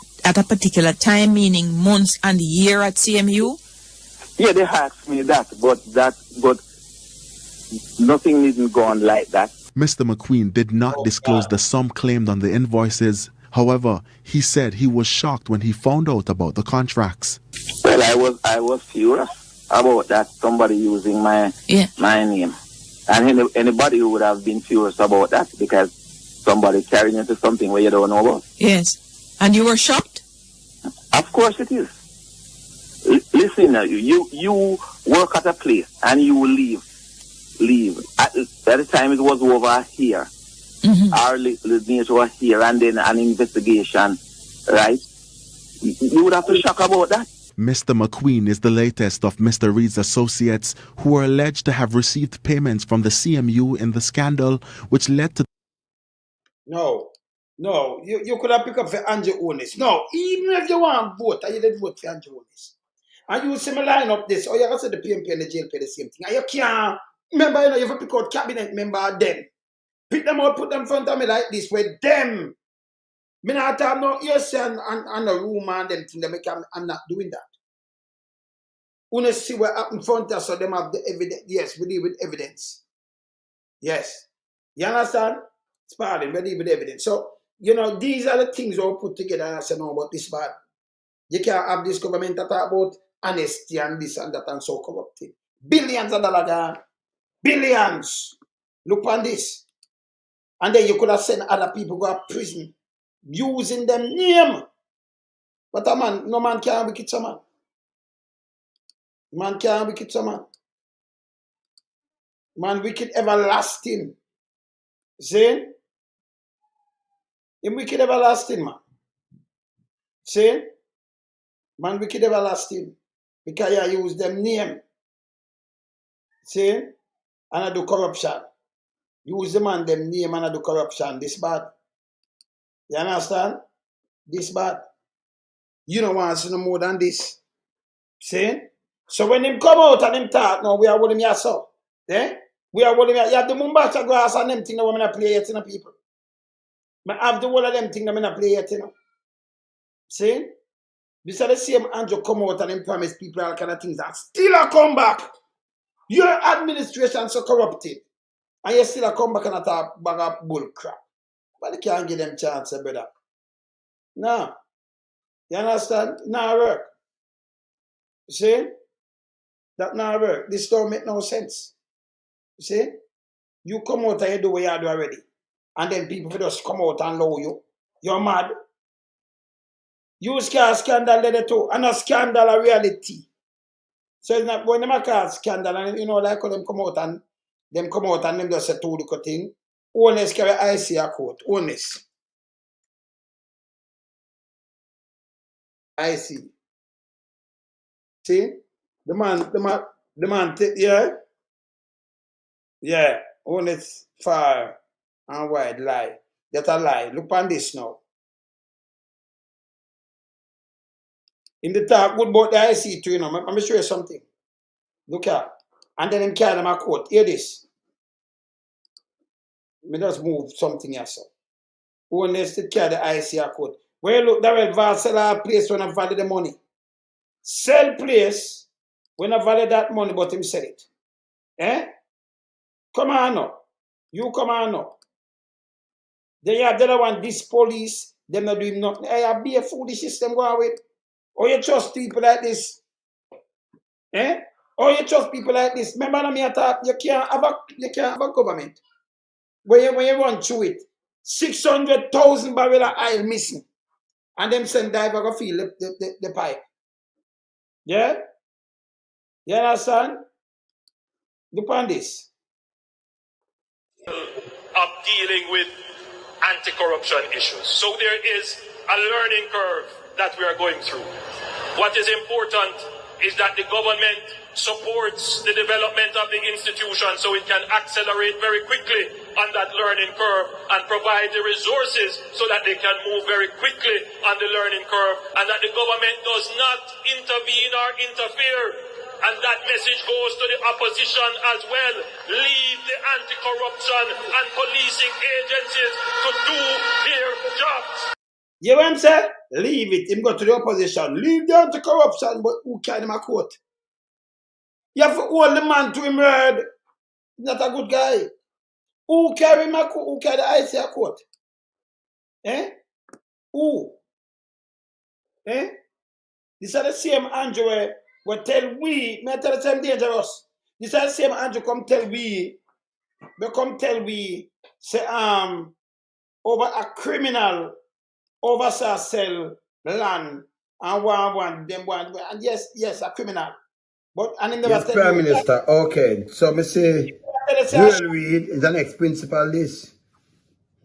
time, meaning months and year at CMU? Yeah, they asked me that, but nothing didn't go on like that. Mr. McQueen did not disclose the sum claimed on the invoices. However, he said he was shocked when he found out about the contracts. Well, I was furious about that, somebody using my name. And anybody would have been furious about that because somebody carrying into something where you don't know about. Yes. And you were shocked? Of course it is. Listen, you work at a place and you leave. At the time it was over here. Mm-hmm. Our lineage was here and then an investigation, right? You would have to shock about that. Mr. McQueen is the latest of Mr. Reid's associates who are alleged to have received payments from the CMU in the scandal, which led to... No, you could have picked up for Andrew Holness. No, even if you want to vote, and you did vote for Andrew Holness. And you see me line up this, or you can say the PMP and the jail pay the same thing. And you can't, remember, you know, you have to pick out cabinet member of them. Pick them out, put them in front of me like this, with them. Me not have no ears and a room and them thing. I'm not doing that. You see what happened in front of us, so them have the evidence. Yes, we deal with evidence. Yes. You understand? Sparring, we deal with evidence. So, you know, these are the things we put together and I say, no, about this bad. You can't have this government that talk about honesty and this and that and so corrupted. Billions of dollars gone. Billions. Look on this. And then you could have sent other people go to prison using them name. But a man, no man can't wicked some man. Man can't wicked some man. Man wicked everlasting. See? Him wicked everlasting, man. See? Man wicked everlasting. Because you use them name. See? And I do corruption. Use the man them name and I do corruption. This bad. You understand? This bad. You don't want to see no more than this. See? So when him come out and him talk, now we are holding him so. Eh? We are holding him. You have the Mumbacha grass and them thing that we're going to play yet, you know, people. I have the whole of them thing that we're going to play yet, you know. See? This is the same Andrew come out and him promise people all kind of things and still a come back. Your administration so corrupted. And you still a come back and talk bag of bull crap. But they can't give them chance, brother. No. You understand? Not work. See? That not work. This don't make no sense. See? You come out and you do what you do already. And then people just come out and allow you. You're mad. You scare scandal there too. And a scandal a reality. So it's not when they call scandal and you know like when them come out and them just say two the thing. Holness carry IC a court. Holness. IC. See? The man, yeah? Yeah. Holness far and wide lie. That's a lie. Look on this now. In the talk good about the IC too, you know. Let me show you something. Look at. And then him carry them a court. Hear this. Let me just move something here, so. Holness to carry the IC a court. Where you look, that will value sell a place when I value the money. Sell place when I value that money, but him sell it. Eh? Come on now. You come on now. Then you have the other one, this police, them not doing nothing. Hey, I be a foolish system going with. Or you trust people like this? Eh? Or you trust people like this? Remember me talk, you can't have a government. When you run through it, 600,000 barrel of oil missing. And them send diver go feel the pipe. Yeah? You understand? Look on this. Of dealing with anti-corruption issues. So there is a learning curve that we are going through. What is important is that the government supports the development of the institution so it can accelerate very quickly on that learning curve and provide the resources so that they can move very quickly on the learning curve, and that the government does not intervene or interfere. And that message goes to the opposition as well. Leave the anti-corruption and policing agencies to do their jobs. You know what I'm saying? Leave it. Him go to the opposition. Leave the anti-corruption, but who carry him a court? You have to hold the man to him word. Not a good guy. Who carry him a court? Who carry the IC a court? Eh? Who? Eh? This is the same Andrew where tell we, may I tell the same dangerous. This is the same Andrew come tell we, say over a criminal oversaw sell land and one and yes a criminal. But and in yes, Prime Minister. Okay. So me say Gov'T Reid is the next principal list.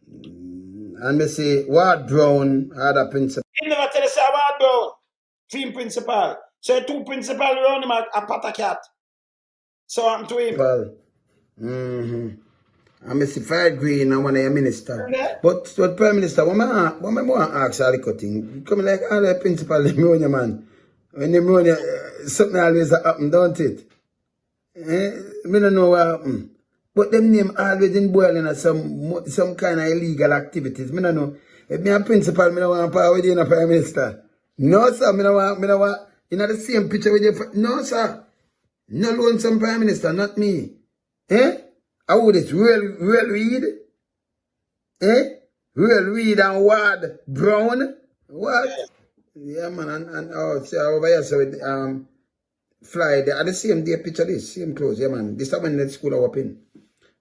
And me say Ward Brown are the principal. He never tell us Ward Brown, team principal. So two principal around him a pat a cat. So I'm to him. Well, I'm a certified green and one of your minister. But Prime Minister, what I want to ask all the thing, come like all the principal them run you, man. When them run you, something always happen, don't it? Me don't know what happen. But them name always in boiling some kind of illegal activities. Me don't know. If me a principal, me don't want power with you, no Prime Minister. No, sir, me don't want, you know the same picture with you. No, sir. No loan some Prime Minister, not me. How would it real read? Real read and Ward Brown? What? Yeah, man, and oh, see over here, so with fly there. At the same day picture this, same clothes, yeah man. This time when the school are open.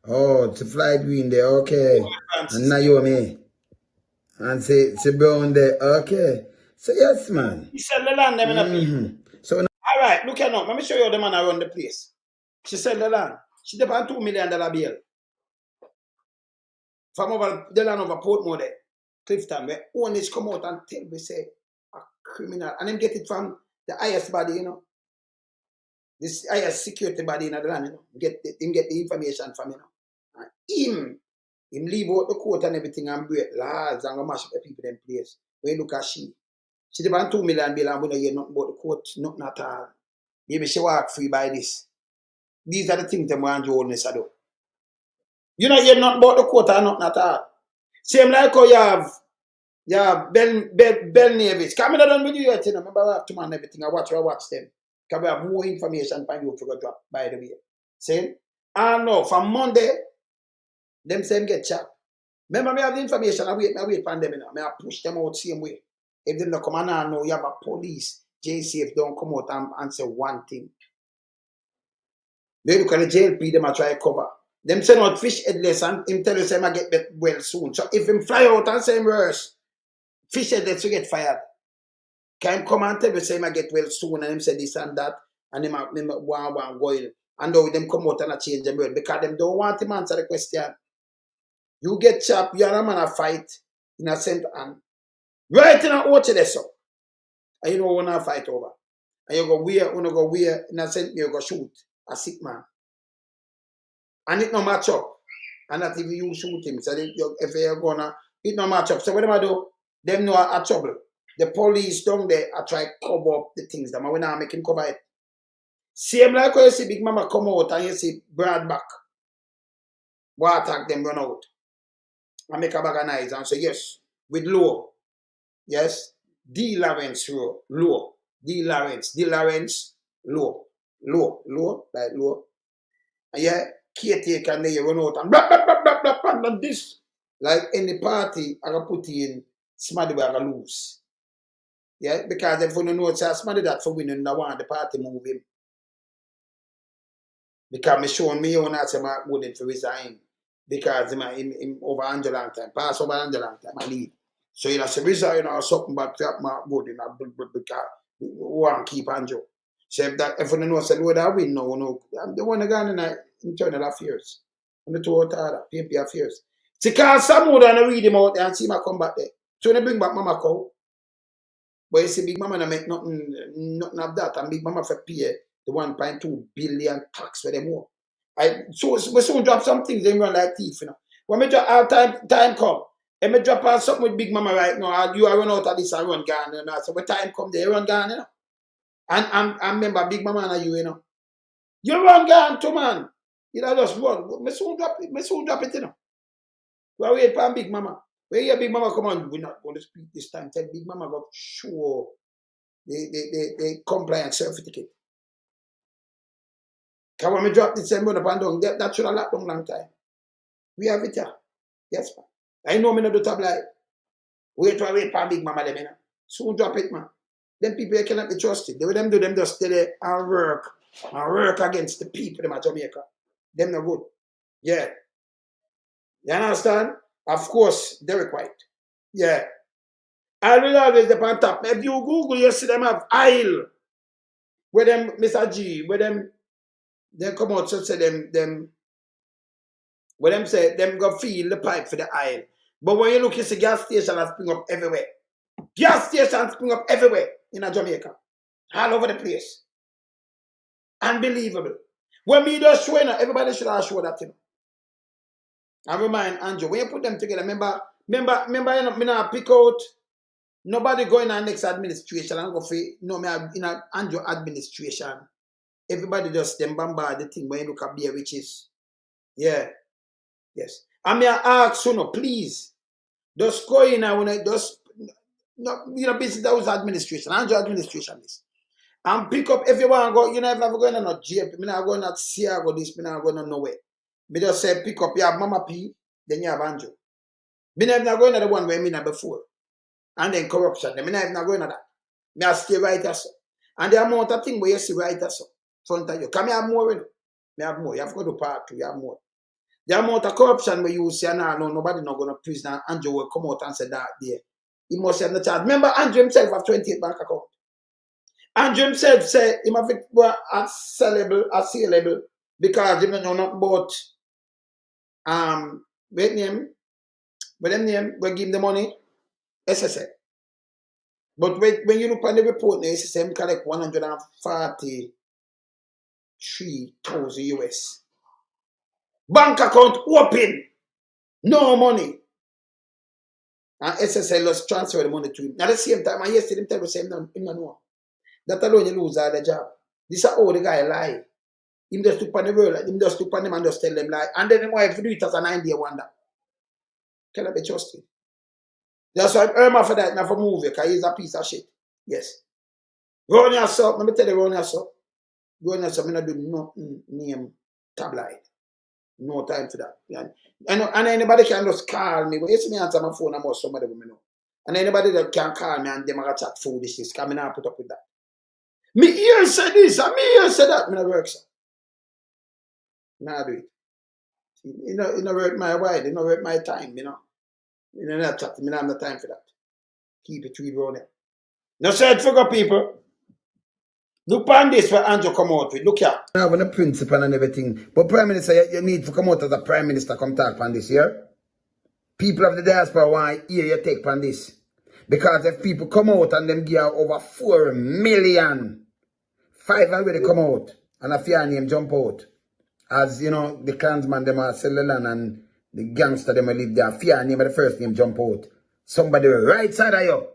Oh, it's a fly green there, okay. And Naomi. And say Brown there, okay. So yes, man. He said the land them in a place. So alright, look here now. Let me show you the man around the place. She said the land. She depend $2 million bill. From over the land over Portmore there, Clifton, where owners come out and tell me say a criminal. And them get it from the highest body, you know. This highest security body in the land, you know. Get the information from, you know. And him leave out the court and everything and break laws and go mash up the people in place. When you look at she depend $2 million bill and we don't hear nothing about the court, nothing at all. Maybe she walk free by this. These are the things them want Holness to do. You know, you not about the quota, nothing at all. Same like how you have Bell Nevis. Come in done with you yet, you know. Remember I have to man everything. I watch them. Because we have more information for you to drop by the way. See? And no, from Monday, them same get chopped. Remember me have the information, I wait for them, you know. I push them out same way. If them don't come on and know you have a police, JCF don't come out and say one thing. They look at the JLP, them a try cover. Them send out fish headless and him tell you say I get well soon. So if him fly out and say him worse, fish headless will get fired. Can him come and tell you say I get well soon and him say this and that and him want going. And though them come out and change them word because them don't want him answer the question. You get chopped, you are a man a fight in a center and right in a orchard so. And you know when I fight over. And you go where in a center you go shoot a sick man. And it no match up. And that if you shoot him, so if you're gonna, it no match up. So what do I do? Them know are trouble. The police down there are try to cover up the things. Them when I make him cover it. Same like when you see Big Mama come out and you see Brad back. What attack them run out. And make a bag of knives and say yes. With law. Yes. D. Lawrence law. D. Lawrence. Law. Like law. And yeah. Caretaker and they run out and blah, blah, blah, blah, blah, blah, and this. Like any party, I can put in Smaddy where I lose. Yeah, because if you don't know it's Smaddy that for winning, I want the party move him. Because me showing me own as I wouldn't resign. Because him over Angela long time, pass over Angela long time, I lead. So you know, say resign or something, but my good in because we want to keep Angela. So if you don't know, say, Lord, I win, no. I'm the one again in internal affairs. I'm the two other PMP affairs. See, because some would read him out there and see him come back there. So they bring back Mama Cow. But you see, Big Mama don't make nothing of that. And Big Mama for pay the 1.2 billion tax for them more. So we soon drop some things, they run like thief, you know. When we drop our time come, and we drop out something with Big Mama right now, you are run out of this and run gone, you know. So when time come, they run gone, you know. And remember, Big Mama and you know. You run gone too, man. You know, just run. Me soon drop it, you know. We wait for Big Mama. When you Big Mama come on, we're not going to speak this time. Tell Big Mama go show the compliance certificate. Because when we drop this same money down, that should have last long time. We have it here. Yes, man. I know me not do tabloid. Wait for Big Mama them, you know. Soon drop it, man. Them people you cannot be trusted. They them do them just stay there and work against the people in Jamaica. Them not good. Yeah. You understand? Of course, Derek White. Yeah. I will always up on top. If you Google, you see them have aisle. Where them, Mr. G, where them come out, so say them, where them say, them go feel the pipe for the aisle. But when you look, you see gas station that spring up everywhere. Gas stations spring up everywhere in Jamaica. All over the place. Unbelievable. When me just show, everybody should have show that thing. I remind Andrew, when you put them together, remember, me not pick out, nobody go in our next administration and go for, no, me in an Andrew administration. Everybody just them bombard the thing when you look at beer, which is, yeah, yes. I mean, I ask you, please, just go in and when I just, business that was administration, Andrew administration is. And pick up everyone and go, if I'm going to not JP, I'm not going to see I go this, I'm not going to nowhere. Me just say pick up, you have Mama P, then you have Andrew. Me not going to the one where me not before. And then corruption. Me not going to that. Me I stay right as so. And the amount of thing where you see right as so. Front of you. Can me have more? Me have more. You have to go to part 2, you have more. The amount of corruption where you see, no, nobody not going to prison. Andrew will come out and say that there. He must have the charge. Remember, Andrew himself have 28 bank account. Andrew himself say he must be sellable, because he don't know nothing about what them name, we give him the money, SSA. But when you look at the report, the SSM collect 143,000 US. Bank account open, no money. And SSA just transfer the money to him. At the same time, I yesterday him tell me say him no know. That alone you lose all the job. This is how the guy lie. Him just look on the world, him just look on them and just tell them lie. And then him wife do it as a 9-day wonder. Can I be trusted? That's why Irma for that, not for movie, because he's a piece of shit. Yes. Run yourself, let me tell you, run yourself. Run yourself, I'm not do nothing name tabloid. No time for that. And anybody can just call me. When you see me answer my phone, I'm also somebody who know. And anybody that can call me and them are chat foolishness, because I not put up with that. Me here say this, and me here say that, I not work, sir. Nah, do it. You know, worth my while, you know, worth my time, you know. You know, not chat, I don't have no time for that. Keep it real running. No search for people. Look on this where Andrew come out with. Look here. I have a principle and everything. But Prime Minister, you need to come out as a Prime Minister, come talk on this, yeah? People of the diaspora want to hear you take on this. Because if people come out and them give over 4 million, 5 already come out, and a few name jump out. As, you know, the clansman, them are sell the land and the gangster, them will live there. Fear name of the first name jump out. Somebody right side of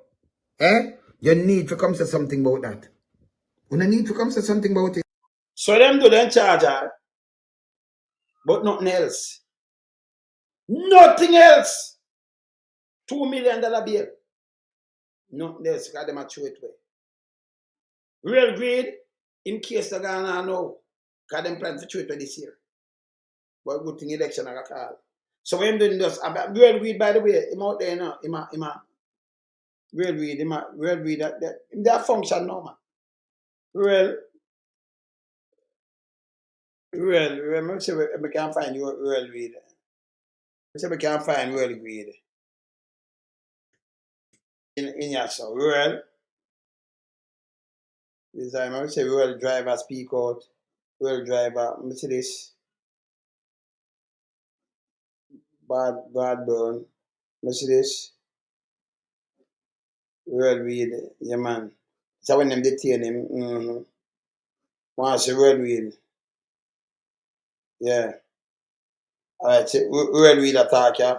you. You need to come say something about that. You need to come say something about it. So them do them charge her, but nothing else. Nothing else. $2 million bill. Nothing else, because them are throw it away. Real greed, in case they're going to know, because them plan to throw it away this year. But good thing election I got called. So when doing this, real weed, by the way, him out there now, real weed, that function now, man. Real, let me see if we can find you real weed. Let's see if we can find real weed. In your soul, real. This time, I say real driver speak out. Real driver, let me see this. Bad burn. Let me see this. Real weed, yeah man. So when them detain him, want to see real weed. Yeah. Alright, so real weed attack, yeah.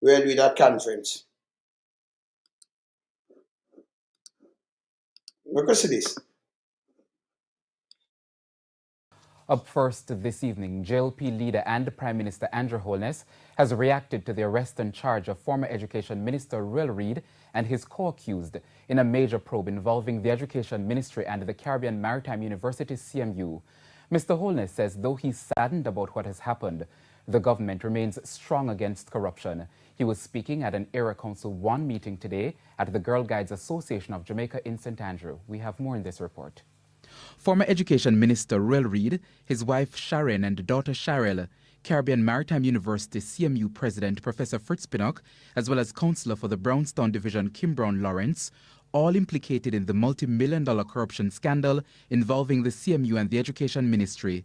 Real weed at conference. Look at this. Up first this evening, JLP leader and Prime Minister Andrew Holness has reacted to the arrest and charge of former Education Minister Will Reid and his co-accused in a major probe involving the Education Ministry and the Caribbean Maritime University CMU. Mr. Holness says though he's saddened about what has happened, the government remains strong against corruption. He was speaking at an Area Council 1 meeting today at the Girl Guides Association of Jamaica in St. Andrew. We have more in this report. Former Education Minister Will Reid, his wife Sharon and daughter Sharel, Caribbean Maritime University CMU President Professor Fritz Pinnock, as well as Councillor for the Brownstown Division Kim Brown Lawrence, all implicated in the multi-million-dollar corruption scandal involving the CMU and the Education Ministry.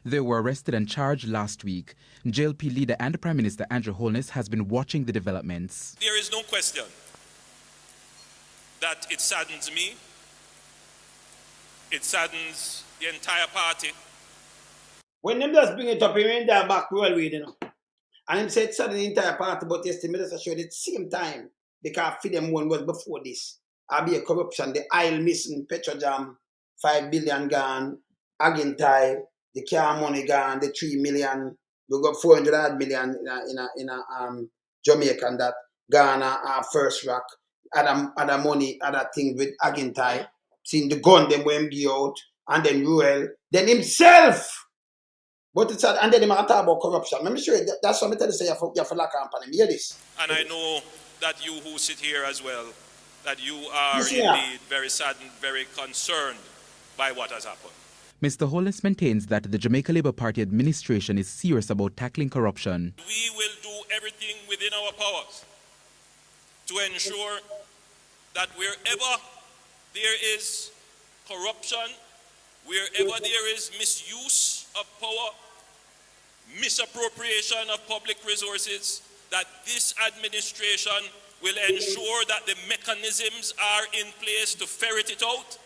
They were arrested and charged last week. JLP leader and Prime Minister Andrew Holness has been watching the developments. There is no question that it saddens me It saddens the entire party. When them just bring it up, he went there back well with, you know. And him said suddenly the entire party, but yesterday, me just showed it same time. Because for them one was before this. I'll be a corruption, the oil missing, Petrojam, 5 billion gone, Agintai, the car money gone, the 3 million, we got 400 million in Jamaica and that Ghana, our first rock, other money, other things with Agintai, seeing the gun them when give out, and then Ruel, then himself. But it's and then they talk about corruption. Let me show you that's what I tell you say you have to lack company. Hear this. And I know that you who sit here as well, that you are indeed very saddened, very concerned by what has happened. Mr. Holness maintains that the Jamaica Labour Party administration is serious about tackling corruption. We will do everything within our powers to ensure that wherever there is corruption, wherever there is misuse of power, misappropriation of public resources, that this administration will ensure that the mechanisms are in place to ferret it out.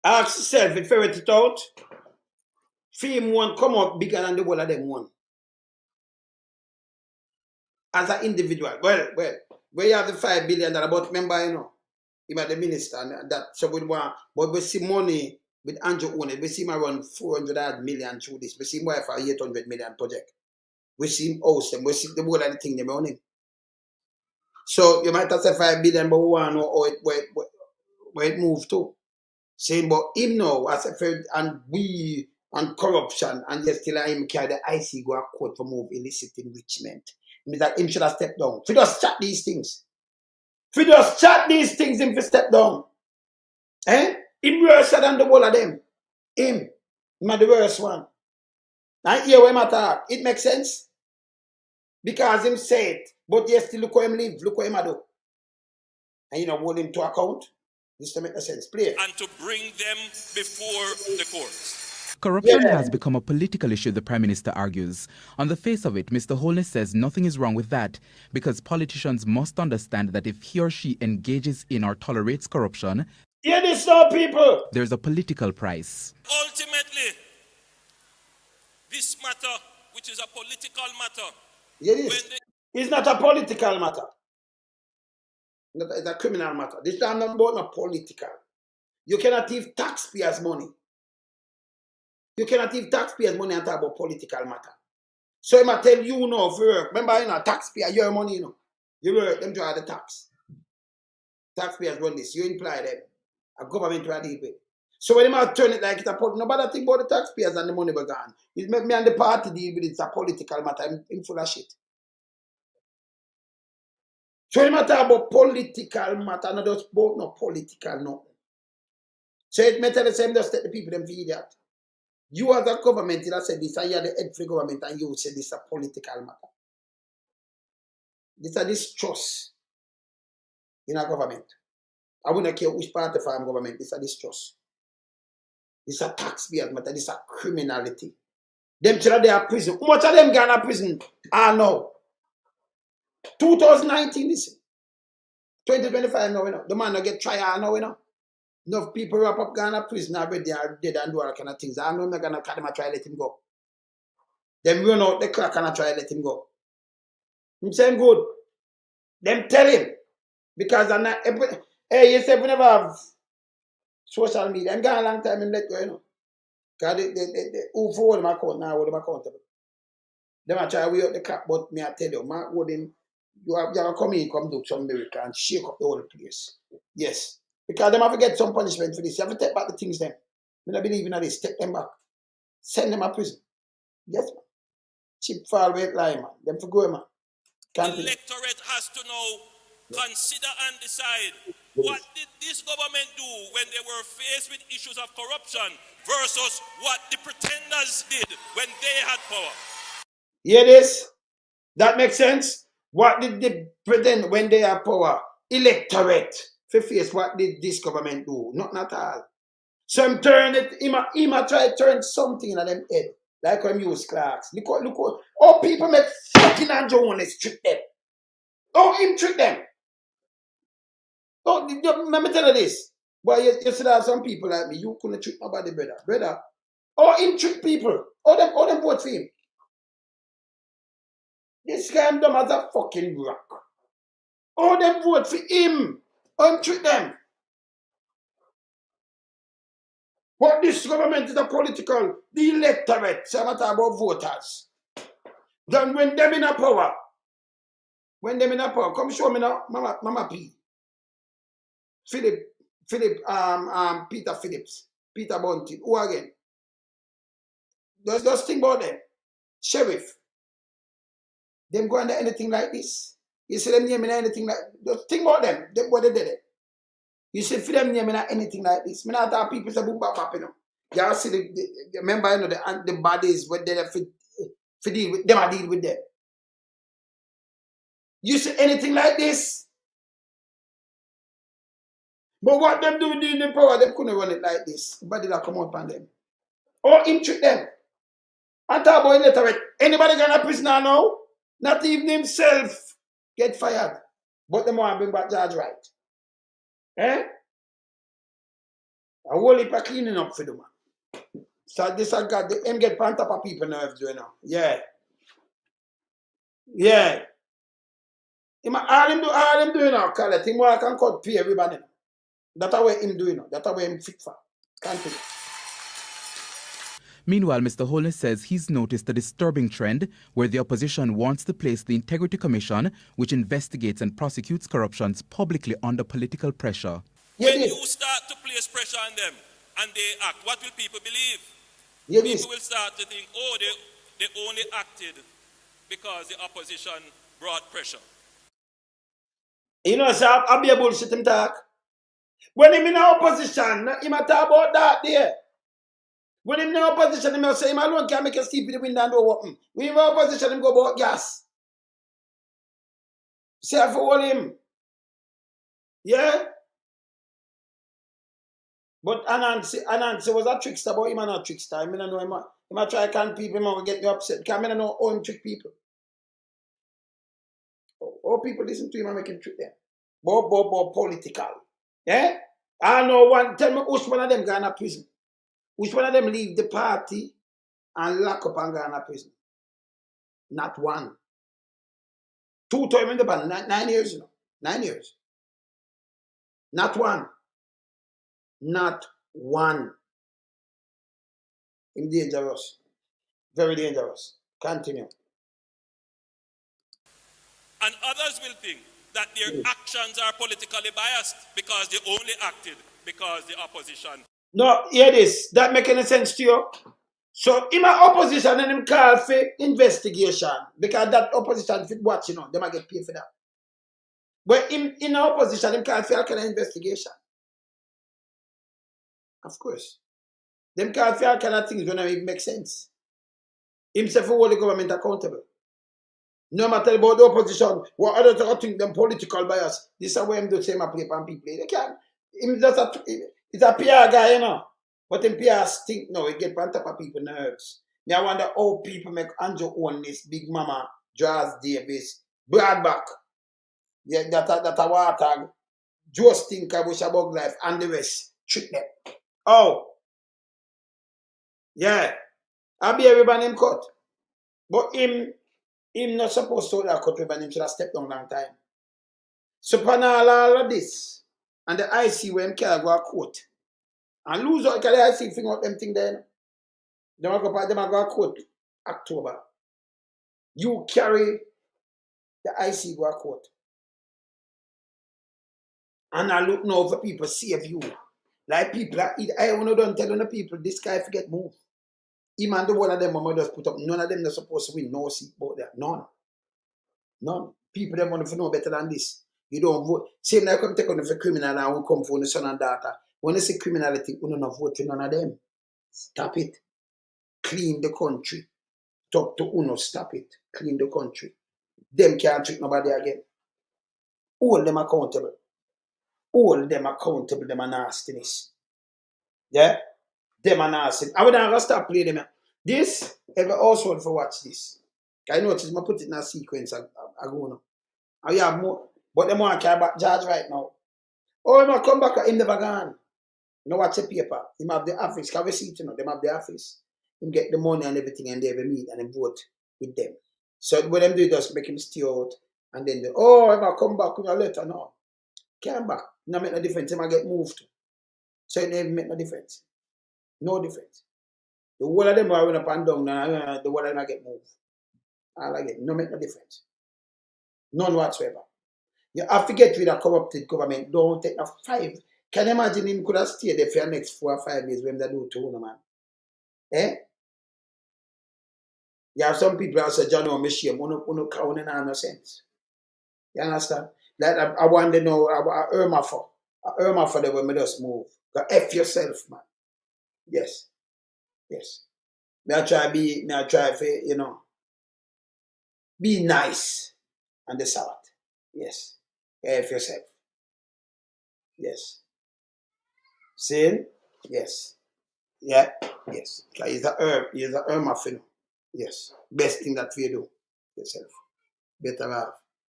Ask yourself, if ferret it out, fame one come out bigger than the whole of them one. As an individual. Well, where you have the $5 billion, but remember, you know, even the minister, and that, so we want, but we see money with Andrew own it. We see him around 400 million through this. We see him wife for 800 million project. We see him house them. We see the whole of the thing them on him. So you might have said 5 billion, but we want to know where it moved to. Saying, but him now, as a friend, and we, and corruption, and yet still him carry the IC go a court for move illicit enrichment. It means that him should have stepped down. If he just chat these things. If he just chat these things, him to step down. Eh? Him worse than the whole of them. Him the worst one. And here where him talk. It makes sense. Because him say it. But yes, still look how him live. Look how him do. And you know, hold him to account. This to make no sense. Play. And to bring them before the courts. Corruption has become a political issue, the Prime Minister argues. On the face of it, Mr. Holness says nothing is wrong with that, because politicians must understand that if he or she engages in or tolerates corruption, hear this now, people, there's a political price. Ultimately, this matter, which is a political matter, it's not a political matter. It's a criminal matter. This time not about not political. You cannot give taxpayers money. You cannot give taxpayers money and talk about political matter. So I might tell you now for work. Remember, you know, taxpayer, your money, you know. You work, them draw the tax. Taxpayers run this. You imply them. A government to deal with. So when they might turn it like it's a political, nobody think about the taxpayers and the money we're gone. It make me and the party deal with it. It's a political matter. I'm full of shit. So when they talk about political matter, not just about no political, no. So it may tell the same, just take the people them for idiot. You as a government, you have said this, and you are the head for the government, and you say this is a political matter. This is a distrust in a government. I wouldn't care which part of our government, this is a distrust. This is a taxpayer matter, this is a criminality. Them children, they are prison. How much of them gone to prison? I know. 2019, listen. 2025 now, you know. The man don't get trial now, you know. Enough people wrap up Ghana prison already, they are dead and do all kind of things. I know I'm not going to try to let him go. Them run out the clock and try to let him go. I'm saying good. Them tell him. Because I'm not, hey, you say we never have social media. I'm gone a long time and let go, you know. Because who for hold them account now, hold them accountable. Them are try to weigh up the clock, but me I tell you, Mark hold him, you have to come in, come do some miracle and shake up the whole place. Yes. Because they have to get some punishment for this. You have to take back the things then. I don't believe in this. Take them back. Send them to prison. Yes, man. Cheap fall weight lie, man. Them for go, man. The electorate has to now consider and decide what did this government do when they were faced with issues of corruption versus what the pretenders did when they had power. Hear this? That makes sense? What did they pretend when they have power? Electorate. For face, what did this government do? Not at all. So I'm turn it, he might try to turn something in them head. Like when use clerks. Look, oh, people make fucking Andrew Holness trick them. Oh, him trick them. Oh, let me tell you this. But you should have some people like me, you couldn't trick nobody, brother. Brother. Or him trick people. All them vote for him. This guy dumb as a fucking rock. All them vote for him. Or trick them. But this government is a political, the electorate, so I'm not talking about voters. Then when them in a power, come show me now, Mama P. Peter Phillips, Peter Bunting, who again? Just think about them. Sheriff. Them go under anything like this. You see them naming anything like, just think about them. What they did it. You see for them naming anything like this. Me not talk people say boom bap, you know. You see the remember, you know, the bodies when they for deal with them, I deal with them. You see anything like this? But what them do in the power, they couldn't run it like this. Body that come up on them. Or him trick them. And talk about illiterate. Anybody going to prison now? Not even himself get fired. But them want to bring back George Wright. Eh? A whole heap of cleaning up for them. So this I got him get on top of people nerves doing now. Yeah. Yeah. All him doing now, call it. Him work and cut pay everybody. That's what him doing now. That's what him fit for. Continue. Meanwhile, Mr. Holness says he's noticed a disturbing trend where the opposition wants to place the Integrity Commission, which investigates and prosecutes corruptions, publicly under political pressure. When you start to place pressure on them and they act, what will people believe? People will start to think, oh, they only acted because the opposition brought pressure. You know, sir, I'll be a bullshit him talk. When him in opposition, he might talk about that there. When him in opposition, he might say him alone can make a sleep in the window and door open. When him in opposition, him go about gas. Say I for him. Yeah? But Anansi was a trickster, but him not a trickster. I mean, I know him. He might try to can people, him will get me upset. Because I mean, I know how him trick people. All people listen to him and make him trick them. But political. Yeah? I know one, tell me which one of them go to prison. Which one of them leave the party and lock up and go to prison? Not one. 2 times in the band, 9 years, you know. 9 years. Not one. Not one. Him dangerous. Very dangerous. Continue. And others will think that their actions are politically biased because they only acted because the opposition. No, hear this. That make any sense to you? So, in my opposition, and him call for investigation because that opposition fit watch, you know, they might get paid for that. But in opposition, him call for all kind of investigation. Of course. Them call for all kind of things don't even make sense. Himself hold the government accountable. No matter about the opposition, what other think them political bias. This is why him do same play and people. They can't. Him just it's a PR guy, you know. But them PR stink now. He get on top of people's nerves. Me I wonder how people make Andrew Holness, Big Mama, Jazz Davis, Bradback, yeah, that a water, Joe Stinker, Bushabog Life, and the rest. Trick them. Oh. Yeah. I be everybody him cut. But him not supposed to that cut and him should have stepped down long time. So for all of this, and the IC when him can't go a court. And lose out because the IC figure out them thing then. Them go a court October. You carry the IC go a court. And I look now for people save you. Like people, I want to don't tell the people this guy forget move. Even the one of them mama just put up, none of them are supposed to win no seat about that. None. None. People them want to know better than this. You don't vote. Same like come take on for criminal and who come for the son and daughter. When they say criminality, you don't vote for none of them. Stop it. Clean the country. Talk to Uno, stop it. Clean the country. Them can't trick nobody again. Hold them accountable. Hold them accountable, them are nastiness. Yeah? Them are nasty. I would not stop playing them. This, every household for watch this. I notice I put it in a sequence. I go now. I have more. But them want to care about George right now. Oh, him come back, him never gone. know what's a paper? Him have the office. Can we see it, you know? Them have the office. Him get the money and everything and they have a meet and then vote with them. So what them do is just make him stay out and then they, oh, if I come back with a letter, no. Can't back. No make no difference. Him I get moved. So it never make no difference. No difference. The whole of them are up and down and the whole of them I get moved. All I get. No make no difference. None whatsoever. You have to get rid of corrupted government. Don't take no 5. Can you imagine him could have stayed there for the next 4 or 5 years when they do to no man? Eh? You have some people that say, John, I'm shame. Uno count in no sense. You understand? Like I want to know, I earn my for the way me just move. Go F yourself, man. Yes. Yes. I try for, you know, be nice and the sort. Yes. F yourself. Yes. See? Yes. Yeah. Yes. He's a herb of you. Yes. Best thing that we do. Yourself. Better have.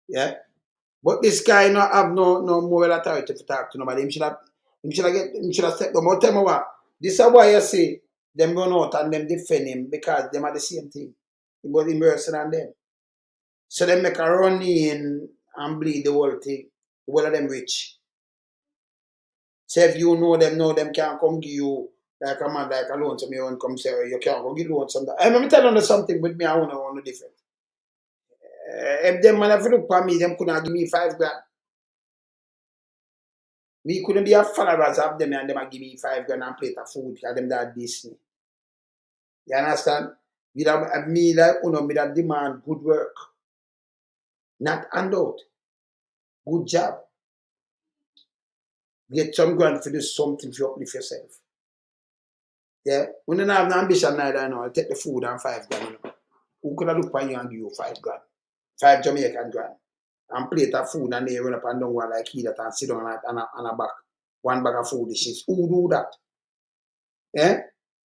Yeah. But this guy not have no moral authority to talk to nobody. Him should have stepped down. But tell me what, this is why you see them run out and them defend him because them are the same thing. He was worse than them. So they make a run in and bleed the whole thing. The whole of them rich. So if you know them can't come give you like a man like a loan some you won't come say you can't go give loan some. Let me tell you something with me, I want to different. If them man have look for me, them couldn't give me 5 grand. Me couldn't be a followers of them and them give me 5 grand and plate of food because them that Disney. You understand? Me like me that demand good work. Not handout. Good job. Get some grand for do something for uplift yourself. Yeah? When you don't have no ambition neither, you know, I'll take the food and 5 grand. You know. Who could have looked for you and give you 5 grand? 5 Jamaican grand. And plate of food and they run up and down one like he that and sit down on a back. 1 bag of food dishes. Who do that? Eh?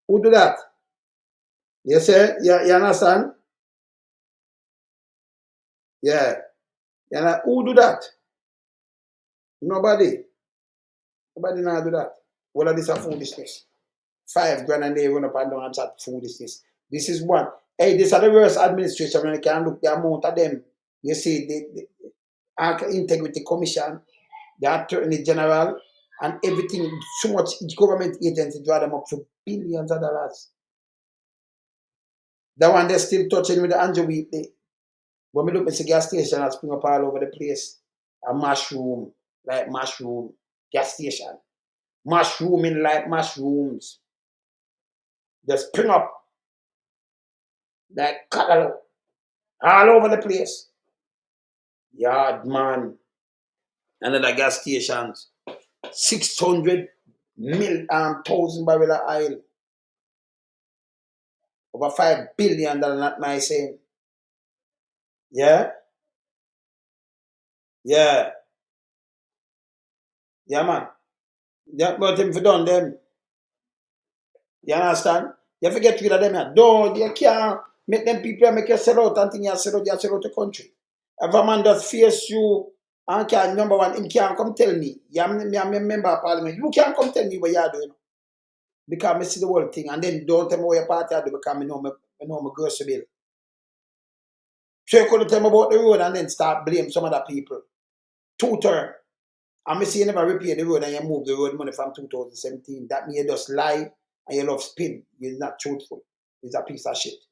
Who do that? Yes, sir? You understand? Yeah. You know, who do that? Nobody. Nobody now do that. What are this a foolishness? 5 grand and they run up and down and chat foolishness. This is one. Hey, this is the worst administration when you can look the amount of them. You see, the Integrity Commission, the Attorney General, and everything, so much government agency draw them up for billions of dollars. That one they're still touching with the Andrew Wheatley. When we look at the gas station, I spring up all over the place. A mushroom, like mushroom, gas station. Mushrooming like mushrooms. They spring up like cattle all over the place. Yard man. Another gas stations. 600,000 barrel of oil. Over $5 billion, not my saying. Yeah? Yeah. Yeah, man. Yeah, but him for done them. You understand? You have to get rid of them. Yeah. Don't, you can't make them people make you sell out and think you sell out the country. If a man does face you and can, number one, him can't come tell me. I'm a member of parliament. You can't come tell me what you're doing. Because I see the whole thing. And then don't tell me what your party do because I know my grocery bill. So you couldn't tell me about the road and then start blame some other people. 2 terms. And I see you never repair the road and you move the road money from 2017. That means you just lie and you love spin. You're not truthful. It's a piece of shit.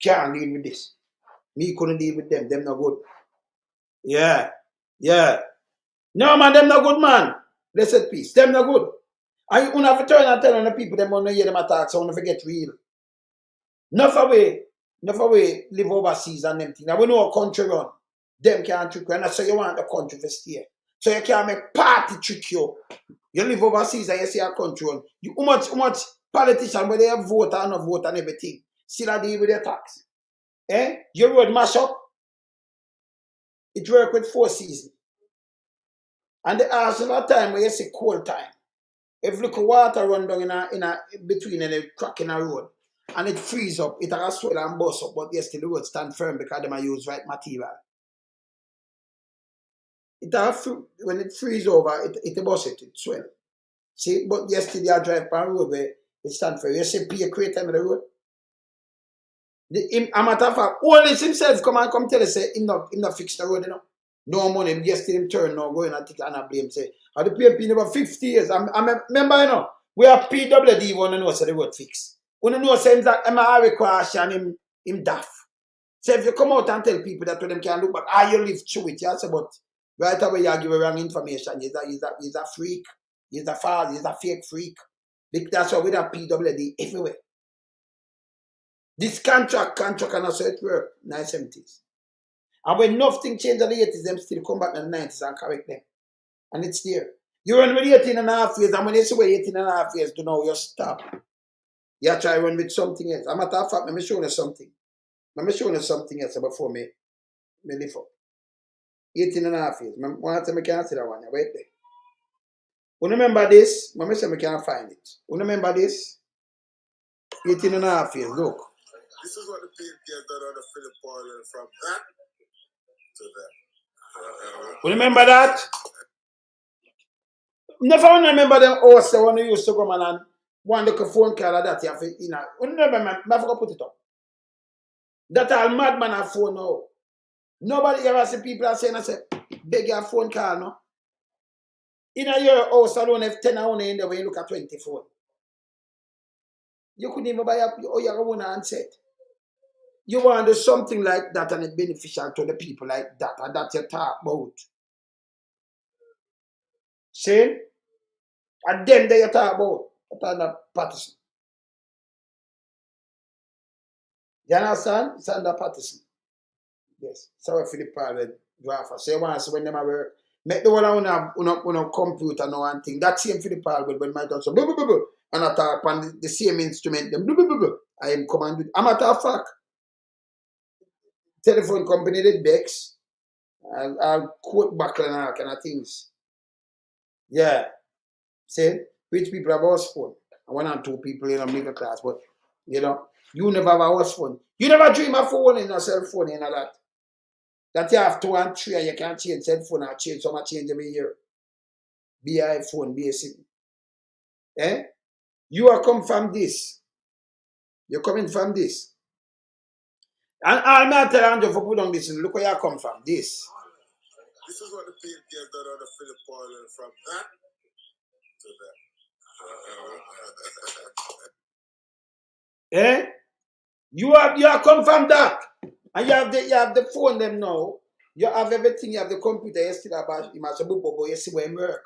Can't deal with this. Me couldn't deal with them. Them not good. Yeah. Yeah. No, man, them not good, man. Blessed peace. Them not good. And you have to turn and tell on the people them want to hear them attack so want to forget real. Enough away live overseas and them things. Now we know a country run. Them can't trick you. And that's so you want the country to stay. So you can't make party trick you. You live overseas and you see a country run. How much politicians where they have vote and not vote and everything. Still a deal with their tax. Eh? Your road mash up. It work with 4 seasons. And the arsenal time where you see cold time. If look water run down in a between and a crack in a road. And it freeze up, it has swell and bust up, but yes, still the road stand firm because they use right material. It has, when it freeze over, it bust it swell. See, but yesterday I drive by the road where it stand for you see P creator on the road. A matter of fact, Holness himself come tell us say him not fix the road, you know. No money, yesterday him turn now going and take and blame say. And the PMP never 50 years. I remember, you know, we have PWD want to know say the road fix. Want to know say him that MRI crash and him daft. So if you come out and tell people that when them can look back, you live through it, yes, but right away you give wrong information. He's a freak. He's a false, he's a fake freak. That's why we have PWD everywhere. This contract and I saw it work in the 70s. And when nothing changed in the 80s, them still come back in the 90s and correct them. And it's there. You run with 18 and a half years, and when you say 18 and a half years, do now you stop. You try to run with something else. As a matter of fact, let me show you something. Let me show you something else before me lift up. 18 and a half years. One time I can't see that one. Wait there. You remember this? Let me say I can't find it. You remember this? 18 and a half years. Look. This is what the PNP has done under Philip Paul from that to that. You remember that? Never remember them also when you used to come and one little phone call that you have to, you know. You remember, I forgot to put it up. That all madman have phone now. Nobody ever see people are saying, I say, beg your phone call, no? In a year house alone, if 10 hours in there when you look at 24. You couldn't even buy your own handset. You want to do something like that and it's beneficial to the people like that, and that's you talk about. See? And them that you talk about. That's not Patterson. You understand? It's under Patterson. Yes. Sorry for the problem. So you want to see when them are work. Make the one on computer now and thing. That same for the problem when my dad say, blah, blah, blah, blah, and I talk on the same instrument, them, blah, blah, blah, blah. I am commanded. A matter of fact, telephone company did Bex. I'll quote back and all kind of things. Yeah. See, rich people have house phone. And one or two people in a middle class, but you know, you never have a house phone. You never dream of phone in a cell phone and all that. That you have 2 and 3 and you can't change cell phone or change some change every year. Be iPhone, be a city. Eh? You are come from this. You're coming from this. And I'm not telling you for put on this. Look where you come from. This. This is what the PNP has done under Philip Paul from that to that. Eh? You have come from that. And you have the phone them now. You have everything, you have the computer, you still about you must you see where it work.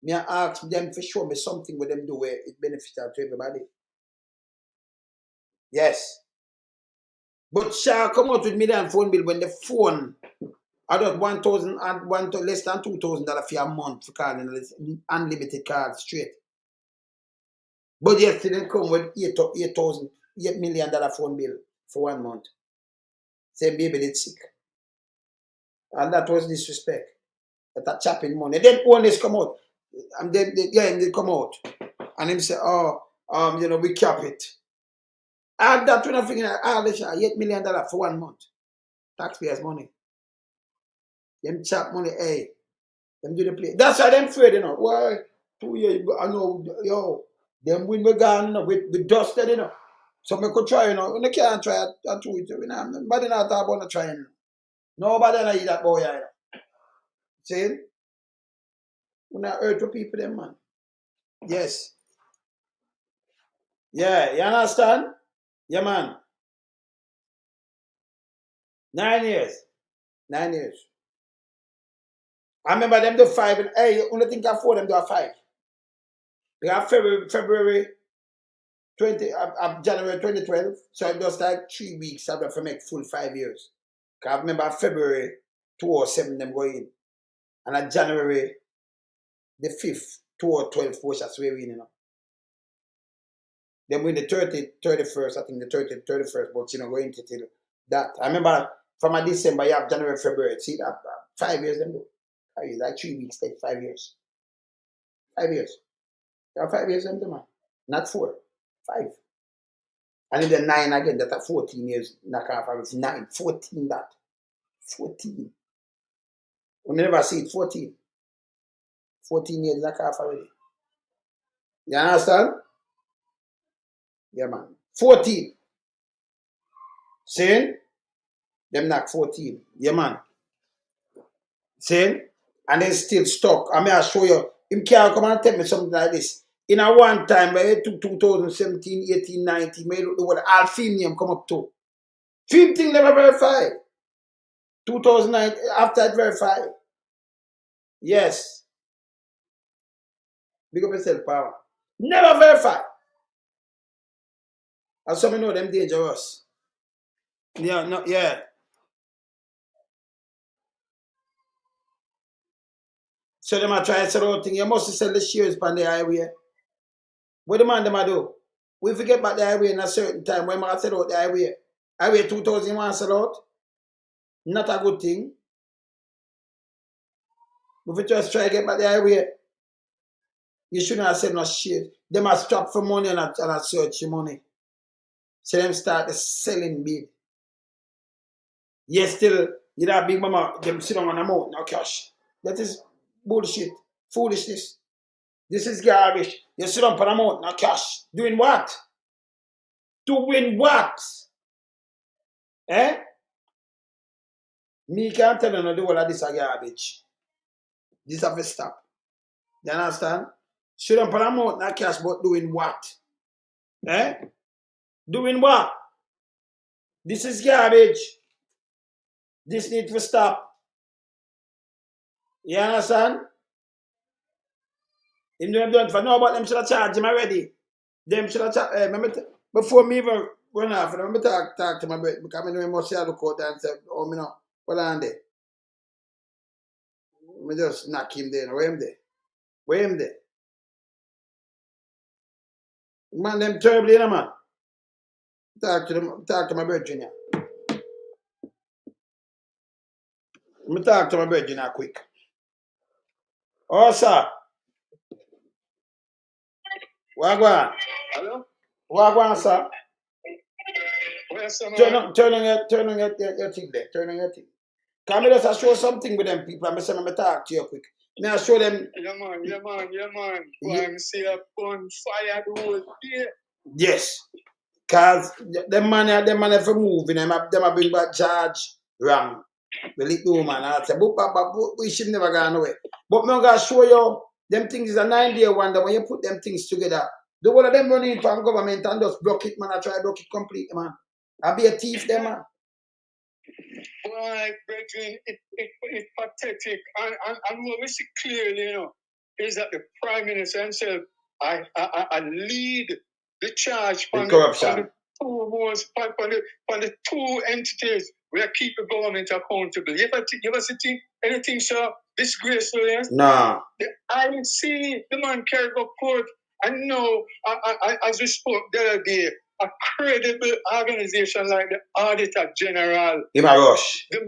Me ask them for show me something with them do where it beneficial to everybody. Yes. But shall come out with me and phone bill when the phone I got 1,000 and less than $2,000 for a month for calling unlimited cards straight. But yet didn't come with $8 million phone bill for 1 month. Say baby did sick. And that was disrespect. That chopping money. Then Holness come out. And then they come out. And him say, you know, we cap it. And that when I figure out, $8 million for 1 month. Taxpayers' money. Them chop money, hey. Them do the play. That's why them afraid, you know. Why? 2 years, I know, yo, them win we gone, you know, we dusted, you know. So we could try, you know. When they can't try at 2 years, you know. Nobody not talk about trying. Nobody not eat that boy, you know. See? We not hurt to people, them, man. Yes. Yeah, you understand? Yeah, man. 9 years. 9 years. I remember them do 5 and hey, only think I 4 them do a 5. They have February 20 January 2012. So it does like 3 weeks after make full 5 years. I remember February 2007 them go in. And at January the 5th, 2012 was a swear in, you know. Then win the 31st, I think the 30th, 31st, but you know, going into till that. I remember from a December, you have January, February. See that 5 years them do. Like 3 weeks, like 5 years. 5 years. You have 5 years them do, man. Not 4. 5. And then 9 again, that are 14 years. Knock off, it's 9. 14 that. 14. We never see it, 14. 14 years knock off already. You understand? Yeah, man. 14. Saying? Them knock 14. Yeah, man. Saying? And they still stuck. I mean, I'll show you. Him can't come and tell me something like this. In a one time, by 2017, 18, 19, may look the word all film name come up to. Film thing never verified. 2009, after it verified. Yes. Big up yourself, power. Never verified. And some know them dangerous. Yeah, no, yeah. So them are trying to sell out thing. You must sell the shares on the highway. What the man them a do? We forget about the highway in a certain time when I sell out the highway. Highway 2001 sell out. Not a good thing. If you just try to get back the highway, you shouldn't have said no shit. Them are strapped for money and a search for money. So them start the selling bid. Yes, still, you know, big mama, them sit on a mountain, no cash. That is bullshit. Foolishness. This is garbage. You sit on a mountain, no cash. Doing what? Doing what? Eh? Me can't tell you no do all of this a garbage. This have to stop. You understand? Sit on a mountain, no cash, but doing what? Eh? Doing what? This is garbage. This needs to stop. You understand? If them don't for know about them should have charged him already. Them should have charged. Before me even run off, let me talk to my brother because I know he must say look out and say, oh, me know, what on there? Me just knock him there. Where him there? Where him there? Man, them terrible, you know, man. Talk to my brother, Junior. Let me talk to my brother, Junior, quick. Oh, sir. Wagwan. Hello? Wagwan, sir. Where's Turn on your thing there. Turn on your thing. Can I just show something with them people? I'm going to talk to you quick. May I show them? Yeah, man. Go and see a bonfire the whole day. Yes. Because them man if you move, them a bring back charge wrong. The little woman, I say, we should never go away. But I'm going to show you, them things is a 9-day wonder when you put them things together. The one of them running from government and just block it, man. I try to block it completely, man. I be a thief, them, man. Boy, brethren, it's pathetic. And what we see clearly, you know, is that the Prime Minister himself, I lead the charge on corruption. On the two entities where keep the government accountable. You ever see anything so disgraceful? Yes? No. The IC, the man carried go court, and now, as we spoke the other day, a credible organization like the Auditor General. In a rush. The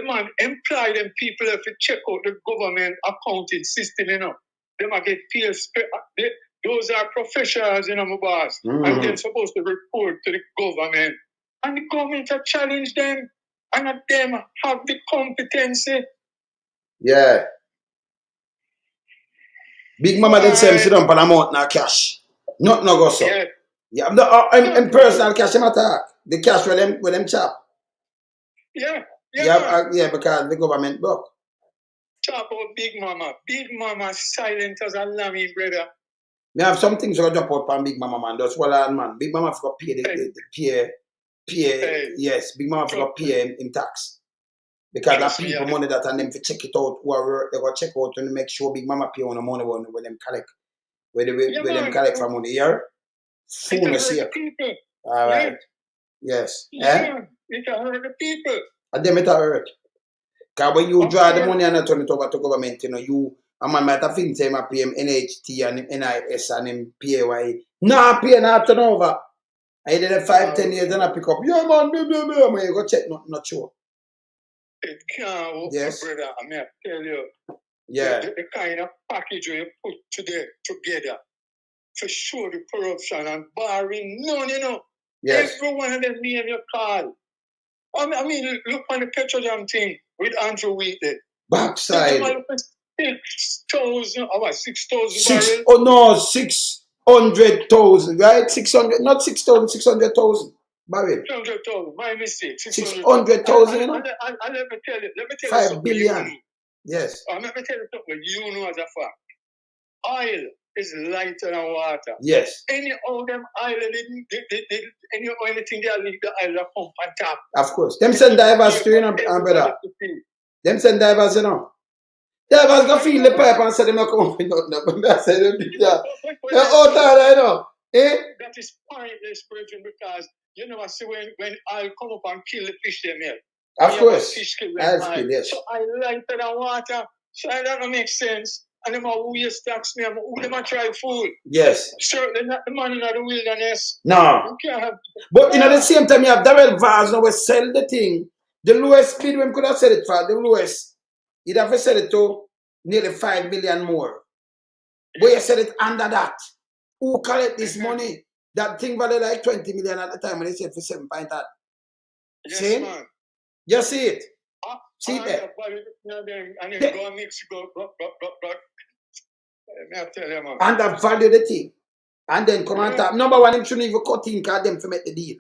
man employ them people if you check out the government accounting system, you know. They might get paid. Those are professionals, you know, my boss. And they're supposed to report to the government. And the government have challenged them. And them have the competency. Yeah. Big Mama did say sit down for a month now cash. Not no go so. Yeah. In personal cash them attack. The cash with them chop. Yeah, because the government broke. Chop out Big Mama. Big Mama silent as a lamb, brother. Me have some things to drop out from Big Mama, man. That's what I man. Big Mama forgot pay yes, Big Mama forgot pay in tax. Because the people money that and them to check it out who are they go check out and make sure Big Mama pay on the money when them collect. Where them collect from money here. Fullness here. Alright. Yes. Yeah, it hurt the people. And them it hurt. Because when you draw the money and not turn it over to government, you know, a man might have think say I pay him NHT and NIS and him PAYE. No, pay not turn over. I did it 5-10 years and I pick up. Yeah, man, when you go check, not sure. It can't work, brother. I mean, I tell you. Yeah. The kind of package we put together to show the corruption and barring none, you know. Yes. Every one of them name your call. I mean, look on the petroleum thing with Andrew Wheatley. Backside. 6,000 barrels. Oh no, 6 600,000, right? 600, not 6,000, 600,000. Barrel. 600,000, my mistake. 600,000, you know? And let me tell you 5 something. billion. Yes. Let me tell you something you know as a fact. Oil is lighter than water. Yes. Any of them oil, anything they leave the oil pump on top. Of course. Them send divers to you, brother. Them send divers, you know. Divers go feel the pipe and say them not come with nothing. I say them do that. They're out there, you know. Eh? That is pointless, Bridget, because you know I see when oil come up and kill the fish them here. Of course. Fish kill I'll them kill, yes. So I lighter than water. So that don't make sense. And them who use tax me, who them a try food. Yes. Certainly not the man in the wilderness. No. You can't have. But at the same time, you have Darrell Vaz now we sell the thing. The lowest speed we could have sell it for, the lowest, you'd have to sell it to nearly 5 million more. But you sell it under that. Who collect this money? That thing valued like 20 million at the time when they said for 7.8. Yes, see? man. You see it? See it there? And then go mix, go. I tell you, man. And that value the thing. And then come on top. Number one, him shouldn't even cut in because them to make the deal.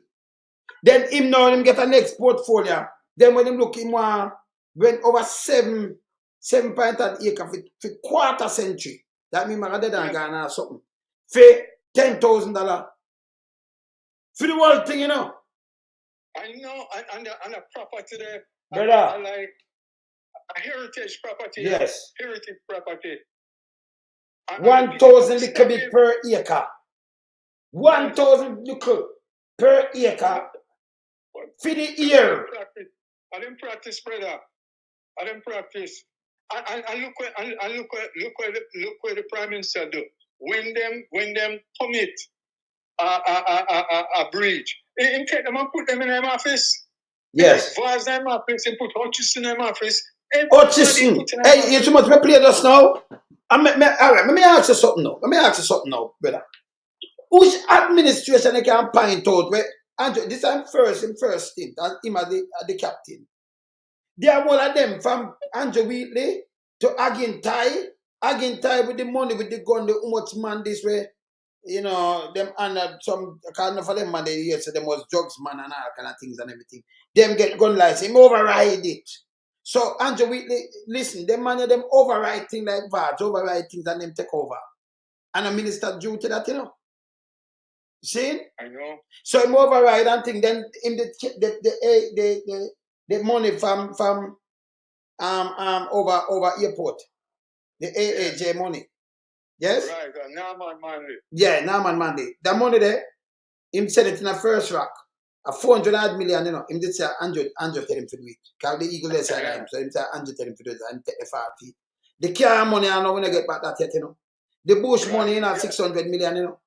Then him now him get a next portfolio. Then when him look him went over 7.8 acre for quarter century. That means rather than Ghana or something. For $10,000. For the whole thing, you know. I know, and a property there. Brother. I like a heritage property. Yes. Heritage property. 1,000 little bit per acre. 1,000 little per acre for the year. I didn't practice, brother. I didn't practice. And look where the Prime Minister do. When them commit a breach, he take them and put them in their office. Yes. He put Vaz in their office, he put Hutchison in their office. Hutchison. Hey, you too much me play this now. All right, let me ask you something now. Brother. Which administration they can point out where Andrew, this time first stint, and him as the captain. They are one of them from Andrew Wheatley to Agintai with the money, with the gun, how much man this way, you know, them and some kind of them man they here, so them was drugs man and all kind of things and everything. Them get gun license, him override it. So Andrew Wheatley, listen, them man them override things like Vaz, override things and them take over. And a minister due to that, you know. See? I know. So him override and thing, then in the money from over airport. The AAJ money. Yes? Right, Norman Manley. Yeah, Norman Manley. That money there, him said it in a first rack. A 400 million, you know. Him did say Andrew tell him to do it. Because the Eagle they said him. So him say Andrew tell him to do it and take the 40. The car money I know when I get back that yet, you know. The Bush money, you know, 600 million, you know.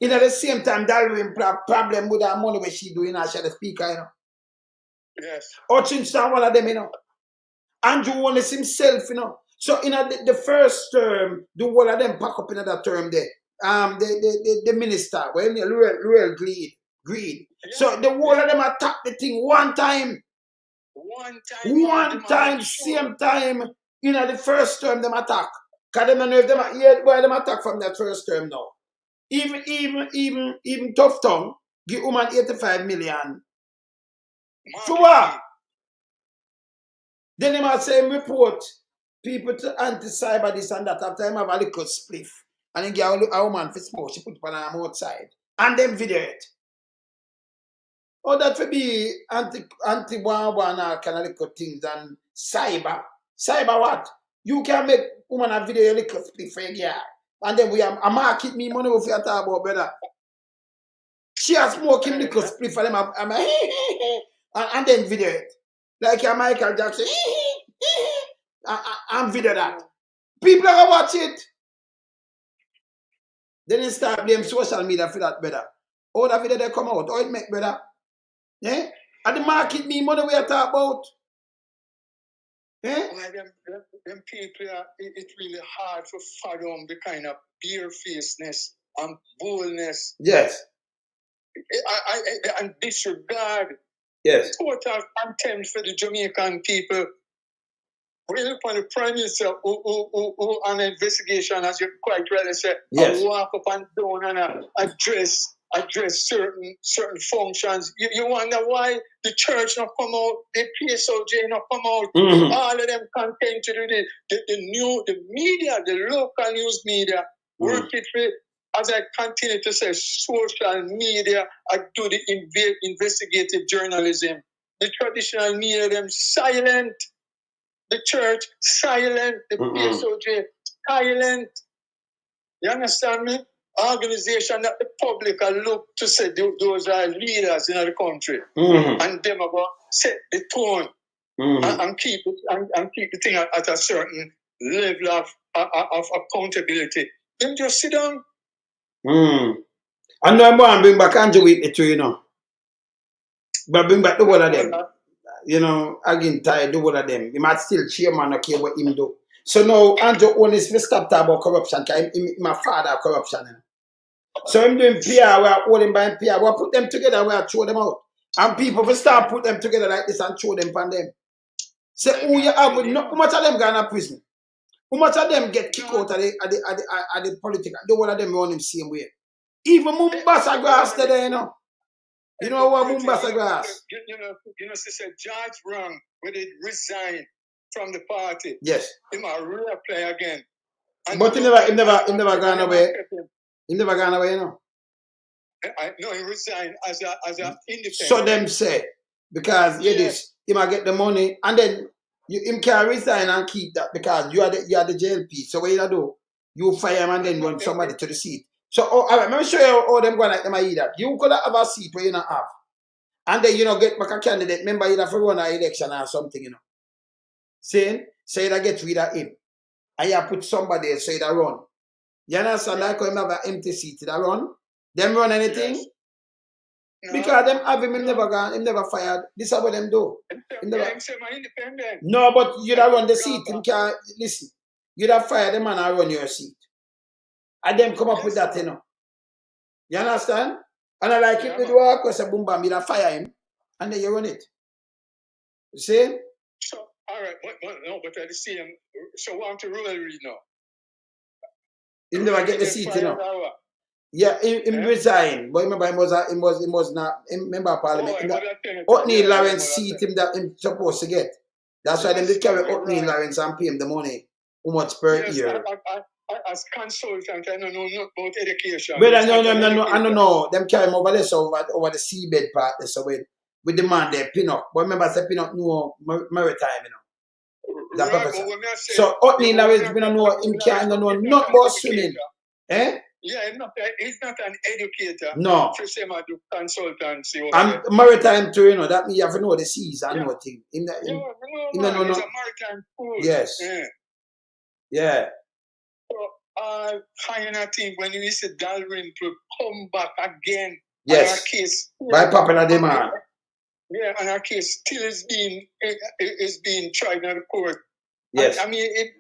In at the same time, Darwin problem with that money where she doing as the speaker, you know. Yes. Hutchinson, one of them, you know. Andrew Holness himself, you know. So in the first term, the one of them pack up in that term there. The minister, well, real greed. Yeah. So the whole of them attack the thing one time. One time, same time. You know, the first term them attack. Because they don't know if them why them attack from that first term now. Even Tough Tongue give woman 85 million. For what? Then they must say report people to anti-cyber this and that after him have a little spliff. And then get a woman for smoke, she put it on her outside. And then video it. Oh, that would be anti-one kind of little things and cyber. Cyber what? You can make woman a video a little spliff for a girl. And then we are a market me money if you talk about brother. She has smoking little spliff for them and then video it. Like a Michael Jackson. And video that. People are gonna watch it. Then they start blame social media for that brother. All that video they come out, how it make brother? Eh? And the market me money we are talking about. Eh? Them people, it's really hard to fathom the kind of bare-facedness and boldness. Yes. And disregard. Yes. Total contempt for the Jamaican people. when you look on the Prime Minister who on the investigation, as you quite rightly said, Yes. walk up and down and address certain functions. You wonder why the church not come out, the PSOJ not come out, all of them content to do the media, the local news media, work it with, as I continue to say, social media, I do the investigative journalism. The traditional media, them silent. The church, silent. The PSOJ, silent. You understand me? Organization that the public are look to say those are leaders in the country. And them are going to set the tone and keep the thing at a certain level of accountability. Them just sit down. I know I'm going to bring back Andrew with it too, you know. But bring back the whole of them. You know, again, tired the whole of them. He might still chairman, okay, what him do. So now, Andrew Holness, we stop talking about corruption, because my father corruption. You know? So I'm doing PR, we are holding by PR. We put them together, we are throw them out. And people will start put them together like this and throw them from them. Say, who you have with how much of them go to prison? How much of them get kicked out of the politics? The one of them run the same way. Even Mombasa grass today, you know. You know what Mombasa grass? You know, Sister George Brown, when he resigned from the party. Yes. He might reapply again. But he never gone away. He never gone away, you know. No, he resigned as a independent. So them say, because this, he might get the money, and then him can resign and keep that because you are the JLP. So what you do? You fire him and then run somebody to the seat. So all right, let me show you how them go like them eat that. You could have a seat where you not have. And then get back a candidate. Remember you have to run an election or something, you know. Saying, say that get rid of him. And you put somebody else so that run. You understand? Like when you have an empty seat that run. Them run anything? Yes. No. Because them have him never fired. This is what them do. Independent. No, but you don't run the seat. Him can't listen. You don't fire them and I run your seat. And them come up with that, you know. You understand? And I like it with work because a boom bam, you don't fire him. And then you run it. You see? So, all right, but at the same, so want to really read now. He never get the seat, you know. Yeah, he resigned, but remember he was not member of parliament. Otney Lawrence seat him that him supposed to get. That's why them did carry Otney Lawrence and pay him the money. How much per year? As consultant, I don't know about education. But I don't know. Them carry him over there, so over the seabed part, so with the man there, pin up. But remember, I said pin up no maritime, you know. That professor. So Otney Lawrence, we don't know him can't know not about swimming. Eh? Yeah, he's not an educator. No. To say I do consultancy. And maritime too, you know, that means you have to know the seas and know things. No. It's a maritime school. Yes. Yeah. So, I think when you said Dalrymple to come back again, yes. And our case, by popular demand. Yeah, and our case still is being tried in the court. Yes. I mean, it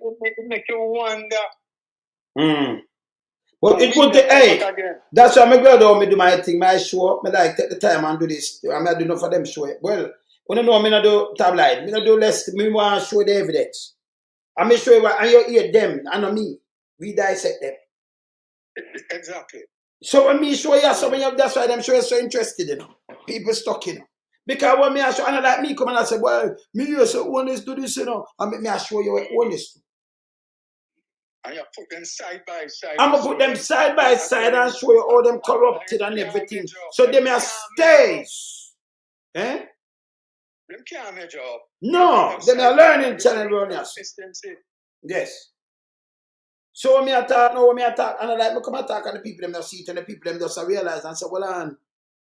makes you wonder. But it would that's why I'm glad I do my thing, my show. I like take the time and do this. I'm not doing for them show. Well, when you know I'm not do tabloid, I'm not do less. Me want to show the evidence. I'm show you what and you hear them and not me. We dissect them. Exactly. So when me show you something, that's why them show you so interested, you know. People stuck, you know. Because when me I show, and like me come and I say, well, me you say Holness do this, you know, and me I show you what Holness do. And you put them side by side. I'm going to put them side by side and show you all them corrupted and everything. So they may stay. Eh? Them can't measure up. No, they may learning channel. Yes. So when me attack, and I like me come attack and the people them not see it and the people them just realize and say, well, on.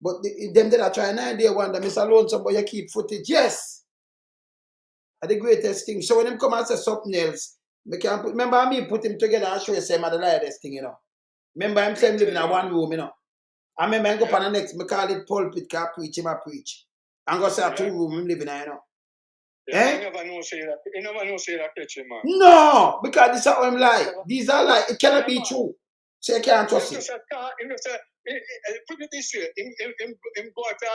But them that are trying an idea one that Mr. Alone somebody you keep footage. Yes. That's the greatest thing. So when them come and say something else, remember me put him together and show you same at the lightest thing, you know. Remember him saying living in one room, you know. I remember I go on the next, I call it pulpit, can preach, him I preach. And go say 2 room him living in, you know. Yeah, you never know say that picture, man. No, because this is how I'm like. These are like, it cannot be true. So you can't trust it. Put it this way, him go at a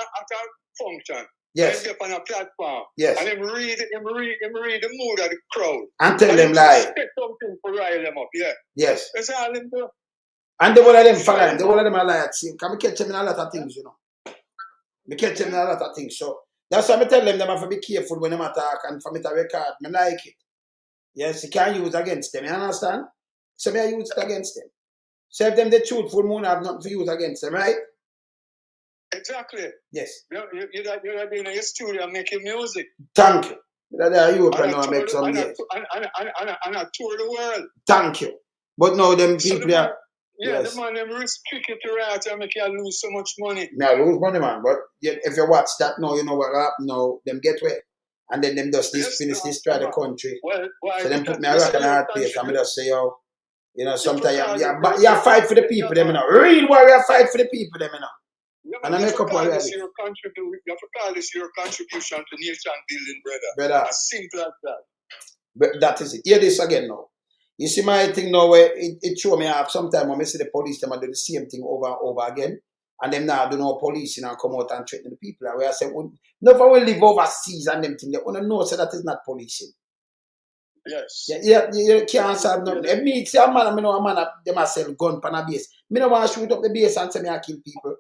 function. Yes. When they on a platform. Yes. And him read the mood of the crowd. And tell them lie. Say something to rile them up, yeah. Yes. That's all him do. And the one of them follow him. The one of them are lie at him. Can we catch him in a lot of things, you know? We catch him in a lot of things. So that's why I tell them have to be careful when they attack and for me to record. I like it. Yes, you can't use against them. You understand? So me I use it against them. So if them the truthful moon have nothing to use against them, right? Exactly. Yes. You're in your studio making music. Thank you. That you open now make some years. And I tour the world. Thank you. But now them people are the man them restricted to right and make you lose so much money. Me I lose money, man. But if you watch that now, you know what happened now, them get away. And then them just finish destroy the country. So them put me a rock in a hard place and me just say, yo, you know, sometimes you fight for the people, them, you know. Real warrior fight for the people, them, you know. And I make up what you have to call this your contribution to nation building, brother. As simple as that. But that is it. Hear this again now. You see my thing now where it show me have sometimes when I see the police them do the same thing over and over again. And them now do no policing and come out and threaten the people. And where I say, well, never will live overseas and them thing. They want to know so that is not policing. Yes. You can't solve nothing. If me say a man, I know a man them a sell gun pan a base. Me no want to shoot up the base and say me I kill people.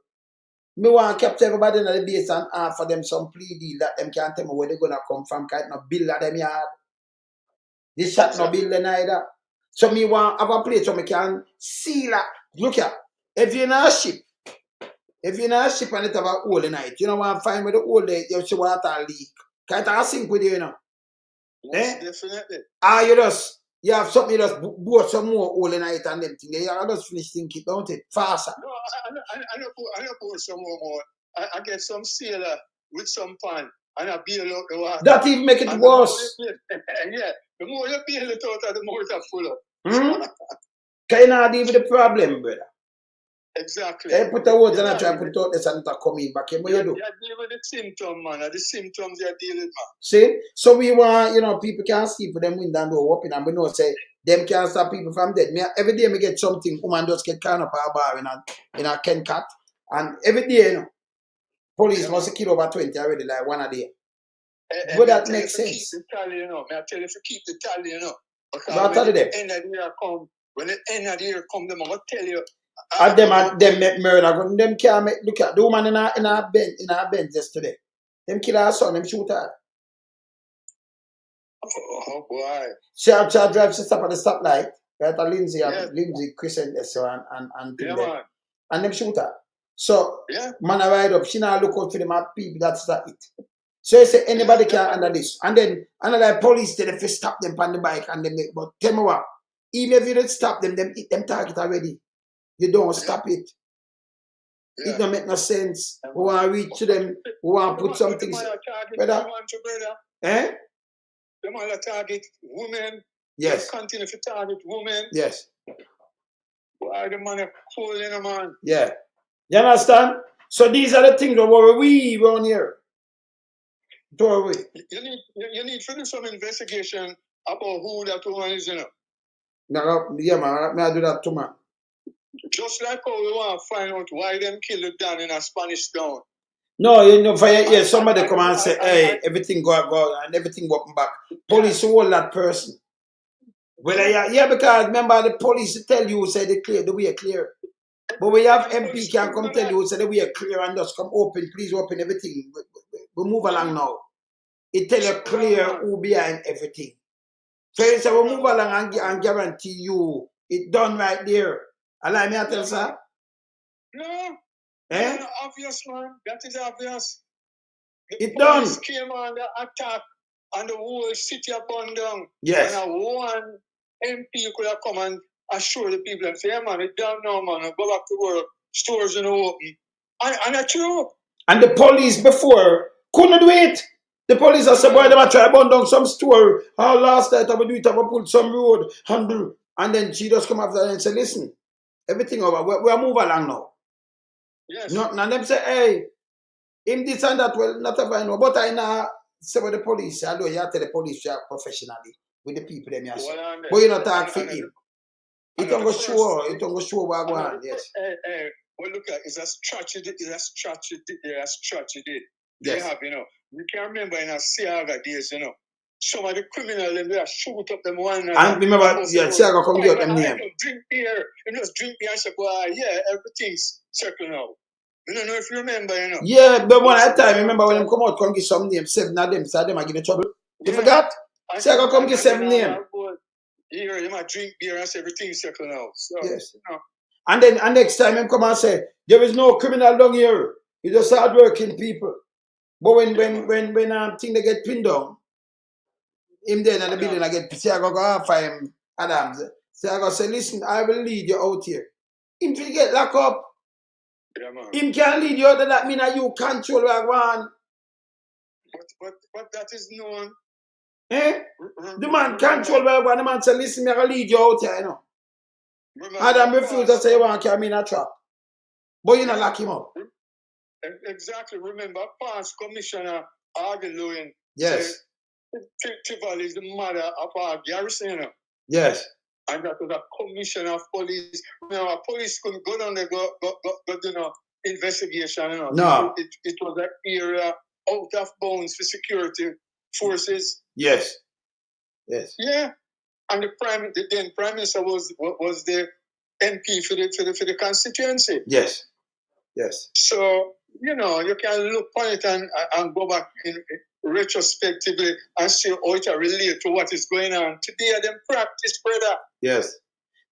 Me want to capture everybody in the base and offer them some plea deal that them can't tell me where they gonna come from. Cause no bill at them yard. This shot no bill neither. So me want have a place where me can see that. Look here. If you're in a ship and it have a hole in it, you know want to find where the hole there, you see water leak. Can't I sink with you, you know? Yes, definitely. You have something you just bought some more hole in it and them thing. You just finish thinking, don't it? Faster. No, I don't put some more. I get some sailor with some pan and I bail out the water. That even make it worse. Yeah, the more you bail it out, the more it full up. Can you not deal with the problem, brother? Exactly. They put the words and I try to put it out this and it come in back. What you do? You deal with the symptom, man. The symptoms you're dealing with, man. See? So we want, you know, people can't sleep with them window and door open and we know say them can't stop people from dead. Every day me get something, woman just get kind of a bar in a Ken Cat. And every day, you know, police must kill over 20 already, like one a day. But that makes sense. Keep the tally, you know. I tell you to keep the tally, you know. Because when the end of the year come, them I'm gonna tell you. And them make murder. Them can't make, look at the woman in our bench yesterday. Them kill her son, them shoot her. Oh boy. She drives to stop at the stoplight. Right, Lindsay Crescent and them shoot her. So man I ride up, she now look out for them at people, that's it. So you say anybody can under this. And then another police tell if you stop them on the bike and them but tell me what, even if you don't stop them hit them target already. You don't stop it. It don't make no sense. We want to reach to them. We want to put something. Brother? Eh? They want to target women. Yes. They continue to target women. Yes. Why the man cool in a man? Yeah. You understand? So these are the things that worry we around here. Don't worry. You need to do some investigation about who that woman is, you know. No, yeah, man. I do that too, man. Just like how we want to find out why them kill the Dan in a Spanish town. No, you know, somebody come and say, hey, everything go and everything go back. Police hold that person. Well, because remember the police tell you, say they clear, the way clear. But we have MP can come tell you, say the way clear and just come open, please open everything. We move along now. It tell you clear who behind everything. So you say we move along and guarantee you it done right there. Allow me to tell sir? No. Eh? No, obvious, man. That is obvious. It done. The came on the attack and the whole city upon down. Yes. And one MP could have come and assure the people and say, hey, man, it done now, man. Go back to work. Stores are open. And that's true. And the police before couldn't do it. The police are saying, boy, they might try to burn down some store. Oh, last night I would do it, I would pull some road. And then she just come after and say, listen, everything over. We'll move along now. Yes. Nothing. And them say, hey, him this and that, well, not ever I know. But I know, say with the police, although you have to tell the police you are professionally with the people them you say. But you not talk for him. It don't go show, it don't go show what go on, yes. Well, look at it's a strategy. They Yes. have, you know, You can remember in a Siaga days, you know. Some of the criminals, them, they shoot up them one another. And remember, yeah, Siaga come get them name. Drink beer. You just drink beer and say, boy, yeah, everything's circle now. I don't know if you remember, you know. Yeah, but one at a time, remember when them come out, come give some names, 7 of them, so them are getting trouble. You forgot? Siaga come give 7 names. Here, you might drink beer and say everything's circle now. So, yes. You know. And then and next time him come and say, there is no criminal down here. It's just hard-working people. But when thing they get pinned down, him then and the building I get Siaga go after him Adams. Siaga say, listen, I will lead you out here. Him will get locked up. Yeah, man. Him can lead you out of that mean that you control where I want. But that is known. Eh? The man control where I want. The man say, listen, I will lead you out here, you know. Adam refused to say you want to carry me in a trap. But you not lock him up. Exactly. Remember, past Commissioner Argelewin yes. said Tivoli is the mother of our garrison, you know. Yes. And that was a commissioner of police. You know, police couldn't go down there, go you know, investigation, you know. No. It was an area out of bounds for security forces. Yes. Yes. Yeah. And the then Prime Minister was the MP for the constituency. Yes. Yes. So, you know, you can look on it and go back in retrospectively and see how it relate to what is going on. Today, them practice, brother. Yes.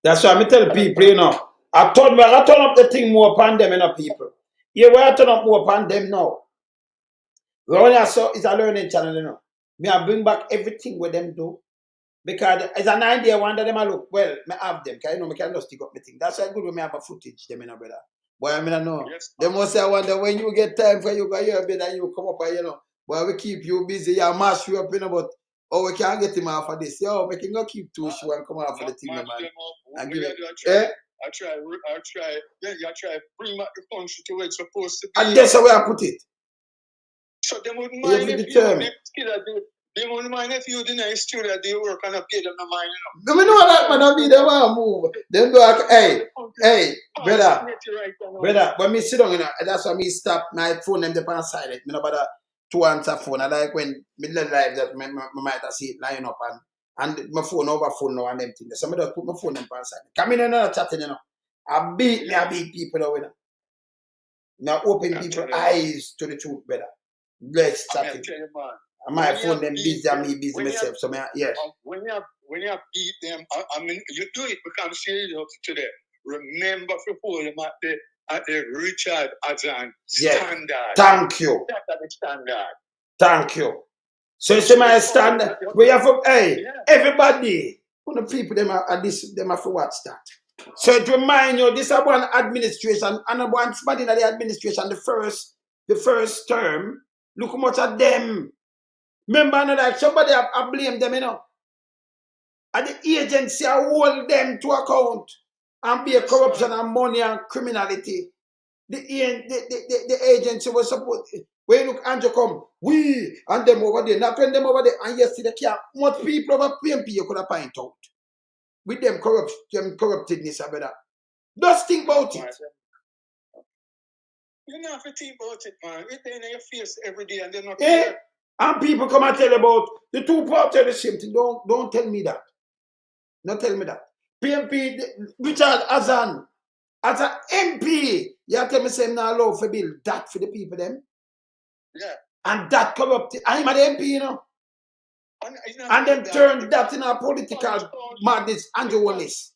That's why I tell people, you know, I turn up the thing more upon them, you know, people. Yeah, I turn up more upon them now. When I saw it's a learning channel, you know. Me I bring back everything with them do. Because it's an idea one that them I look, well, me have them, because you know, me can just stick up my thing. That's why good when me have a footage, them, you know, brother. Boy, I mean, I know. Yes, they must say, I wonder when you get time for you go here, bed and you come up and, you know, boy, we keep you busy, you mash you up, you know, but, oh, we can't get him off of this. Yo, we can go keep 2 shoes and come off of the thing, man. And give it. I try, yeah, you try bring back the country to where it's supposed to be. And that's the way I put it. So they wouldn't mind they wouldn't mind if you didn't still that they work and pay them no mind, you know. Do we know that man don't be them want move? Them do like, hey, brother, when me sit down, you know, that's why me stop my phone them on silent. Me no bother to answer phone. I like when me live that me might see it lying up and my phone over phone now and them things. So me just put my phone them on silent. Come in another chatting, you know. I beat people now, you know. Now open people's eyes to the truth, brother. Let's chatting. My phone them busy and me busy myself. So yes. When you beat them, I mean you do it because serious today. Remember to hold them at the Richard Azan standard. Thank you. That's the standard. Thank you. So you see my standard. We have everybody. When the people them are this them have to watch that. So it remind you this is one administration and one somebody in the administration the first term. Look how much of them. Remember, like somebody I blame them, you know. And the agency I hold them to account and be a corruption and money and criminality. The agency was supposed when you look Andrew come, we and them over there, not when them over there, and yesterday much people over PMP you could have point out. With them corruptedness about that. Just think about it. You don't have to think about it, man. It's in your face every day and they're not here. And people come and tell about the two parts of the same thing. Don't tell me that. Not tell me that. PMP, Richard Azan, as an MP, you tell me say I'm not allowed to build that for the people them. Yeah. And that corrupted. I'm an MP, you know. And then turn that in a political madness and Holness.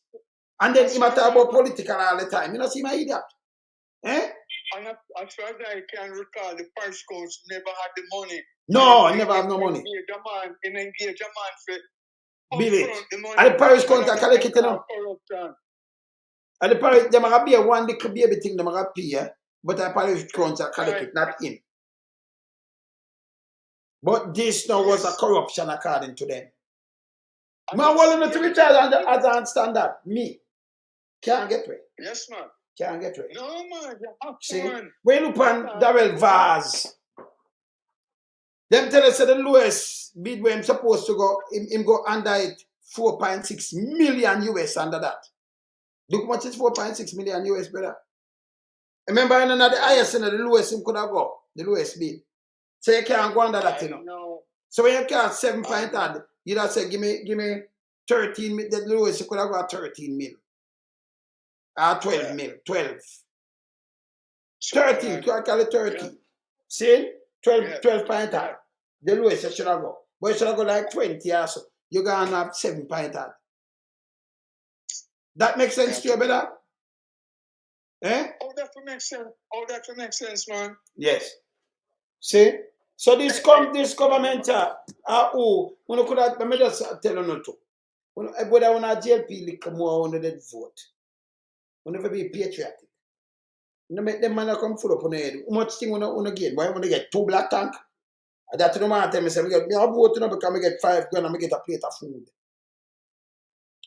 And then he talk about political all the time. You know, see my idiot. Eh? And as far as I can recall, the parish council never had the money. No, I never have no money. Engage a man for build it. And the parish council collect it, you know. And the parish, they might be a one, they could be everything, they might pay, but the parish council collect it, not him. But this now was a corruption according to them. Man, well, not to Richard as I understand that. Me. Can't get way. Yes, man. Can't get way. No, man. You have to, see, man. when you look on Darrell Vaz, them tell us that the lowest bid where I'm supposed to go, him go under it 4.6 million US under that. Look how much is 4.6 million US, brother. Remember, the highest and the lowest him could have go, the lowest bid. So you can't go under that, you know. So when you can't 7 point ad, you just say, give me 13 mil. The lowest you could have got 13 mil. Or 12 mil. 12. 13. You can call it 13. Yeah. See? 12 point ad. The lowest you should have go. But you should have go like 20 or so. You're going to have 7 point ad. That makes sense to you, brother? Eh? Oh, that will make sense. Oh, that will make sense, man. Yes. See? So this government when you could have, let me just tell you not to. When I want a JLP lick more on the vote. When you be patriotic. You make them man come full up on the head. How much thing you get? Why want to get 2 black tank? That no matter me say me get me a vote because I get 5 grand and I get a plate of food.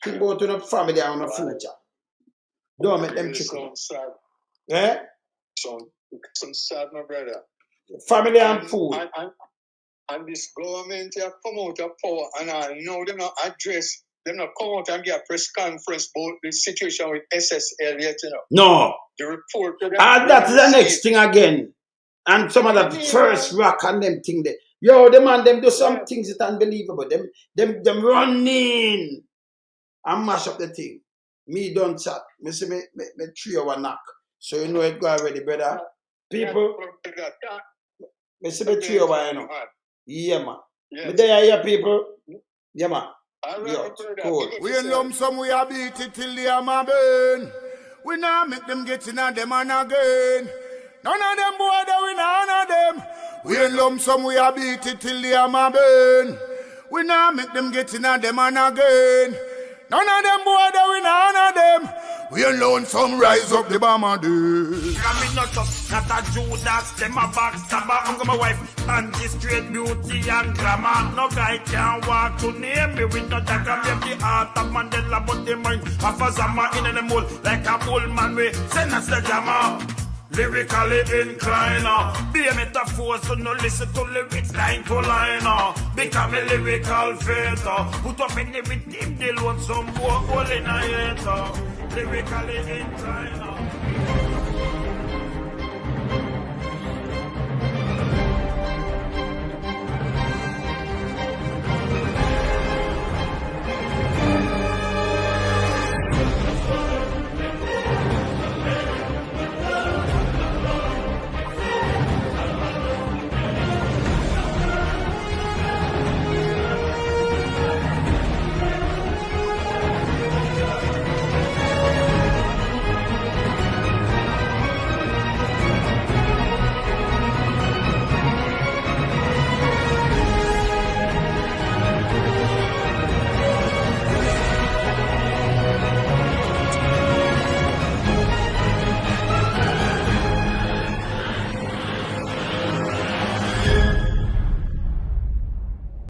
Think about your family and your future. Don't make them chicken. Eh? Some sad, my brother. Family and food. And this government have come out of power and I know them not address, them not come out and get a press conference about the situation with SSL yet, you know. No. The report. That is the next thing again. And some of the first rock and them thing there. Yo, them and them do some things that unbelievable. Them running and mash up the thing. Me don't chat. Me say me 3 hour knock. So you know it go already, brother. People. Me say me 3 hour, you know. Yeah, man. Yes. Me there here, people. Yeah, man. Yo, cool. We in lump sum, we a beat it till the hammer burn. We not make them get in on them and again. None of them boy, they we not honor them. We in lump sum, we a beat it till the hammer burn. We not make them get in on them and again. None of them boy, they we not honor them. We alone some rise up the bomber dude. I'm not a Judas, them a backstabber. I'm my wife and this straight beauty and glamour. No guy can walk to name me with no dagger. Maybe the heart of Mandela, but the mind of a Zama in the mold like a bull man. We send us the jammer. Lyrically inclined, be a metaphor, so no listen to lyrics line to line. Become a lyrical filter. Put up in the rhythm, they want some more hole in a hater. Lyrically inclined.